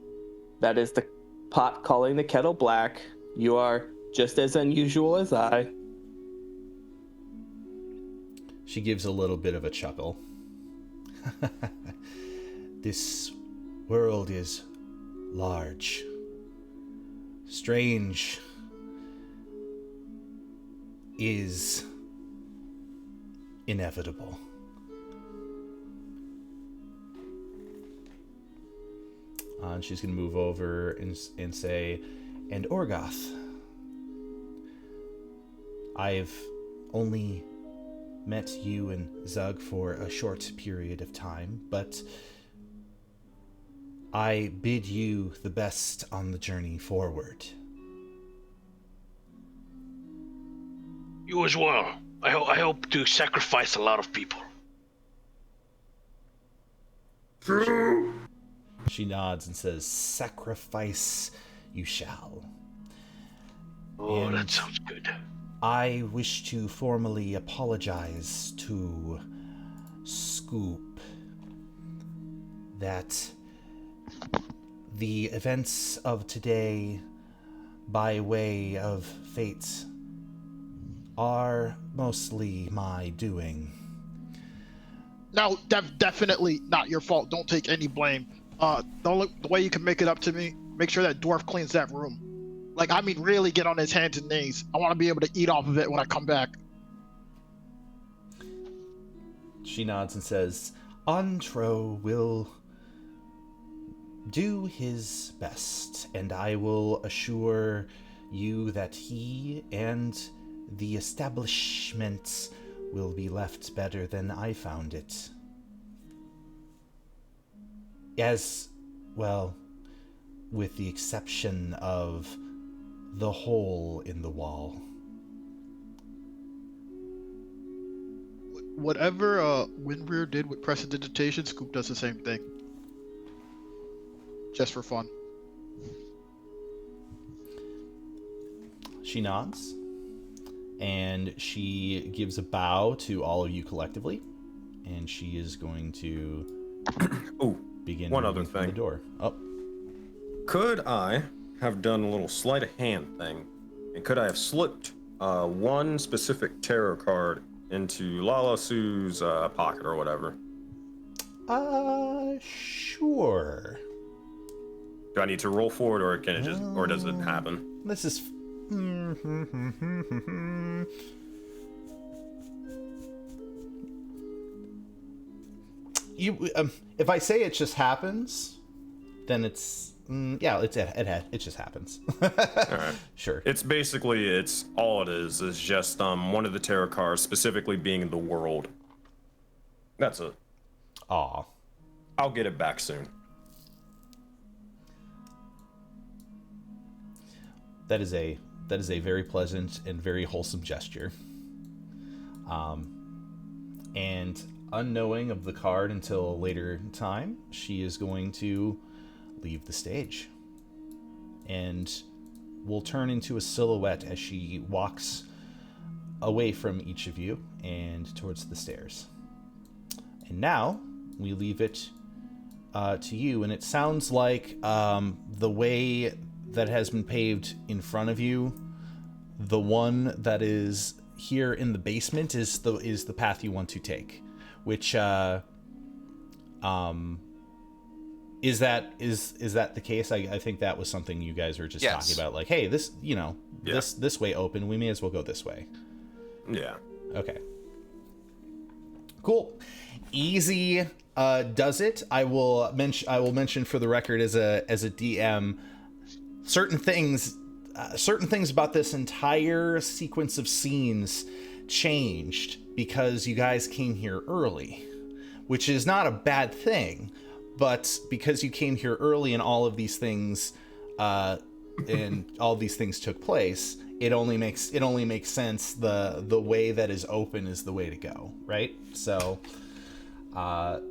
That is the pot calling the kettle black. You are just as unusual as I. She gives a little bit of a chuckle. This world is large, strange, is inevitable. And she's going to move over and say, and Orgoth, I've only met you and Zug for a short period of time, but I bid you the best on the journey forward. You as well. I hope to sacrifice a lot of people. True. She nods and says, sacrifice you shall. Oh, And that sounds good. I wish to formally apologize to Scoop that the events of today, by way of fate, are mostly my doing. No, definitely not your fault. Don't take any blame. The way you can make it up to me, make sure that dwarf cleans that room. Like, I mean, really get on his hands and knees. I want to be able to eat off of it when I come back. She nods and says, Antro will do his best, and I will assure you that he and the establishment will be left better than I found it. As well, with the exception of the hole in the wall. Whatever Windrear did with prestidigitation, Scoop does the same thing. Just for fun. She nods, and she gives a bow to all of you collectively, and she is going to begin one moving other from the thing. door. Oh, Could I have done a little sleight of hand thing, and could I have slipped one specific tarot card into Lala Sue's pocket or whatever? Sure. Do I need to roll for it, or can it just, or does it happen? This is. You, if I say it just happens, then it's it just happens. All right. Sure. It's basically, it's all it is just one of the tarot cards, specifically being the world. That's it. Aw. I'll get it back soon. That is a very pleasant and very wholesome gesture. And unknowing of the card until a later time, she is going to leave the stage. And will turn into a silhouette as she walks away from each of you and towards the stairs. And now we leave it to you, and it sounds like the way that has been paved in front of you. The one that is here in the basement is the path you want to take, which is that the case? I think that was something you guys were just talking about, like, hey, this, this way open, we may as well go this way. Yeah. Okay. Cool. Easy does it. I will mention for the record as a DM, certain things about this entire sequence of scenes changed because you guys came here early, which is not a bad thing, but because you came here early and all of these things took place, it only makes sense the way that is open is the way to go, right? So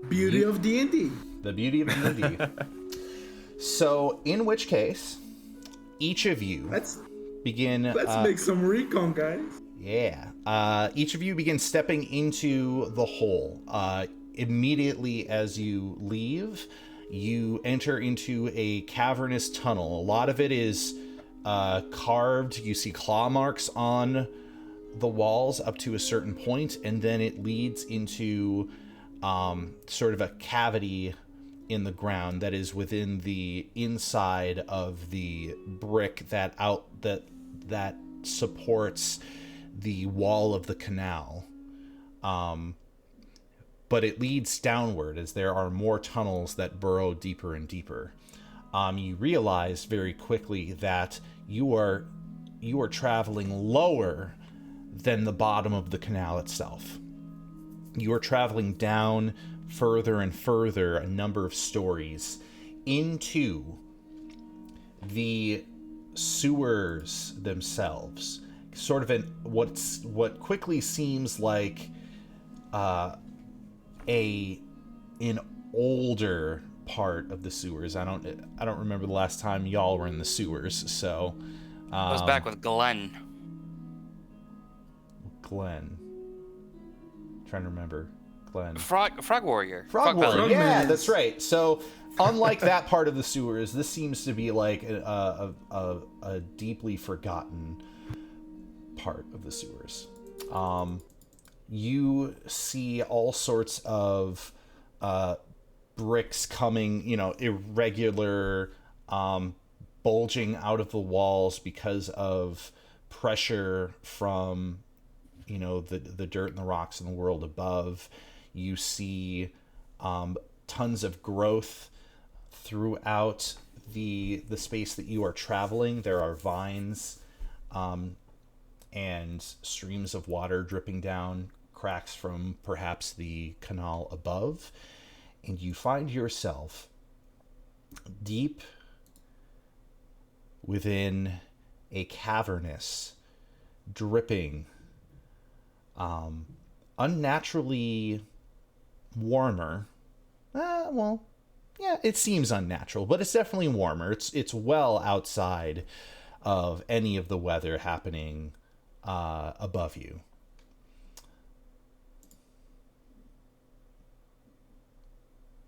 beauty of D&D. The beauty of D&D. So in which case, each of you begin. Let's make some recon, guys. Yeah. Each of you begin stepping into the hole. Immediately as you leave, you enter into a cavernous tunnel. A lot of it is carved. You see claw marks on the walls up to a certain point, and then it leads into sort of a cavity in the ground that is within the inside of the brick that supports the wall of the canal. But it leads downward as there are more tunnels that burrow deeper and deeper. You realize very quickly that you are traveling lower than the bottom of the canal itself. You are traveling down further and further, a number of stories, into the sewers themselves. Sort of what quickly seems like an older part of the sewers. I don't remember the last time y'all were in the sewers, so I was back with Glenn. Trying to remember. Glenn. Frog Warrior. Frog Warrior. Frog Yeah, Man. that's right. So unlike that part of the sewers, this seems to be like a deeply forgotten part of the sewers. You see all sorts of bricks coming, irregular, bulging out of the walls because of pressure from, the dirt and the rocks in the world above. You see tons of growth throughout the space that you are traveling. There are vines and streams of water dripping down cracks from perhaps the canal above, and you find yourself deep within a cavernous, dripping, unnaturally warmer. It seems unnatural, but it's definitely warmer. It's well outside of any of the weather happening above you.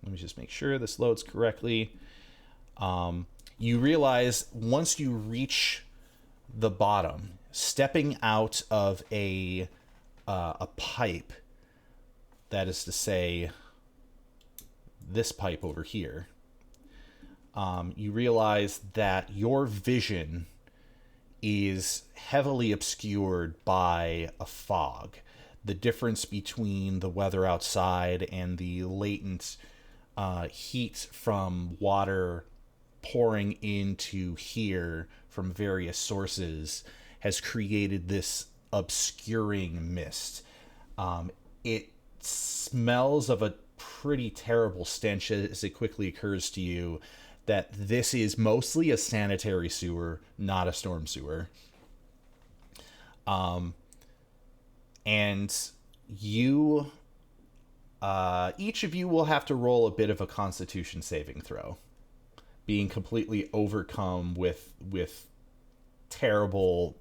Let me just make sure this loads correctly. You realize once you reach the bottom, stepping out of a pipe, that is to say, this pipe over here, you realize that your vision is heavily obscured by a fog. The difference between the weather outside and the latent heat from water pouring into here from various sources has created this obscuring mist. It smells of a pretty terrible stench as it quickly occurs to you that this is mostly a sanitary sewer, not a storm sewer. And you, each of you will have to roll a bit of a Constitution saving throw, being completely overcome with terrible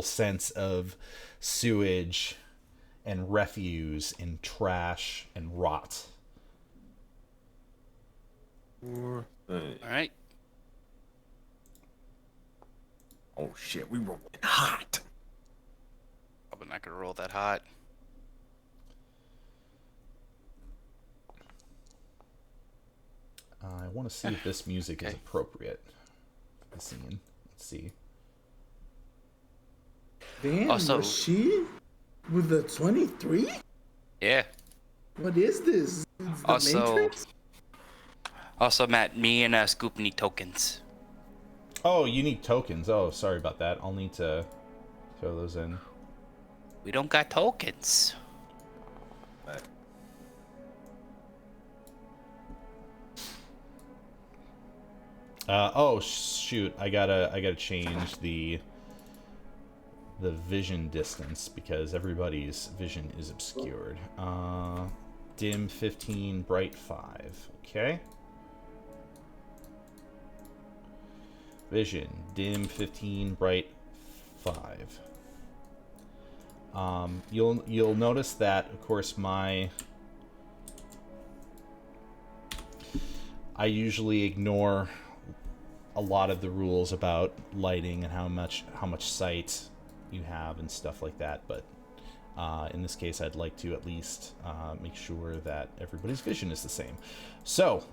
sense of sewage and refuse and trash and rot. All right. Oh shit, we rolling hot. Probably not gonna roll that hot. I want to see if this music is appropriate for the scene. Let's see. Damn, Also- Rashid? With the 23? Yeah. What is this? It's the Also- Matrix? Also, Matt, me and Scoop need tokens. Oh, unique tokens. Oh, sorry about that. I'll need to throw those in. We don't got tokens. Oh shoot! I gotta change the vision distance because everybody's vision is obscured. Dim 15, bright 5. Okay. Vision dim 15, bright 5. You'll notice that, of course, I usually ignore a lot of the rules about lighting and how much sight you have and stuff like that, but in this case I'd like to at least make sure that everybody's vision is the same. So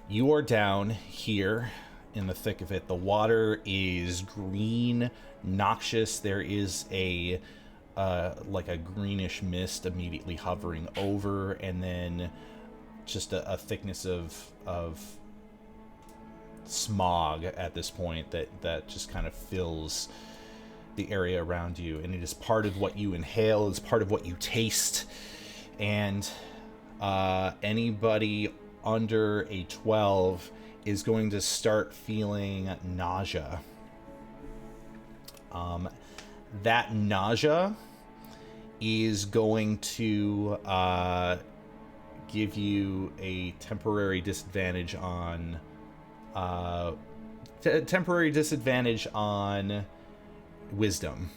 you are down here in the thick of it. The water is green, noxious. There is a like a greenish mist immediately hovering over, and then just a thickness of smog at this point that just kind of fills the area around you, and it is part of what you inhale, it's part of what you taste, and anybody under a 12 is going to start feeling nausea. That nausea is going to give you a temporary disadvantage on wisdom.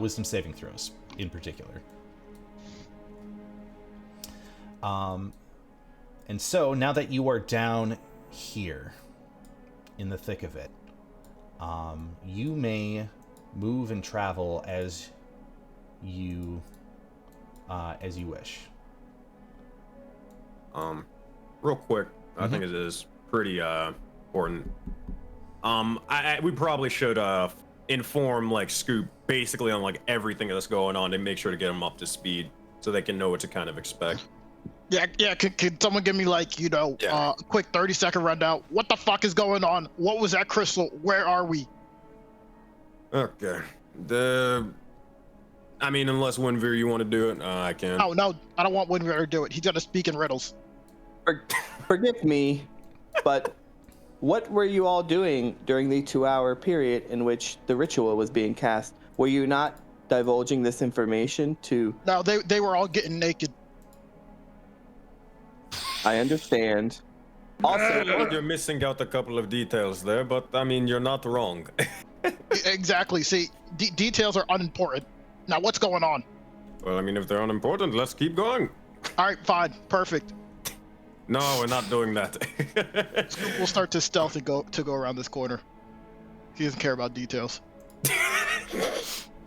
Wisdom saving throws in particular. And so now that you are down here in the thick of it, you may move and travel as you wish. Real quick, I think it is pretty important. We probably should inform like Scoop basically on like everything that's going on and make sure to get them up to speed so they can know what to kind of expect. Yeah. Can someone give me like, a quick 30-second rundown? What the fuck is going on? What was that crystal? Where are we? Okay. I mean, unless Winveer you want to do it, I can. Oh no, I don't want Winver to do it. He's gonna speak in riddles. Forgive me, but what were you all doing during the 2-hour period in which the ritual was being cast? Were you not divulging this information to... No, they were all getting naked. I understand. Also, You're missing out a couple of details there, but I mean, you're not wrong. Exactly. See, details are unimportant. Now, what's going on? Well, I mean, if they're unimportant, let's keep going. All right, fine, perfect. No, we're not doing that. We'll start to stealth and go around this corner. He doesn't care about details.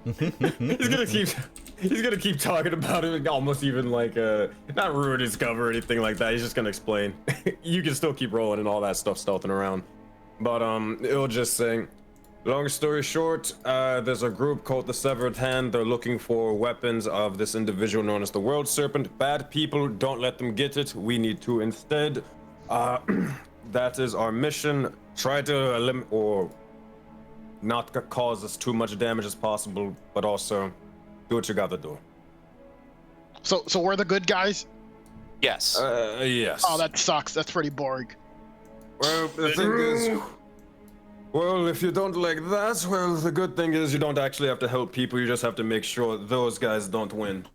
He's gonna keep talking about it, almost even like not ruin his cover or anything like that. He's just gonna explain. You can still keep rolling and all that stuff, stealthing around. But it'll just say, long story short, there's a group called the Severed Hand. They're looking for weapons of this individual known as the World Serpent. Bad people, don't let them get it. We need to instead. That is our mission. Try to eliminate or not cause us too much damage as possible, but also do what you gotta do. So we're the good guys? Yes. Yes. Oh, that sucks. That's pretty boring. Well, the thing is, well, if you don't like that, well, the good thing is you don't actually have to help people. You just have to make sure those guys don't win.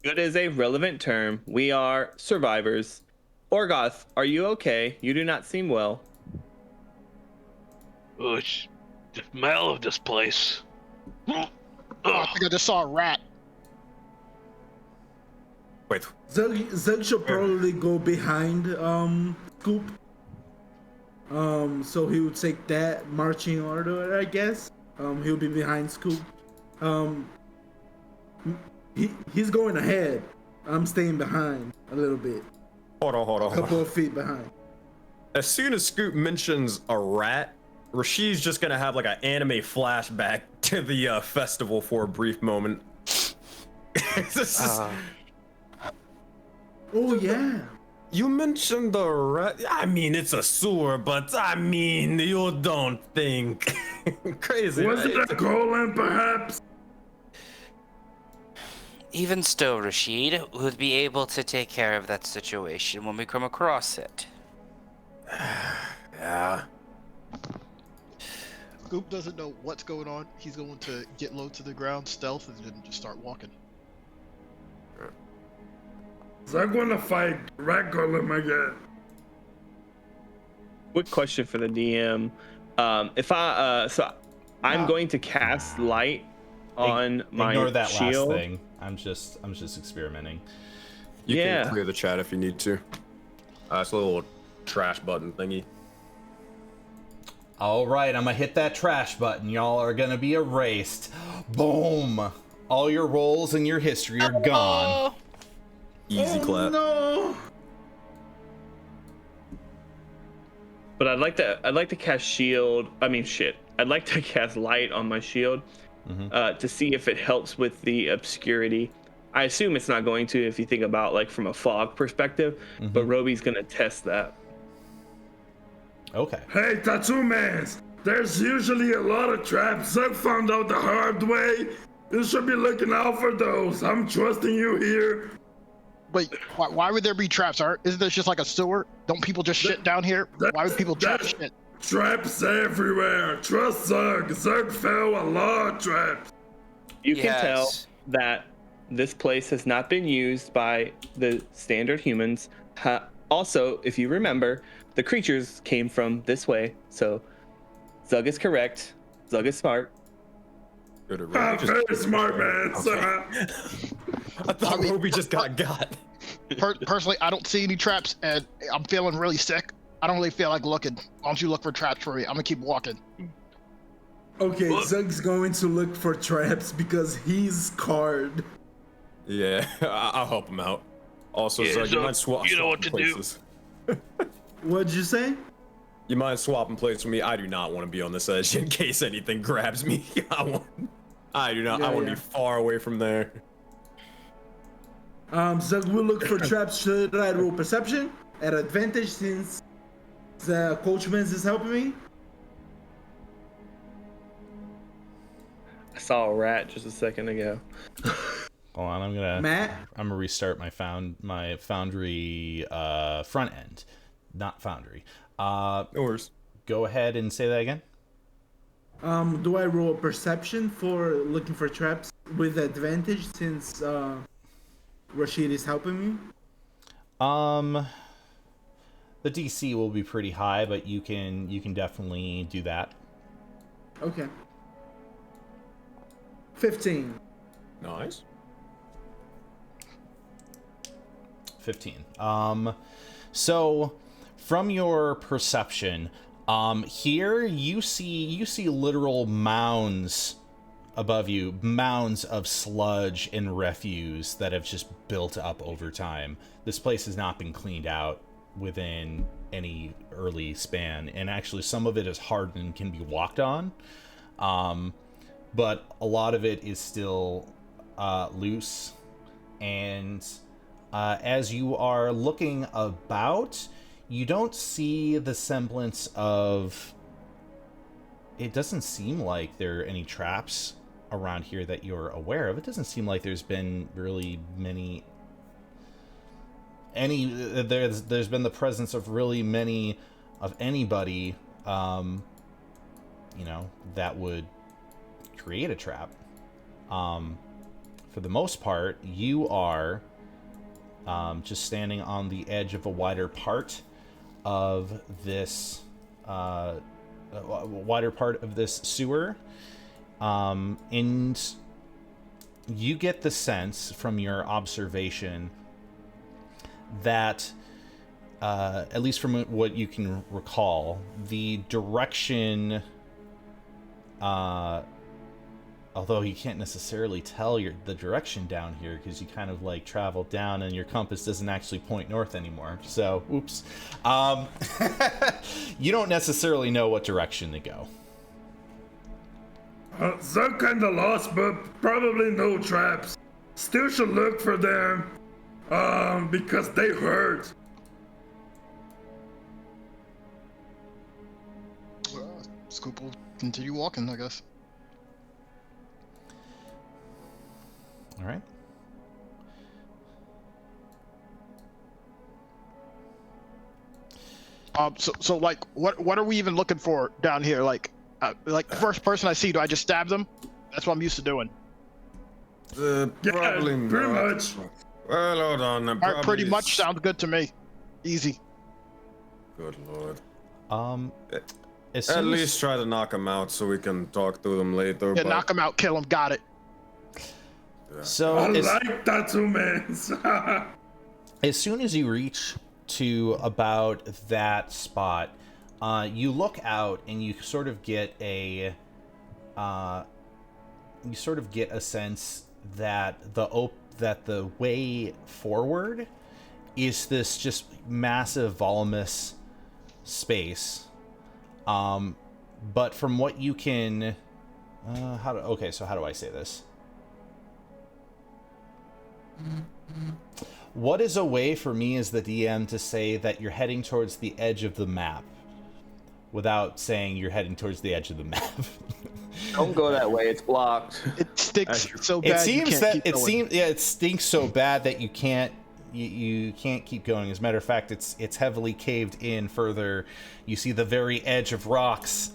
good is a relevant term. We are survivors. Orgoth, are you okay? You do not seem well. Oh, it's the smell of this place. Oh, I think I just saw a rat. Wait. Zug should probably go behind Scoop. So he would take that marching order, I guess. He'll be behind Scoop. He's going ahead. I'm staying behind a little bit. Hold on. A couple of feet behind. As soon as Scoop mentions a rat, Rashid's just gonna have like an anime flashback to the festival for a brief moment. Oh yeah. You mentioned the rat. I mean, it's a sewer, but I mean, you don't think crazy. Was it a golem, perhaps? Even still, Rashid would be able to take care of that situation when we come across it. Yeah. Scoop doesn't know what's going on. He's going to get low to the ground, stealth, and then just start walking. Is that gonna fight rat golem again? Quick question for the DM. I'm going to cast light on my Ignore that shield. last thing. I'm just experimenting. You Yeah. can clear the chat if you need to. It's a little trash button thingy. All right, I'm gonna hit that trash button. Y'all are gonna be erased. Boom! All your rolls and your history are gone. Easy clap. No. But I'd like to cast shield. I'd like to cast light on my shield to see if it helps with the obscurity. I assume it's not going to if you think about like from a fog perspective, but Roby's gonna test that. Okay. Hey, Tattoo Mans! There's usually a lot of traps. Zug found out the hard way. You should be looking out for those. I'm trusting you here. Wait, why would there be traps, Art? Isn't this just like a sewer? Don't people just shit down here? Why would people trap shit? Traps everywhere. Trust Zug. Zug fell a lot of traps. You can tell Yes. that this place has not been used by the standard humans. Also, if you remember, the creatures came from this way, so Zug is correct. Zug is smart. Very smart, man. I thought Roby just got. Personally, I don't see any traps, and I'm feeling really sick. I don't really feel like looking. Why don't you look for traps for me? I'm gonna keep walking. Okay, Zug's going to look for traps because he's scarred. Yeah, I'll help him out. Also, Yeah, Zug, you so mind swapping you know what to do. places? What'd you say? You mind swapping places with me? I do not want to be on this edge in case anything grabs me. I do not. Yeah, I want to yeah. be far away from there. Zug will look for traps. Should I roll perception at advantage since the coachman is helping me? I saw a rat just a second ago. Hold on, I'm gonna restart my foundry front end, not foundry. No worries. Go ahead and say that again. Do I roll a perception for looking for traps with advantage since Rashid is helping me? The DC will be pretty high, but you can definitely do that. Okay. 15. Nice. 15. So from your perception, here you see literal mounds above you, mounds of sludge and refuse that have just built up over time. This place has not been cleaned out within any early span, and actually some of it is hardened and can be walked on, but a lot of it is still loose. And as you are looking about, you don't see the semblance of... It doesn't seem like there are any traps around here that you're aware of. It doesn't seem like there's been really many... There's been the presence of really many of anybody, that would create a trap. For the most part, you are just standing on the edge of a wider part of this sewer, and you get the sense from your observation that, at least from what you can recall, the direction, although you can't necessarily tell the direction down here because you kind of like travel down and your compass doesn't actually point north anymore. So, oops. You don't necessarily know what direction to go. Zug kinda lost, but probably no traps. Still should look for them, because they hurt. Scoop will continue walking, I guess. All right. So like, what are we even looking for down here? Like the first person I see, do I just stab them? That's what I'm used to doing. Probably Yeah, pretty not. much. Well, hold on. All right, pretty much sounds good to me. Easy. Good lord. As At soon as- least try to knock him out so we can talk to them later. Yeah, but knock him out, kill him. Got it. So I as, like tattoo man. as soon as you reach to about that spot, you look out and you sort of get a sense that the way forward is this just massive voluminous space. But from what you can, how do I say this? What is a way for me as the DM to say that you're heading towards the edge of the map without saying you're heading towards the edge of the map? Don't go that way. It's blocked. It stinks so bad. It seems you can't that keep it going. seems it stinks so bad that you can't keep going. As a matter of fact, it's heavily caved in further. You see the very edge of rocks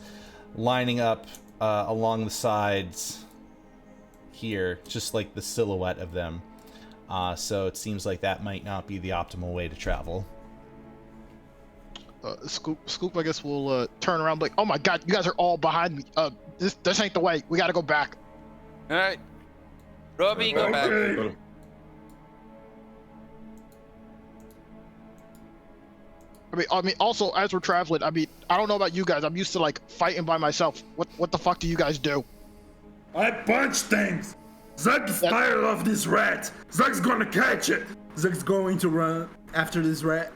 lining up along the sides here, just like the silhouette of them. So it seems like that might not be the optimal way to travel. Scoop, I guess we'll turn around like, oh my god, you guys are all behind me. This ain't the way. We gotta go back. All right, Robbie, go back. Okay. I mean, also as we're traveling, I mean, I don't know about you guys. I'm used to like fighting by myself. What the fuck do you guys do? I punch things. Zug's tired of this rat. Zug's gonna catch it. Zug's going to run after this rat.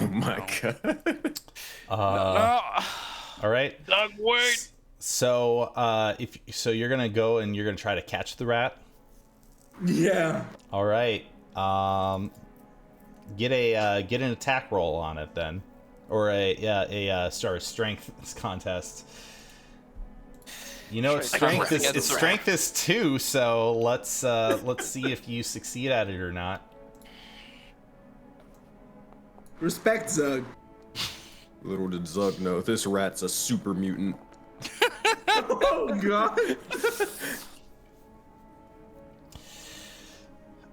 Oh my god. All right. Doug, wait. So you're gonna go and you're gonna try to catch the rat. Yeah. All right. Get an attack roll on it then, or a strength contest. You know, it's strength is 2, so let's see if you succeed at it or not. Respect, Zug. Little did Zug know, this rat's a super mutant. Oh god.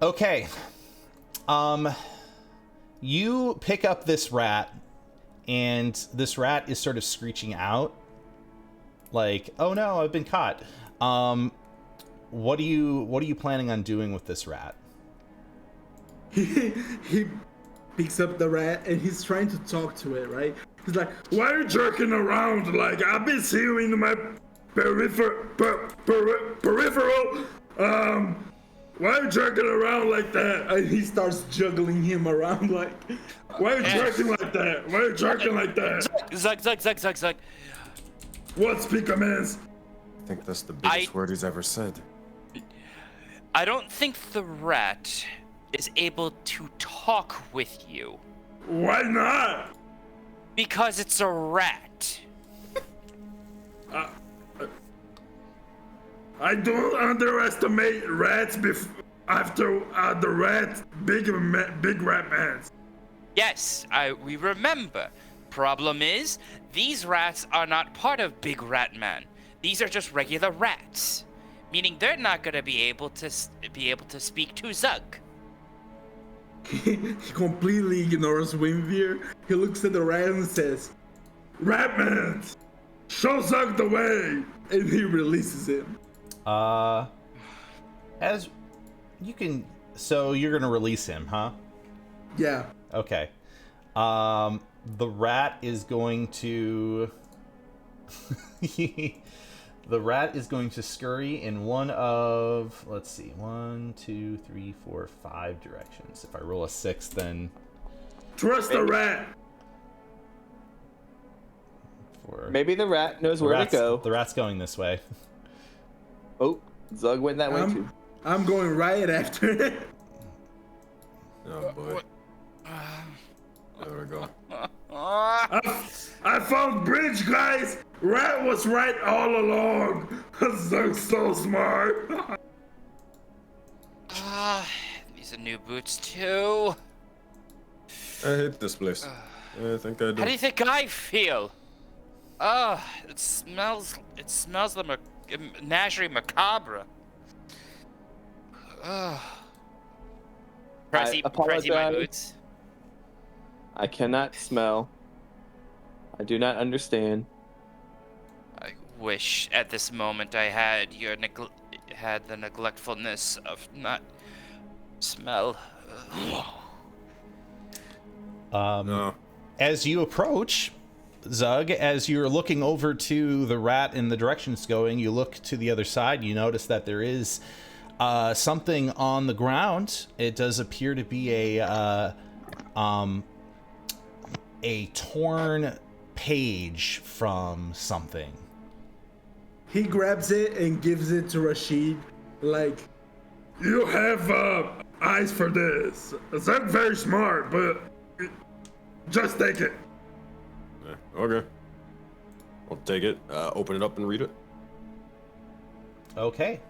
Okay. You pick up this rat, and this rat is sort of screeching out, like, "Oh no, I've been caught." What are you planning on doing with this rat? He picks up the rat and he's trying to talk to it, right? He's like, Why are you jerking around? Like, I've been seeing you in my peripheral. Why are you jerking around like that? and he starts juggling him around like, Why are you jerking like that? Why are you jerking like that? Zug. What, speak commands? I think that's the biggest word he's ever said. I don't think the rat is able to talk with you Why not? because it's a rat. I don't underestimate rats after the rat, big rat man. Yes, we remember. Problem is, these rats are not part of Big Rat Man. These are just regular rats, meaning they're not gonna be able to speak to Zug. he completely ignores Wimvir. He looks at the rat and says, Ratman, show Zug the way. and he releases him. As you can, so you're gonna release him, huh? Yeah. Okay. The rat is going to... The rat is going to scurry in one of, let's see, 1, 2, 3, 4, 5 directions. If I roll a 6, then... Trust the rat. Maybe the rat knows where to go. The rat's going this way. Oh, Zug went that way too. I'm going right after it. Oh boy. There we go. I found bridge, guys. Rat was right all along. Zug's so smart. These are new boots too. I hate this place. I think I do. How do you think I feel? It smells like menagerie macabre. Pressy my apologize. boots. I cannot smell. I do not understand. I wish at this moment I had the neglectfulness of not smell. No. As you approach, Zug, as you're looking over to the rat in the direction it's going, you look to the other side. You notice that there is something on the ground. It does appear to be a torn page from something. He grabs it and gives it to Rashid, like, You have eyes for this. Zug's very smart, but just take it. Okay. I'll take it, open it up and read it. Okay.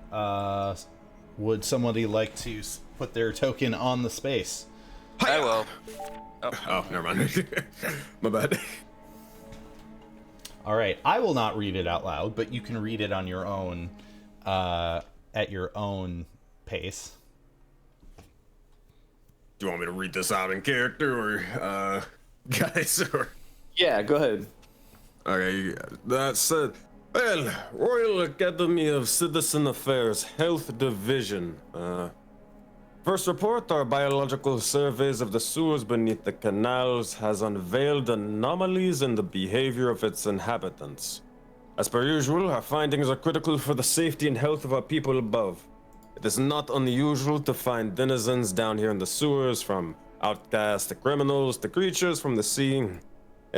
Would somebody like to put their token on the space? I will. Oh, never mind. My bad. All right. I will not read it out loud, but you can read it on your own, at your own pace. Do you want me to read this out in character, or, guys, or... Yeah, go ahead. Okay, that said, well, Royal Academy of Citizen Affairs, Health Division. First report, our biological surveys of the sewers beneath the canals has unveiled anomalies in the behavior of its inhabitants. As per usual, our findings are critical for the safety and health of our people above. It is not unusual to find denizens down here in the sewers, from outcasts to criminals to creatures from the sea.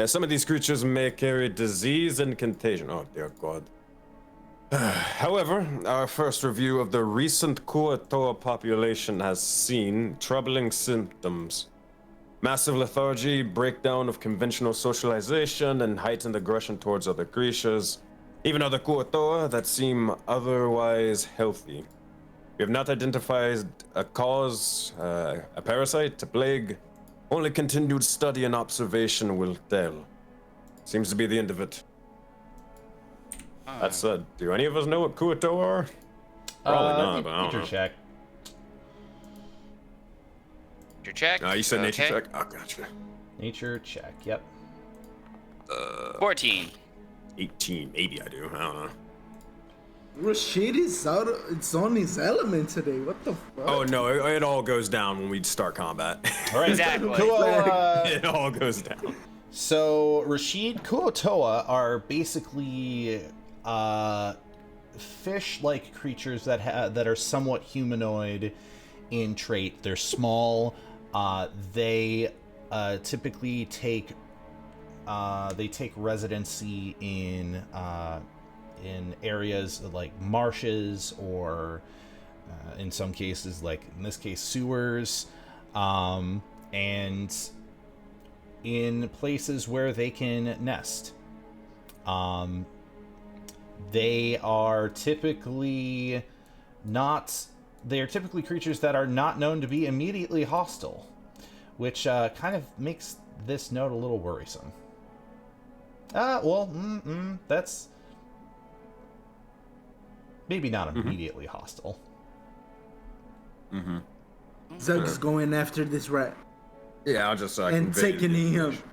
Some of these creatures may carry disease and contagion. Oh, dear God. However, our first review of the recent Kuatoa population has seen troubling symptoms. Massive lethargy, breakdown of conventional socialization, and heightened aggression towards other creatures, even other Kuatoa that seem otherwise healthy. We have not identified a cause, a parasite, a plague. Only continued study and observation will tell. Seems to be the end of it. That said, do any of us know what Kuatoa are? Probably not, but I don't know. Check. Nature check. You said nature Okay. check? Oh, gotcha. Nature check. Yep. 14. 18, maybe I do. I don't know. Rashid is it's on his element today. What the fuck? Oh no, it all goes down when we start combat. All right. Exactly. It all goes down. So Rashid, Kuatoa are basically fish-like creatures that are somewhat humanoid in trait. They're small. They typically take residency in areas like marshes, or in some cases, like in this case, sewers, and in places where they can nest. They are typically creatures that are not known to be immediately hostile, which kind of makes this note a little worrisome. That's maybe not immediately hostile. Mm-hmm. Zug's going after this rat Yeah, I'll just and convey taking the him. information.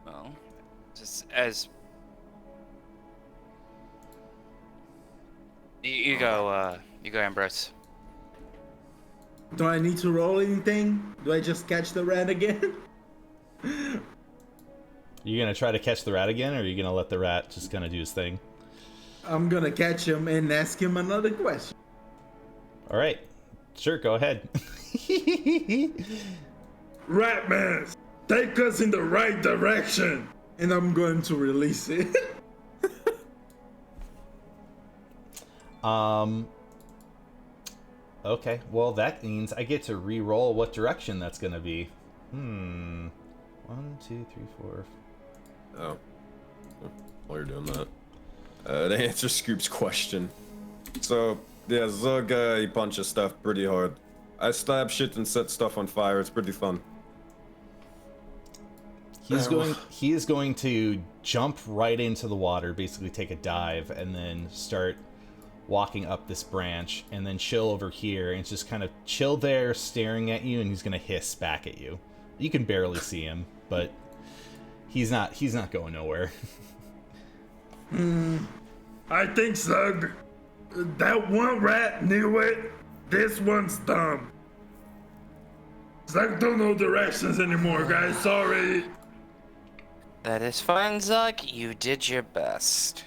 Well, just as you go, Ambrose. Do I need to roll anything? Do I just catch the rat again? You gonna try to catch the rat again, or are you gonna let the rat just kind of do his thing? I'm gonna catch him and ask him another question. All right, sure, go ahead. Ratman, take us in the right direction. And I'm going to release it. Okay, well that means I get to re-roll what direction that's gonna be. 1, 2, 3, 4. Oh. While you're doing that. To answer Scoop's question. So, yeah, Zug, he punches stuff pretty hard. I stab shit and set stuff on fire. It's pretty fun. He is going to jump right into the water, basically take a dive, and then start walking up this branch, and then chill over here, and just kind of chill there, staring at you, and he's gonna hiss back at you. You can barely see him, but he's not going nowhere. I think, Zug, that one rat knew it. This one's dumb. Zug don't know directions anymore, guys. Sorry. That is fine, Zug. You did your best.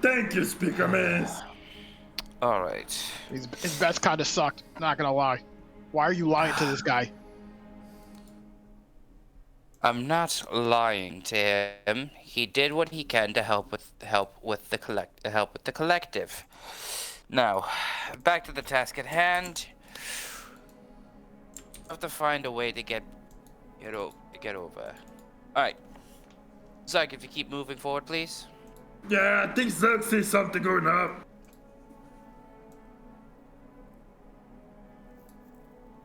Thank you, Speaker Man. All right. His best kind of sucked. Not gonna lie. Why are you lying to this guy? I'm not lying to him. He did what he can to help with the collective. Now, back to the task at hand. I have to find a way to get over. All right, Zug, if you keep moving forward, please. Yeah, I think Zug sees something going up.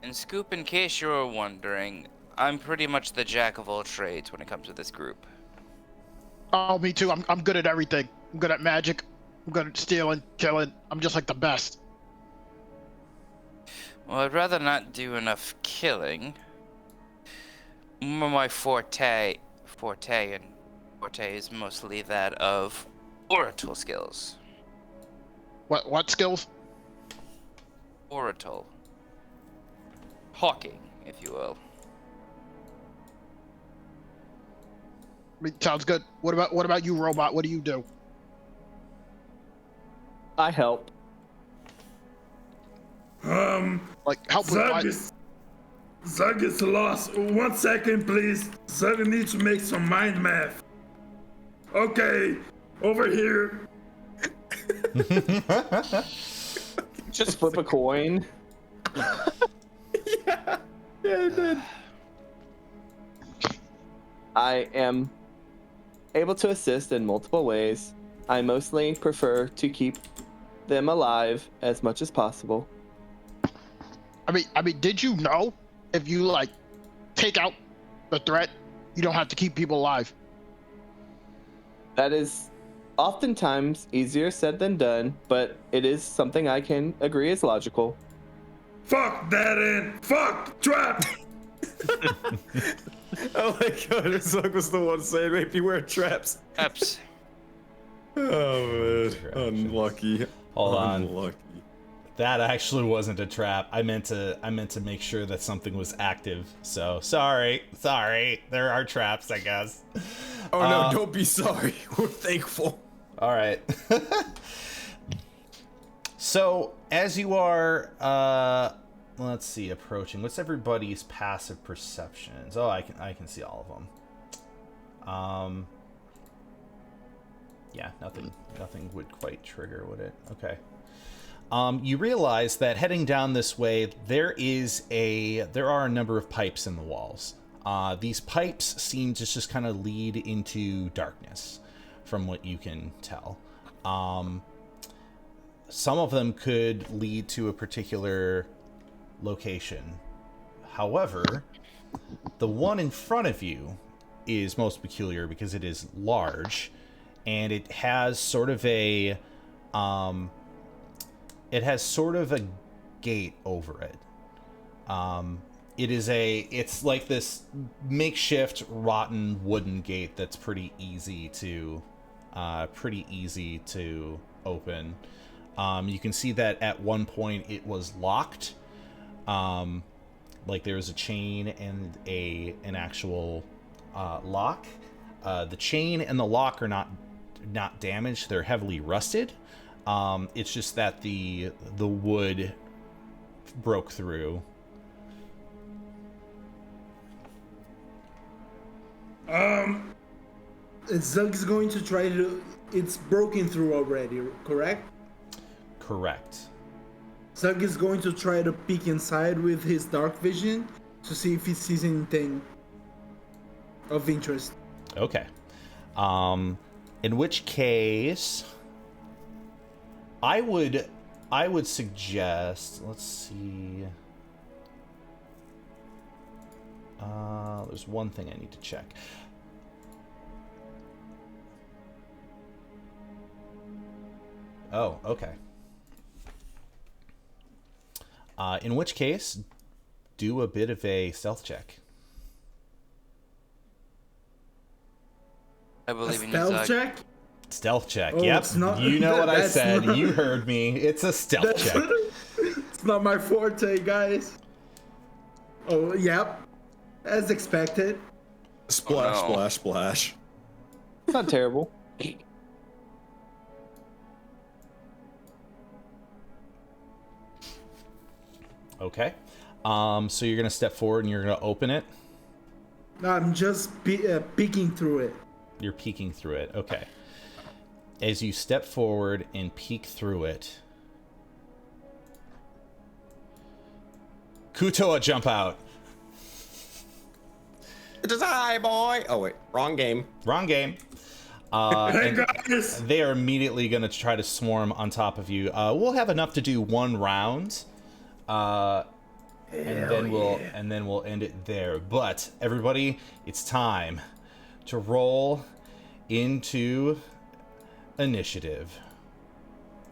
And Scoop, in case you were wondering, I'm pretty much the jack of all trades when it comes to this group. Oh, me too. I'm good at everything. I'm good at magic. I'm good at stealing, killing. I'm just like the best. Well, I'd rather not do enough killing. My forte is mostly that of oracle skills. What skills? Oracle. Hawking, if you will. I mean, sounds good. What about you, robot? What do you do? I help. Like help with what? Zug is lost. 1 second, please. Zug needs to make some mind math. Okay, over here. Just flip a coin. Yeah, I did. I am able to assist in multiple ways. I mostly prefer to keep them alive as much as possible. I mean, did you know if you like take out the threat, you don't have to keep people alive? That is oftentimes easier said than done, but it is something I can agree is logical. Fuck that in. Fuck trap. Oh my god, Zug was the one saying make beware traps. Traps. Oh man, unlucky. Hold on. Unlucky. That actually wasn't a trap. I meant to make sure that something was active. So sorry. There are traps, I guess. Oh no, don't be sorry. We're thankful. All right. So as you are, let's see, approaching. What's everybody's passive perceptions? Oh, I can see all of them. Yeah, nothing would quite trigger, would it? Okay. You realize that heading down this way, there are a number of pipes in the walls. These pipes seem to just kind of lead into darkness, from what you can tell. Some of them could lead to a particular location. However, the one in front of you is most peculiar because it is large, and it has sort of a gate over it. It's like this makeshift rotten wooden gate that's pretty easy to open. You can see that at one point it was locked. Like there was a chain and an actual lock. The chain and the lock are not damaged. They're heavily rusted. It's just that the wood broke through. Zug's going to try to. It's broken through already, correct? Correct. Zug is going to try to peek inside with his dark vision to see if he sees anything of interest. Okay. In which case, I would suggest. Let's see. There's one thing I need to check. Oh, okay. In which case, do a bit of a stealth check. I believe in you, Stealth Zug. check? Stealth check. Oh, Yep. it's not- You know what I that's said. not- You heard me. It's a stealth check. It's not my forte, guys. Oh, yep. As expected. Splash, Oh, no. splash, splash. It's not terrible. Okay. So you're gonna step forward and you're gonna open it. No, I'm just peeking through it. You're peeking through it. Okay. As you step forward and peek through it, Kutoa jump out. It's a hi, boy. Oh wait, wrong game. Wrong game. Hey And guys! they are immediately going to try to swarm on top of you. We'll have enough to do one round, and then we'll end it there. But everybody, it's time to roll into initiative.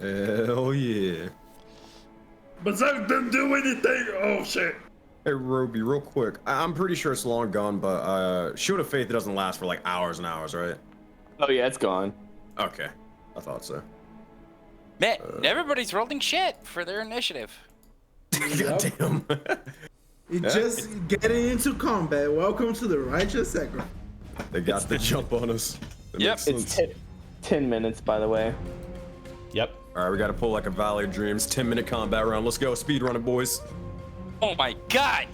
Hell yeah. But Zug didn't do anything. Oh shit. Hey, Roby, real quick. I'm pretty sure it's long gone, but Shield of Faith doesn't last for like hours and hours, right? Oh yeah, it's gone. Okay, I thought so. Man, everybody's rolling shit for their initiative. God damn. It's just getting into combat. Welcome to the Righteous Sacrifice. They got the jump on us. That Yep. makes It's sense. 10 minutes, by the way. Yep. All right, we got to pull like a Valley of Dreams 10-minute combat round. Let's go, speed running, boys. Oh my god!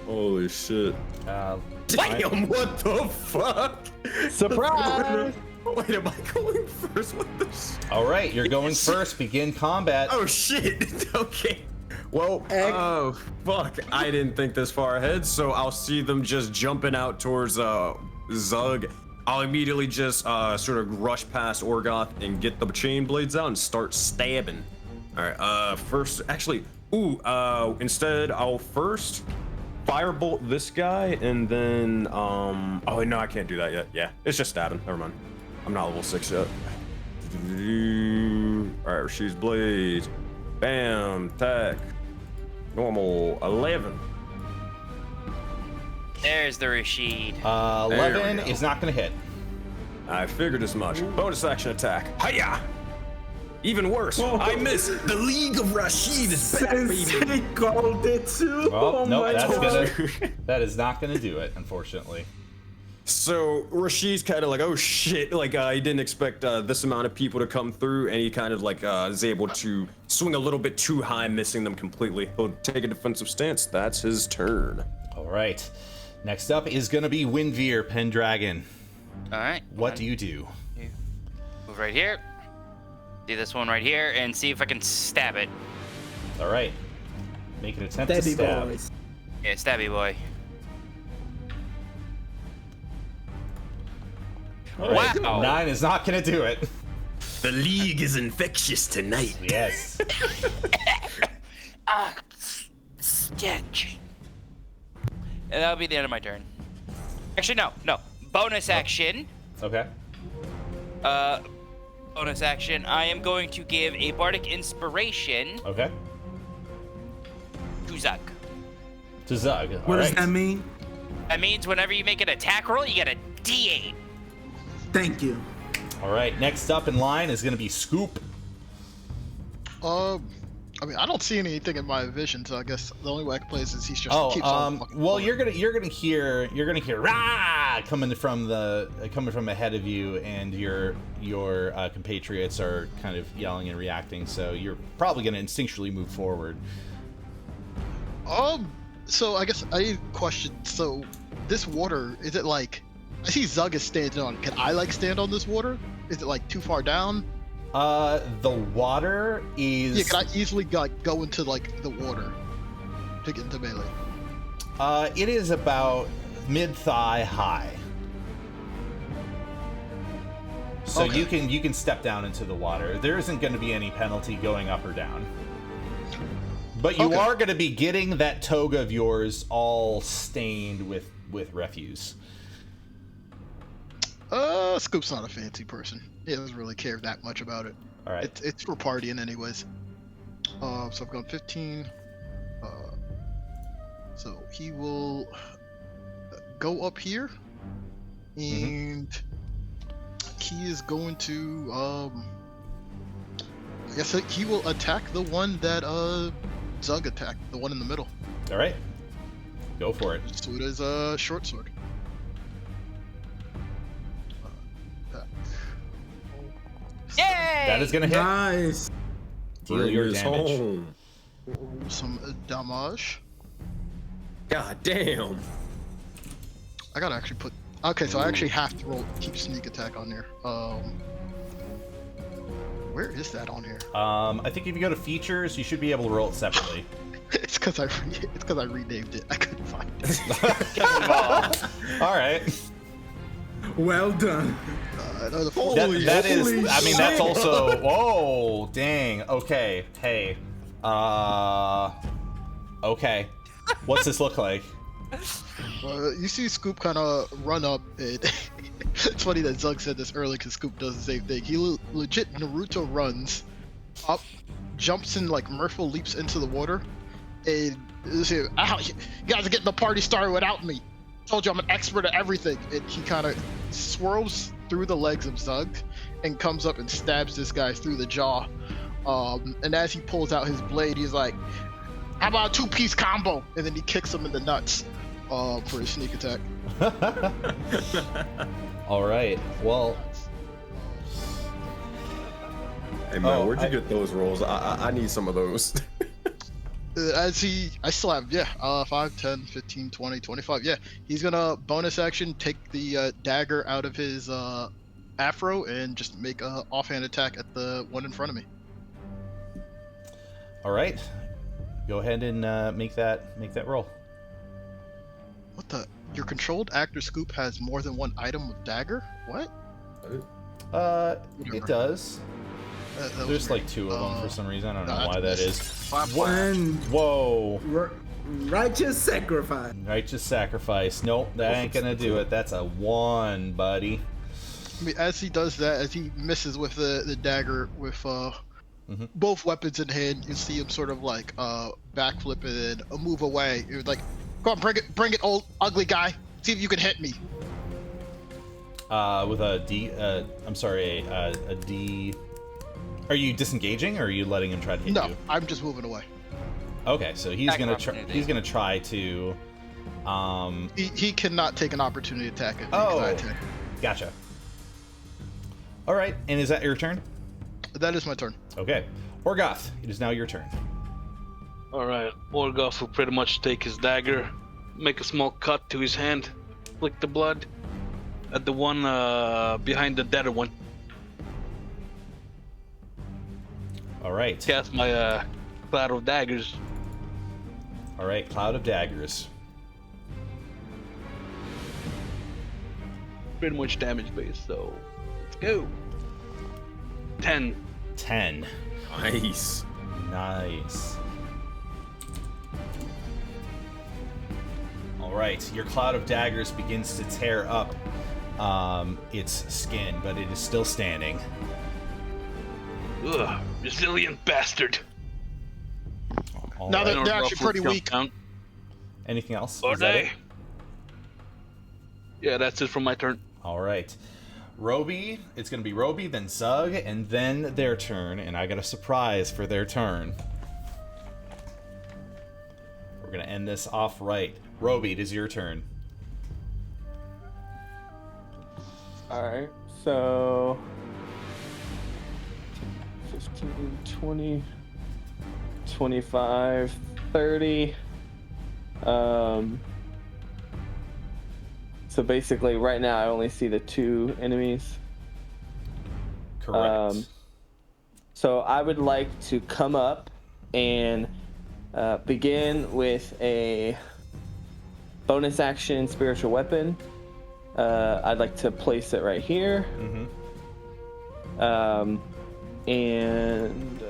Holy shit. Damn, what the fuck? Surprise! Wait, am I going first with this? All right, you're going first. Begin combat. Oh shit. Okay. Well, oh fuck. I didn't think this far ahead, so I'll see them just jumping out towards Zug. I'll immediately just sort of rush past Orgoth and get the chain blades out and start stabbing. All right. First, actually, instead I'll first firebolt this guy and then oh no, I can't do that yet. Yeah, it's just stabbing. Never mind. I'm not level 6 yet. All right, Rashi's blade. Bam, attack. Normal 11. There's the Rashid. 11 is not going to hit. I figured as much. Bonus action attack. Hiya! Even worse, I miss. The League of Rashid is back, baby. Sensei called it too. Oh, no, my that's God. that is not going to do it, unfortunately. So Rashid's kind of like, oh shit, like he didn't expect this amount of people to come through, and he kind of like is able to swing a little bit too high, missing them completely. He'll take a defensive stance. That's his turn. All right. Next up is going to be Windveer, Pendragon. All right. What do you do? Move right here. Do this one right here and see if I can stab it. All right. Make an attempt to Steady stab. boys. Yeah, stabby boy. All right. Wow. 9 is not going to do it. The League is infectious tonight. Yes. Sketch. And that'll be the end of my turn. Actually, no. Bonus action. Okay. Bonus action. I am going to give a bardic inspiration Okay. to Zug. To Zug. What does that mean? That means whenever you make an attack roll, you get a D8. Thank you. All right. Next up in line is going to be Scoop. I mean, I don't see anything in my vision, so I guess the only way I can play is he's just keeps on. Well, you're gonna hear rah coming from ahead of you, and your compatriots are kind of yelling and reacting. So you're probably gonna instinctually move forward. So I guess I need a question. So this water, is it like? I see Zug is standing on. Can I like stand on this water? Is it like too far down? The water is... Yeah, can I easily go into, like, the water to get into melee? It is about mid-thigh high. So Okay. you can step down into the water. There isn't going to be any penalty going up or down. But you are going to be getting that toga of yours all stained with refuse. Scoop's not a fancy person. He doesn't really care that much about it. All right. It's for partying anyways. So I've gone 15. So he will go up here, and he is going to I guess he will attack the one that Zug attacked, the one in the middle. All right. Go for it. So it is a short sword. Yay! That is going to hit. Nice. Deal your damage. Home. Some damage. God damn. I gotta actually put. Okay, so I actually have to keep sneak attack on there. Where is that on here? I think if you go to features, you should be able to roll it separately. It's because I renamed it. I couldn't find it. All right. Well done. That is. I mean, that's also. Whoa, dang. Okay. Hey. Okay. What's this look like? You see Scoop kind of run up, and it's funny that Zug said this earlier because Scoop does the same thing. He legit Naruto runs up, jumps in like Murphle leaps into the water, and "Ow, you guys are getting the party started without me. Told you I'm an expert at everything." And he kind of swirls through the legs of Zug and comes up and stabs this guy through the jaw. And as he pulls out his blade, he's like, "How about a two-piece combo?" And then he kicks him in the nuts for his sneak attack. All right. Well. Hey man, where'd you get those rolls? I need some of those. I still have, 5, 10, 15, 20, 25. Yeah, he's gonna bonus action take the dagger out of his afro and just make a offhand attack at the one in front of me. All right. Go ahead and make that roll. What the? Your controlled actor Scoop has more than one item with dagger? What? It does. That was There's weird. like two of them for some reason. I don't know that's why that is. One Whoa. righteous sacrifice. Righteous sacrifice. Nope, that ain't gonna do it. That's a 1, buddy. I mean, as he does that, as he misses with the dagger with both weapons in hand, you see him sort of like backflip and move away. He was like, "Go on, bring it, old ugly guy. See if you can hit me." With a D. I'm sorry, a D. Are you disengaging, or are you letting him try to hit you? No, I'm just moving away. Okay, so he's Attack gonna opportunity. he's gonna try to. He cannot take an opportunity attack at me. Oh. 'cause I attack. Gotcha. All right, and is that your turn? That is my turn. Okay, Orgoth, it is now your turn. Alright, Orgoth will pretty much take his dagger, make a small cut to his hand, flick the blood at the one behind the deader one. All right. Cast my cloud of daggers. All right, Cloud of Daggers. Pretty much damage based, so let's go. 10. 10. Nice. Nice. All right, your Cloud of Daggers begins to tear up its skin, but it is still standing. Ugh, resilient bastard. All Now right. that- they're actually pretty weak. Anything else? Are Is that they? it? Yeah, that's it for my turn. All right. Roby, it's going to be Roby, then Zug, and then their turn, and I got a surprise for their turn. We're going to end this off right. Roby, it is your turn. Alright, so 15, 20, 25, 30. So basically, right now I only see the 2 enemies. Correct. So I would like to come up and begin with a bonus action spiritual weapon. I'd like to place it right here. And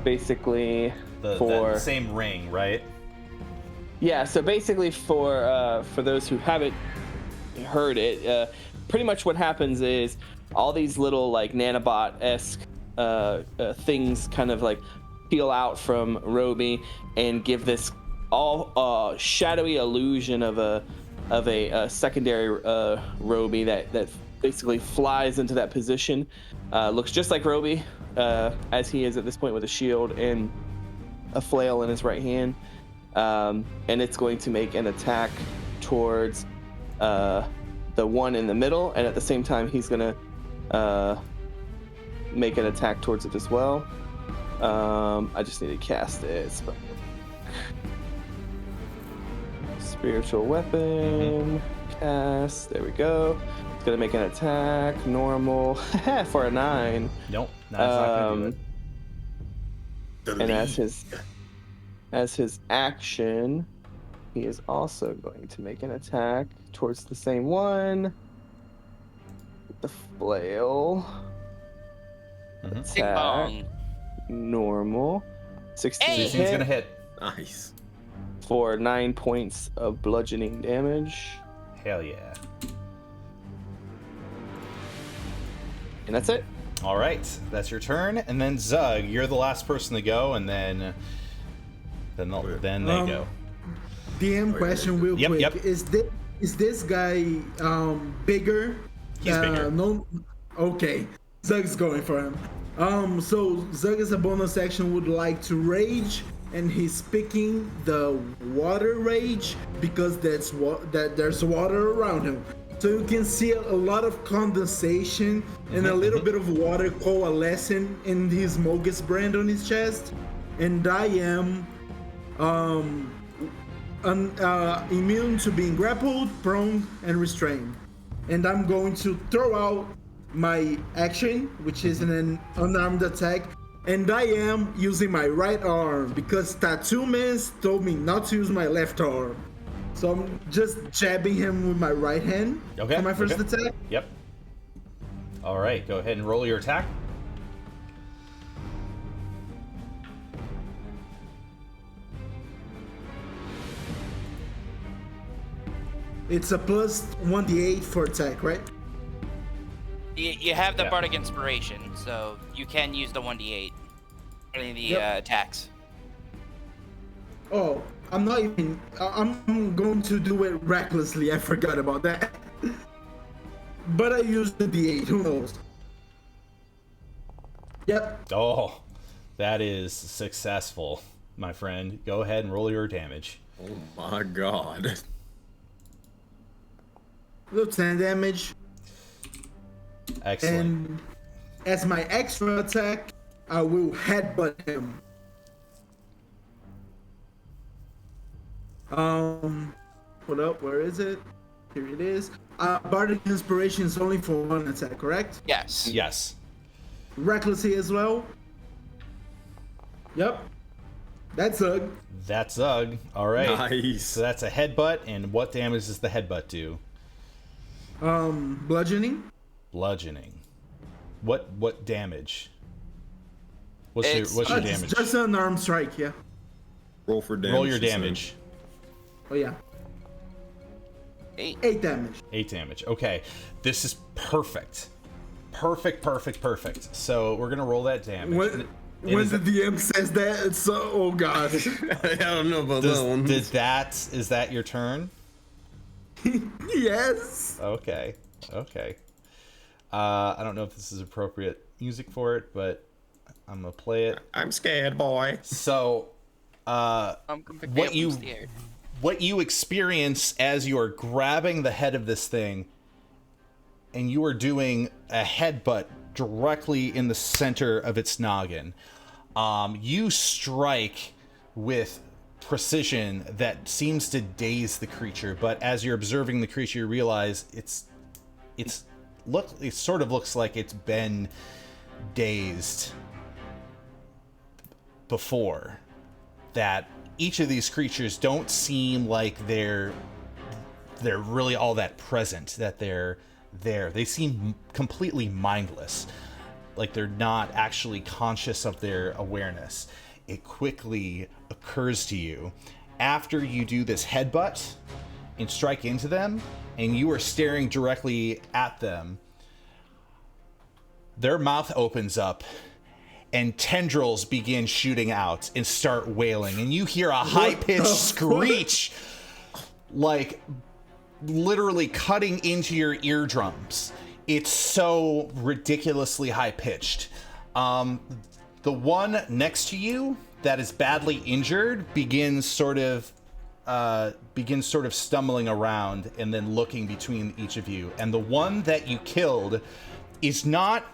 basically the same ring, right? Yeah, so basically for those who haven't heard it, pretty much what happens is all these little like nanobot-esque things kind of like peel out from Roby and give this all shadowy illusion of a secondary Roby that basically flies into that position. Looks just like Roby as he is at this point with a shield and a flail in his right hand. And it's going to make an attack towards the one in the middle, and at the same time he's going to make an attack towards it as well. I just need to cast it. Spiritual weapon, cast, there we go. It's going to make an attack, normal, for a 9. Nope, that's not going to do it. And as his action, he is also going to make an attack towards the same one. With the flail. Attack. Normal. 16 Hey. He's going to hit. Nice. For 9 points of bludgeoning damage. Hell yeah. And that's it. All right, that's your turn. And then Zug, you're the last person to go, and then they go. DM question real quick. Yep. Is this guy bigger? He's bigger. No. Okay. Zug's going for him. So Zug as a bonus action would like to rage, and he's picking the water rage because there's water around him. So you can see a lot of condensation and a little bit of water coalescing in his Mogus brand on his chest. And I am immune to being grappled, prone, and restrained. And I'm going to throw out my action, which is an unarmed attack. And I am using my right arm because Tattoo Man told me not to use my left arm. So I'm just jabbing him with my right hand for my first attack. Yep. All right, go ahead and roll your attack. It's a plus 1d8 for attack, right? You have the Bardic Inspiration, so you can use the 1d8 for any of the attacks. Oh, I'm not even. I'm going to do it recklessly. I forgot about that. But I used the d8. Who knows? Yep. Oh, that is successful, my friend. Go ahead and roll your damage. Oh my god. Little 10 damage. Excellent. And as my extra attack, I will headbutt him. Hold up, where is it? Here it is. Bardic Inspiration is only for one attack, correct? Yes. Yes. Recklessly as well. Yep. That's Zug. That's Zug. All right. Nice. So that's a headbutt, and what damage does the headbutt do? Bludgeoning. Bludgeoning. What damage? What's your damage? Just an arm strike, yeah. Roll for damage. Roll your damage. Oh yeah. 8 damage. 8 damage. Okay. This is perfect. Perfect. So we're gonna roll that damage. When the DM says that, it's so, oh god. I don't know about that one. Is that your turn? Yes. Okay. I don't know if this is appropriate music for it, but I'm gonna play it. I'm scared, boy. So, what you experience as you are grabbing the head of this thing, and you are doing a headbutt directly in the center of its noggin. You strike with precision that seems to daze the creature, but as you're observing the creature, you realize it sort of looks like it's been dazed before. That each of these creatures don't seem like they're really all that present, that they're there. They seem completely mindless, like they're not actually conscious of their awareness. It quickly occurs to you after you do this headbutt and strike into them, and you are staring directly at them. Their mouth opens up and tendrils begin shooting out and start wailing, and you hear a high-pitched screech, like literally cutting into your eardrums. It's so ridiculously high-pitched. The one next to you that is badly injured begins sort of stumbling around and then looking between each of you. And the one that you killed is not,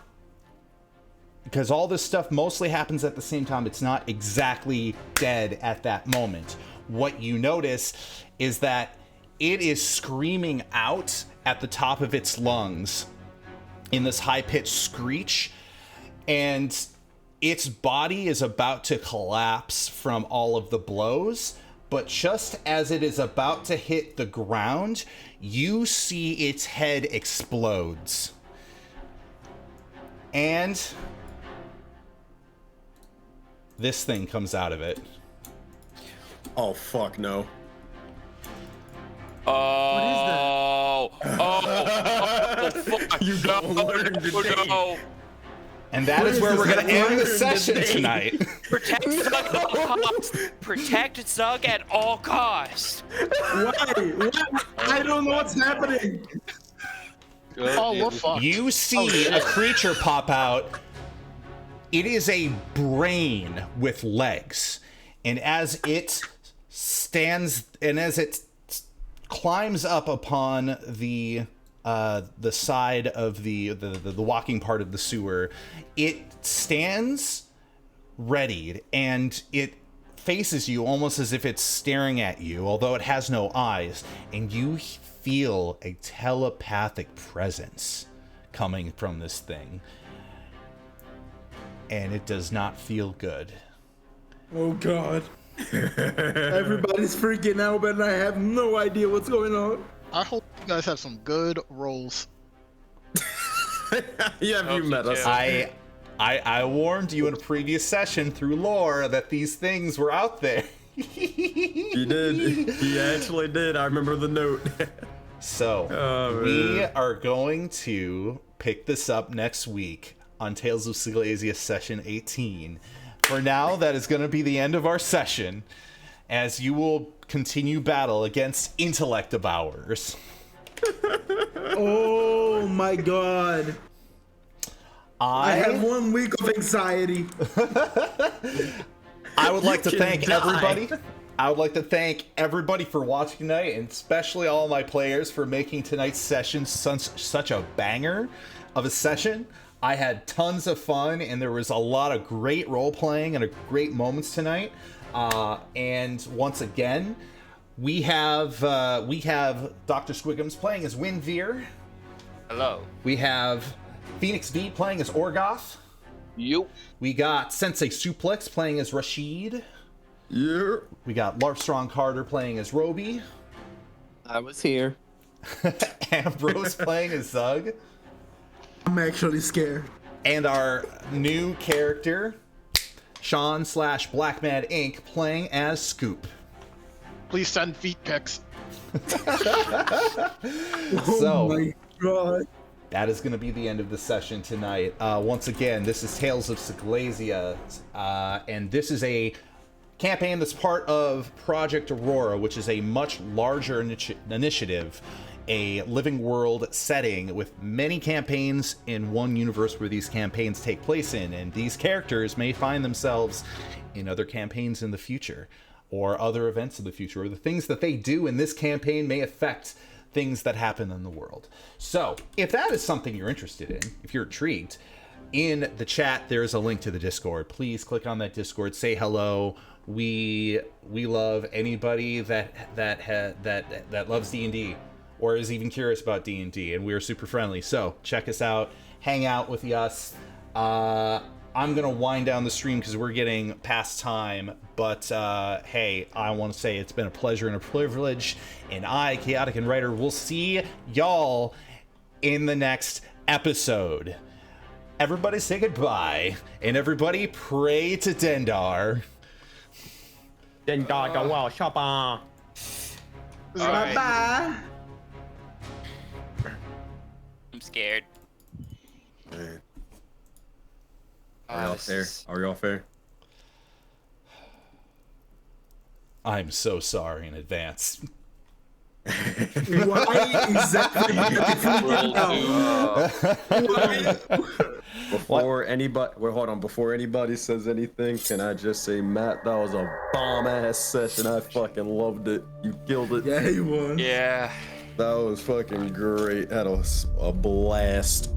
because all this stuff mostly happens at the same time, it's not exactly dead at that moment. What you notice is that it is screaming out at the top of its lungs in this high-pitched screech, and its body is about to collapse from all of the blows, but just as it is about to hit the ground, you see its head explodes. And this thing comes out of it. Oh, fuck no. Oh, fuck. You don't learn today. No. And that is where we're going to end the session tonight. Protect Zug at all costs. Protect Zug at all costs. Why? I don't know what's happening. Oh, we're fucked. You see a creature pop out. It is a brain with legs. And as it stands, and as it climbs up upon the side of the walking part of the sewer, it stands readied, and it faces you almost as if it's staring at you, although it has no eyes, and you feel a telepathic presence coming from this thing, and it does not feel good. Oh god. Everybody's freaking out, but I have no idea what's going on. I hope you guys have some good rolls. Yeah, you met us. I warned you in a previous session through lore that these things were out there. He did. He actually did. I remember the note. So, we are going to pick this up next week on Tales of Seglesia Session 18. For now, that is going to be the end of our session, as you will continue battle against Intellect Devourers. Oh my god. I have 1 week of anxiety. I would like to thank everybody. I would like to thank everybody for watching tonight, and especially all my players for making tonight's session such a banger of a session. I had tons of fun, and there was a lot of great role-playing and great moments tonight. And once again, we have Dr. Squiggums playing as Winveer. Hello. We have Phoenix V playing as Orgoth. Yup. We got Sensei Suplex playing as Rashid. Yeah. We got Larfstrong Carter playing as Roby. I was here. Ambrose playing as Zug. I'm actually scared. And our new character, Sean / Black Mad Inc., playing as Scoop. Please send feet pics. So, my god. that is going to be the end of the session tonight. Once again, this is Tales of Seglesia, and this is a campaign that's part of Project Aurora, which is a much larger initiative, a living world setting with many campaigns in one universe where these campaigns take place in, and these characters may find themselves in other campaigns in the future, or other events in the future, or the things that they do in this campaign may affect things that happen in the world. So, if that is something you're interested in, if you're intrigued, in the chat there's a link to the Discord. Please click on that Discord, say hello. We love anybody that loves D&D or is even curious about D&D, and we're super friendly. So check us out, hang out with us. I'm gonna wind down the stream because we're getting past time, but hey, I want to say it's been a pleasure and a privilege, and I, Chaotic and Writer, will see y'all in the next episode. Everybody say goodbye, and everybody pray to Dendar. Dendar, wow, shopper. Bye. I'm scared. Are y'all fair? Are y'all fair? I'm so sorry in advance. Why exactly? Before anybody, wait, hold on. Before anybody says anything, can I just say, Matt, that was a bomb-ass session. I fucking loved it. You killed it. Yeah, he won. Yeah. That was fucking great. That was a blast.